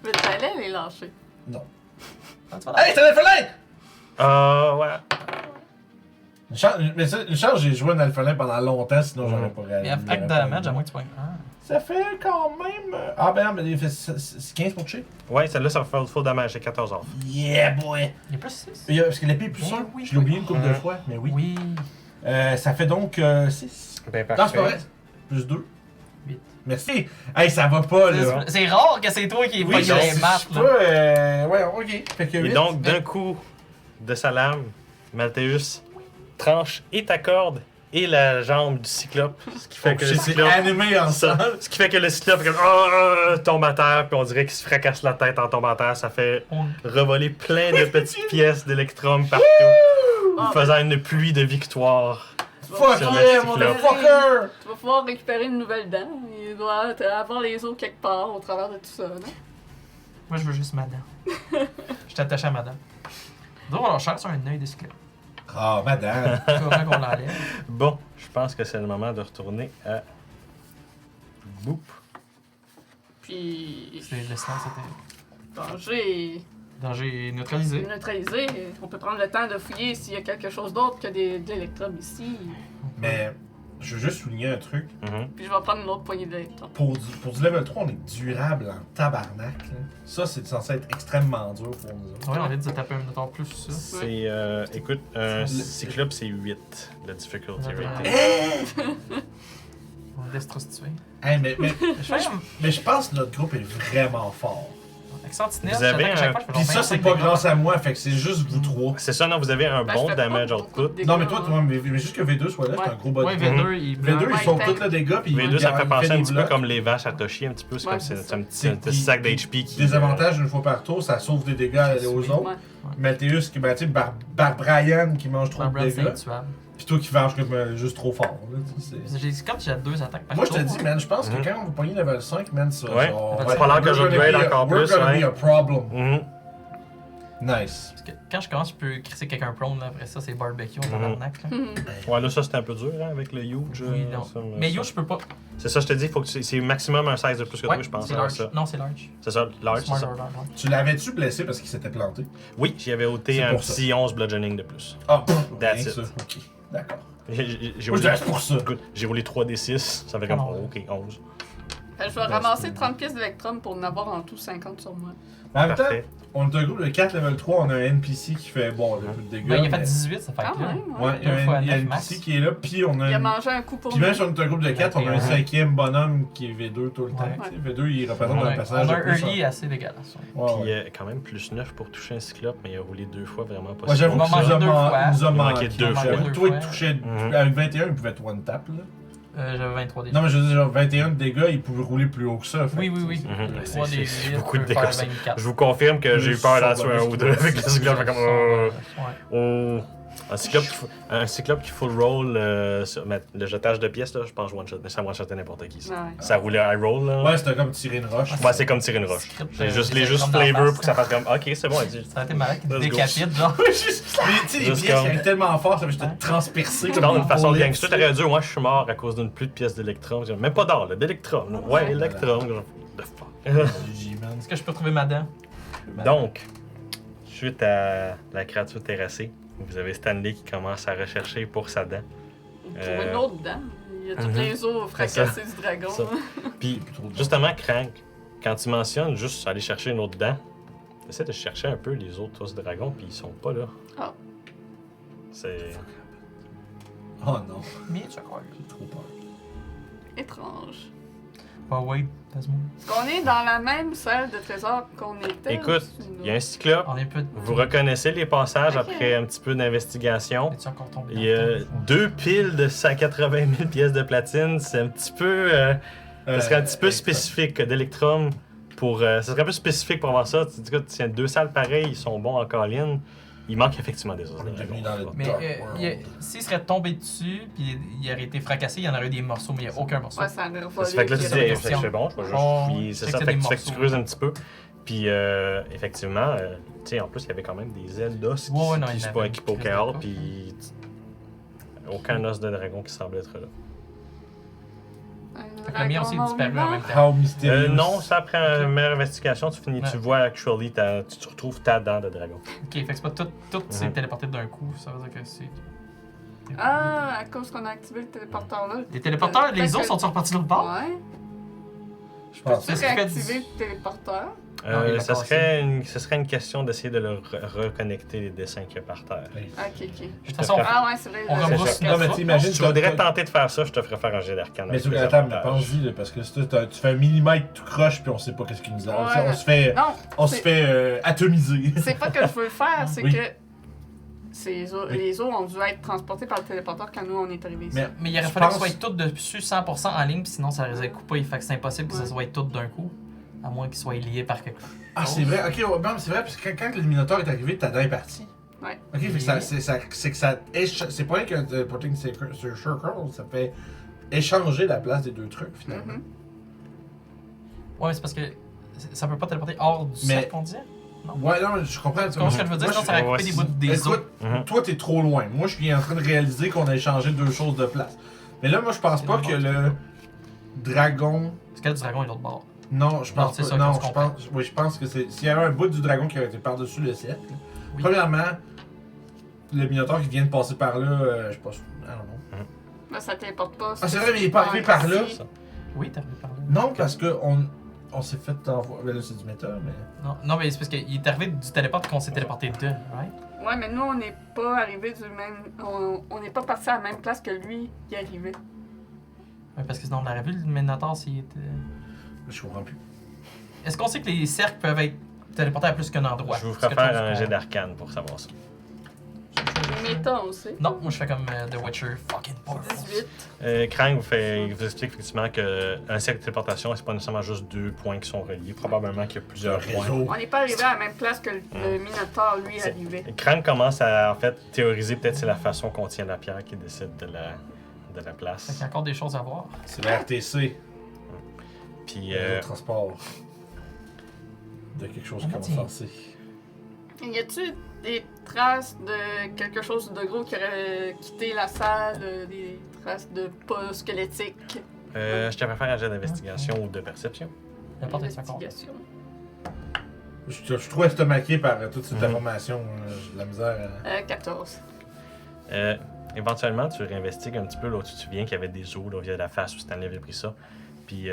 Mais t'allais les lâcher. Non. Ah, tu vas dans- Hey, c'est l'alphalin! Ouais. Mais ça, une chance, j'ai joué un alphalin pendant longtemps, sinon j'aurais pas Mais réalisé. avec damage, à moins que tu pognes. Ah. Ça fait quand même. Ah, ben non, mais il fait c'est 15 pour toucher. Ouais, celle-là, ça va faire full damage, c'est 14 off. Yeah, boy! Il y a plus 6. Parce que l'épée est plus Eh sûre. oui, Je l'ai oublié oui. une couple de fois, mais oui. Oui. Ça fait donc 6. Ben Non, c'est pas vrai. parfait. Plus 2. 8. Merci. Hey, ça va pas, là. C'est rare que c'est toi qui Oui, pognes je les sais maths, pas. là. Ouais, ok. Fait que Et 8. donc, d'un coup de sa lame, Mathéus tranche et ta corde et la jambe du cyclope. Ce qui fait que le c'est cyclope. animé ensemble. Ce qui fait que le cyclope tombe à terre, puis on dirait qu'il se fracasse la tête en tombant à terre. Ça fait revoler plein de petites pièces d'électrum partout, faisant une pluie de victoires. Fuck Sur le yeah, cyclope. motherfucker! Tu vas pouvoir récupérer une nouvelle dent. Il doit avoir les os quelque part au travers de tout ça, non? Moi, je veux juste ma dent. Je suis attaché à ma dent. Donc, on cherche sur un œil de cyclope. Ah, madame. Comment qu'on l'enlève? Bon, je pense que c'est le moment de retourner à Boop. Puis. C'est le silence était. Danger Danger neutralisé. neutralisé. On peut prendre le temps de fouiller s'il y a quelque chose d'autre que de l'électrum ici. Mais je veux juste souligner un truc. Mhm. Puis je vais prendre une autre poignée d'électrons. Pour du level 3, on est durable en tabarnak. Là. Ça, c'est censé être extrêmement dur pour nous autres. Ouais, on vient de se taper un minute plus ça. C'est. Écoute, un cyclope, c'est 8, la difficulty Ouais. rating. On va destructuer. Hey, mais Je fais mais je pense que notre groupe est vraiment fort. avec Sentinelle, Vous avez j'attaque à chaque un- fois, je fais Puis ça, genre c'est 25 pas dégâts. grâce à moi, fait que c'est juste vous trois. C'est ça, non, vous avez un Ben, je bon fais pas damage beaucoup output. de dégâts, Non, mais toi, hein. mais juste que V2 soit là, c'est un gros body. Ouais, V2, il V2, ils Ouais, sont tank. tous le dégâts, puis V2, ça me fait il penser des un petit peu blocs. comme les vaches à Toshi, un petit peu. C'est Ouais, comme c'est c'est ça. un petit sac d'HP qui. Désavantage une fois par tour, ça sauve des dégâts aux autres. Ouais. Malteus, qui, ben, tu sais, Brian qui mange trop de Barbara, c'est dégâts. intuable. Puis toi qui varges comme juste trop fort. Là, tu sais, c'est- J'ai quand j'ai 2 attaques par Moi, je te tour, dis, hein. man, je pense que Mhm. quand on va pogner level 5, man, ça. Ouais. genre, Ça va falloir que we're je gonna upgrade be a- encore we're plus, gonna ouais. be a problem. Mhm. Nice. Parce que quand je commence, je peux crisser quelqu'un prone, là, après ça, c'est barbecue, on Mhm. tabarnak, là. Ouais, là, ça, c'était un peu dur, hein, avec le huge. Oui, non. ça, Mais ça. yo, je peux pas. C'est ça, je te dis, faut que c'est maximum un 16 de plus que toi, Ouais, je pense. c'est hein, large. ça. Non, c'est large. C'est ça, large, c'est Smart ça. order, ouais. Tu l'avais-tu blessé parce qu'il s'était planté? Oui, j'y avais ôté C'est un pour ça. petit 11 bludgeoning de plus. Ah, That's rien it. ça. Ok, d'accord. J'ai Moi, je roulé, dirais c'est pour ça. écoute, j'ai roulé 3d6, ça fait comme, Ah, ouais. oh, ok, 11. Fait que je vais ramasser 30 pièces d'électrum pour en avoir en tout 50 sur moi. Mais en même temps, Parfait. on est un groupe de 4 level 3, on a un NPC qui fait, bon, un peu de dégâts. Ben, il a fait mais- 18, ça fait Quand que là. même, Ouais, ouais. il y a Deux fois un, il y a un 9 NPC max. qui est là, puis on a Il a un... mangé un coup pour Puis nous. même si on est un groupe de 4, on a un Ouais. 5e bonhomme qui est V2 tout le temps. Ouais. tu sais. V2, il représente On a un personnage on a de un plus. early assez dégueulasse. Ouais. Ouais, Puis ouais. quand même plus 9 pour toucher un cyclope, mais il a roulé 2 fois vraiment pas Ouais, si j'avoue bon On que va que ça ça. manger deux fois. nous a Il manquait manqué. deux fois. J'avoue que toi, il fois. touchait... Mhm. Avec 21, il pouvait être one tap, là. J'avais 23 déjà. Non, mais je veux dire, genre 21 de dégâts, il pouvait rouler plus haut que ça. fait Oui, que, oui, oui. tu sais, Mhm. Trois des C'est 8 beaucoup de peut faire dégâts, ça. 24. Je vous confirme que j'ai eu peur d'en tuer un ou deux avec le cyclope. Je fais comme, Ouais. oh. Un cyclope qui full roll, mais le jetage de pièces, là, je pense one shot, mais ça one shot n'importe qui. Ça, Ouais. ça roulait high roll, là. Ouais, c'était comme tirer une roche. Ouais, c'est comme tirer une roche. Script, C'est juste les c'est juste comme dans la flavor face, pour que ça fasse comme, ok, c'est bon. Ça aurait été malade qu'il te Let's go. décapite, genre. Mais tu sais, les Juste pièces comme- qui étaient tellement fortes, ça fait juste te transpercer. Tu parles d'une façon bien gangster, t'aurais dû, moi je suis mort à cause d'une pluie de pièces d'électron. Même pas d'or, là, d'électron. là. Ouais, Ouais. électron. genre, the fuck. GG, man. Est-ce que je peux trouver ma dent? Donc, suite à la créature terrassée, vous avez Stanley qui commence à rechercher pour sa dent. Pour une autre dent. Il y a toutes Mhm. les os fracassés du dragon. Ça. hein. Puis, justement, Crank, quand tu mentionnes juste aller chercher une autre dent, essaie de chercher un peu les autres os dragons, puis ils sont pas là. Ah. C'est. Oh non, Mais tu crois. j'ai trop peur. Étrange. Ah oui, laisse-moi. Est-ce qu'on est dans la même salle de trésor qu'on était? Écoute, ou c'est une il y a un autre? cyclope. On est peu. Vous reconnaissez les passages Ok. après un petit peu d'investigation. Es-tu encore tombé? Il y a 2 piles de 180 000 pièces de platine. C'est un petit peu. Ça serait un petit peu spécifique d'Electrum. Ça serait un peu spécifique pour avoir ça. Tu dis que tu tiens 2 salles pareilles, ils sont bons en colline. Il manque effectivement des os. On de est devenu dragon. dans le Mais dark world. s'il serait tombé dessus, puis il aurait été fracassé, il y en aurait eu des morceaux, mais il n'y a aucun morceau. Ouais, ça a volé. Ça fait que là, tu il y dis, avait des fait que options. c'est bon, je vais juste Oh, fouiller. je C'est sais ça, que fait c'est que des tu morceaux. creuses un petit peu. Puis, effectivement, tu sais, en plus, il y avait quand même des ailes d'os Ouais, ouais, non, il y qui en se avait qui pokaient une hors, crise de puis aucun os de dragon qui semble être là. Le mien aussi est disparu en même temps. How mystérieux. Non, ça après une meilleure investigation, tu finis, Ouais. tu vois actually, tu retrouves ta dent de dragon. Ok, fait que c'est pas tout s'est Mhm. téléporté d'un coup, ça veut dire que c'est. Ah, à cause qu'on a activé le téléporteur là. Les téléporteurs, les Peut-être autres que- sont repartis de l'autre bord? Ouais. Je pense. Tu peux ce qui fait réactiver du- le téléporteur. Non, il l'a Ça cassé. serait une question d'essayer de le reconnecter les dessins qu'il y a par terre. Ok, ok. De toute façon, Ah ouais, c'est vrai. on je- rebrousse ça. Non, mais quatre t'imagines, Si tu voudrais tenter de faire ça, je te ferais faire un jet d'arcane. Mais avec tu les attends, mais avantages. pense-y, là, parce que si tu fais un millimètre tout croche, puis on sait pas qu'est-ce qui nous arrive. Ouais. On se fait, Non, on se c'est- fait atomiser. c'est pas que je veux le faire, c'est Oui. que les os ont dû être transportés par le téléporteur quand nous on est arrivés ici. Mais mais il aurait Je fallu que pense- ça soit tout dessus 100% en ligne, puis sinon ça les a coupé. Fait que c'est impossible que ça Ouais. soit tout d'un coup. À moins qu'ils soient liés par quelque chose. Ah, c'est vrai, ok, ouais, non, mais c'est vrai, parce que quand le Minotaur est arrivé, ta dent est partie. Ouais. Ok, fait que c'est que ça. C'est pas rien qu'un Porting Circle, ça fait échanger la place des deux trucs, finalement. Mhm. Ouais, mais c'est parce que ça peut pas téléporter hors du Mais- cercle, on disait? Ouais, non, mais je comprends. Tu comprends ce que je veux dire? Moi, Sinon, ça aurait coupé des bouts des os. Écoute, Mhm. toi, t'es trop loin. Moi, je suis en train de réaliser qu'on a échangé deux choses de place. Mais là, moi, je pense C'est pas le que bord, le dragon. Parce que le dragon est de l'autre bord. Non, je pense c'est pas. ça, Non, qu'on se comprend. je pense que c'est. S'il y avait un bout du dragon qui aurait été par-dessus le cercle, Oui. premièrement, le Minotaur qui vient de passer par là, je sais pas. Ah non. Ben, ça t'importe pas. Ah, c'est vrai, mais il est pas arrivé par là. ici. Oui, t'es arrivé par là. Non, parce que on s'est fait envoyer. Ben là, c'est du méta, mais. Non, mais c'est parce qu'il est arrivé du téléport qu'on s'est téléporté de, right? Ouais, mais nous, on n'est pas arrivé du même. On n'est pas passé à la même place que lui y arrivait. Ouais, parce que sinon, on aurait vu le Minotaur s'il était. Je comprends plus. Est-ce qu'on sait que les cercles peuvent être téléportés à plus qu'un endroit? Je vous C'est ferai quelque faire chose un qu'on- jet d'arcane pour savoir ça. Méta aussi. Non, moi je fais comme The Witcher, fucking powerful. 18. Krang vous explique effectivement qu'un cercle de téléportation, c'est pas nécessairement juste 2 points qui sont reliés. Probablement qu'il y a plusieurs points. Réseau. On n'est pas arrivé à la même place que le Minotaur, lui, C'est- arrivait. Krang commence à en fait théoriser peut-être c'est la façon qu'on tient la pierre qui décide de la Fait qu'il place. y a encore des choses à voir. C'est la RTC, Puis le transport. De quelque chose qui tiens. commence à lancer. Y a-tu des traces de quelque chose de gros qui aurait quitté la salle, des traces de pas squelettiques? je te fais faire un jet d'investigation ou de perception. La porte est encore. Investigation. Je suis trop estomaqué par toute cette Mhm. information. J'ai de la misère à... 14. Éventuellement, tu réinvestigues un petit peu. Là, tu te souviens qu'il y avait des os là, via la face où Stanley avait pris ça. Puis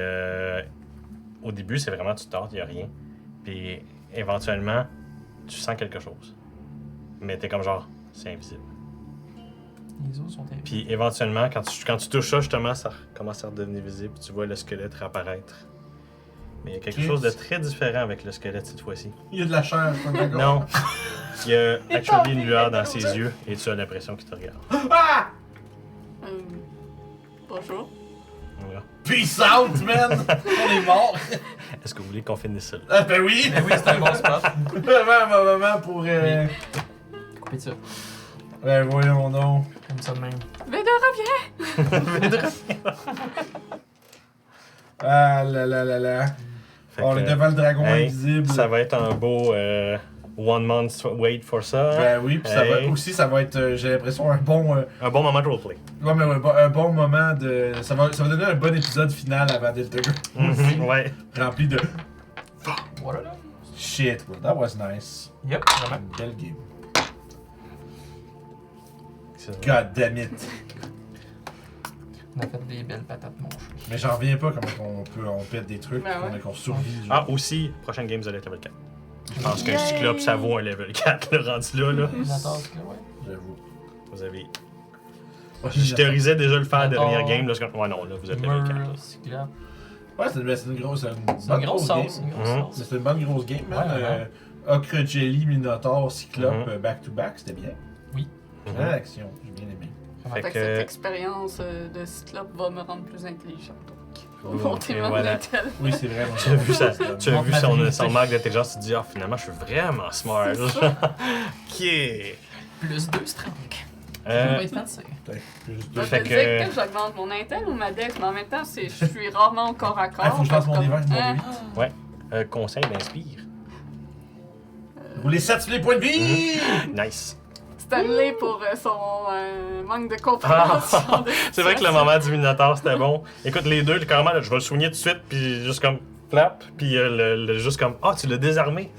au début, c'est vraiment tu tords, il n'y a rien. Puis éventuellement, tu sens quelque chose. Mais t'es comme genre, c'est invisible. Les os sont terribles. Puis éventuellement, quand tu touches ça, justement, ça commence à redevenir visible. Puis tu vois le squelette réapparaître. Mais il y a quelque Ok. chose de très différent avec le squelette cette fois-ci. Il y a de la chair, je suis pas d'accord. Non. Il y a actually une lueur dans ses yeux et tu as l'impression qu'il te regarde. Ah! Bonjour. Voilà. Peace out, man! On est mort! Est-ce que vous voulez qu'on finisse ça? Ah, ben oui! Mais oui, c'est un bon spot. Vraiment un moment pour... Coupez ça. Ben voyons donc. Comme ça de même. Véda, reviens! Ah là là là là. Fait On que, est devant le dragon hey, invisible. ça va être un beau one month wait for ça. Hein? Ben oui, puis ça va Hey. aussi, ça va être, j'ai l'impression, un bon... Un bon moment de roleplay. ouais, mais ouais, un bon moment de... Ça va donner un bon épisode final avant Delta Ouais. rempli de... Voilà là. Shit, well, that was nice. Yep, vraiment. Une belle game. C'est ça. God damn it. On a fait des belles patates manches. Mais j'en reviens pas comment on pète des trucs, Ben ouais. qu'on survit. Ah, aussi, prochaine game, vous allez être level 4. Je pense qu'un Yay! cyclope, ça vaut un level 4, le rendu là. Minotaur, c'est que, ouais. J'avoue. Vous avez. Ouais, Je théorisais déjà le faire à Attends. dernière game, là, c'est comme. Ouais, non, là, vous êtes level 4. Mur, cyclope. Ouais, c'est une grosse... C'est une grosse game. sauce. C'est une grosse Mhm. sauce. Mais c'est une bonne grosse game, man. Ouais, ouais. Ocre Jelly, Minotaur, Cyclope, Mhm. back-to-back, c'était bien. Oui. Belle action, j'ai bien aimé. Fait Fait que que- cette expérience de Cyclope va me rendre plus intelligente. Oh, Donc, montez-moi voilà. l'intel. Oui, c'est vrai. Tu as vu, tu as Montre vu ma son, vérité. son marque d'intelligence, tu te dis, ah, finalement, je suis vraiment smart. C'est ça. Ok. Plus 2 strength. Ça Euh, va être fancy. Peut-être juste Je deux. te Fait dis que- que j'augmente mon intel ou ma dex, mais en même temps, je suis rarement au corps à corps. Ah, faut que je fasse mon comme- dévin, mon Hein? D8. conseil d'inspire. Vous les 7 sur les points de vie! Nice. Stanley pour son manque de compréhension. Ah, c'est vrai que le moment du Minotaur, c'était bon. Écoute, les deux, carrément, là, je vais le souligner tout de suite, puis juste comme, flap, puis juste comme, ah, tu l'as désarmé.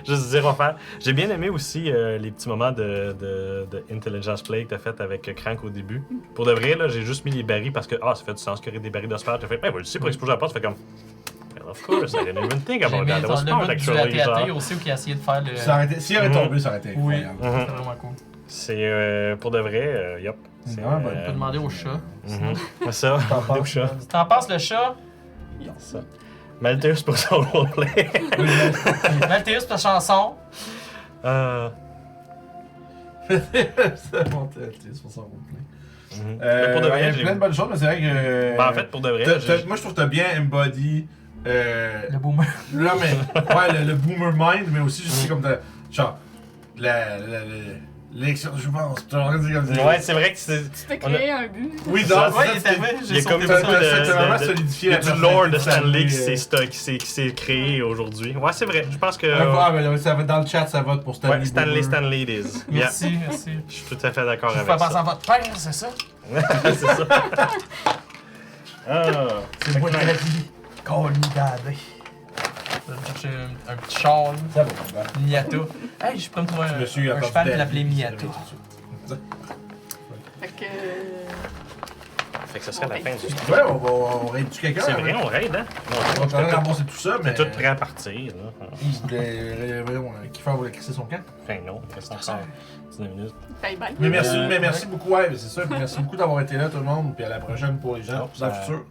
Juste dire, on va faire. J'ai bien aimé aussi les petits moments de intelligence play que t'as fait avec Crank au début. Pour de vrai, là, j'ai juste mis les barils parce que, ça fait du sens qu'il y aurait des barils de spare. T'as fait, je sais pour exploser la porte, tu fais comme, well, of course, I didn't even think J'ai about aimé that. That was le smart, bout du actually. AT-AT genre. aussi où il a essayé de faire le. Ça aurait été- S'il avait Mhm. tombé, ça aurait été Oui, incroyable. Mhm. c'était vraiment cool. C'est pour de vrai, yup. C'est vraiment bonne. On peut demander au chat. C'est ça, T'en penses, au chat. Si t'en passes le chat, Ça. Malthus pour son roleplay. Oui, mais- Malthéus pour la chanson. C'est bon, c'est pour ça qu'on plaît. Mais pour de vrai, il y a j'ai- plein de bonnes choses, mais c'est vrai que. Ben, en fait, pour de vrai, moi je trouve que t'as bien embody. Le boomer. Là, mais. Ouais, le boomer mind, mais aussi, je sais comme. Genre. L'élection de jouvence. Tu vas dire comme ça. Ouais, c'est vrai que c'est. Tu t'es On a- créé un but. Oui, Ça, donc, Ouais, ça, il est c'était- arrivé, il y j'ai a comme sauté t'as- ça. t'as vraiment de- solidifié Il y a la du lore de personnalité Stanley qui Stanley, s'est créé aujourd'hui. Ouais, c'est vrai. Je pense que. Ah, ben là, ça va dans le chat, ça vote pour Stanley. Ouais, Stanley, Boomer. Stanley it is. Yeah. Merci, merci. Je suis tout à fait d'accord Je avec fais penser ça. à votre père, c'est ça? C'est ça. Ah. C'est moi qui l'ai dit. Colidadé. Je vais me chercher un petit char, là. C'est bon, ben. Miata. Hey, je peux me trouver Je me suis un apporté cheval et d'aide. l'appeler Miata. Fait que. Fait que ce serait la fin du Ouais, on raid-tu quelqu'un? C'est vrai, on raid, hein? On va train de ramasser tout ça, mais. C'est tout prêt à partir, là. Il voulait. Kiffer voulait crisser son camp. Enfin, non, il reste encore 19 minutes. Bye bye. Mais merci beaucoup, ouais, c'est ça. Merci beaucoup d'avoir été là, tout le monde. Puis à la prochaine pour les gens Non, dans le ça- futur.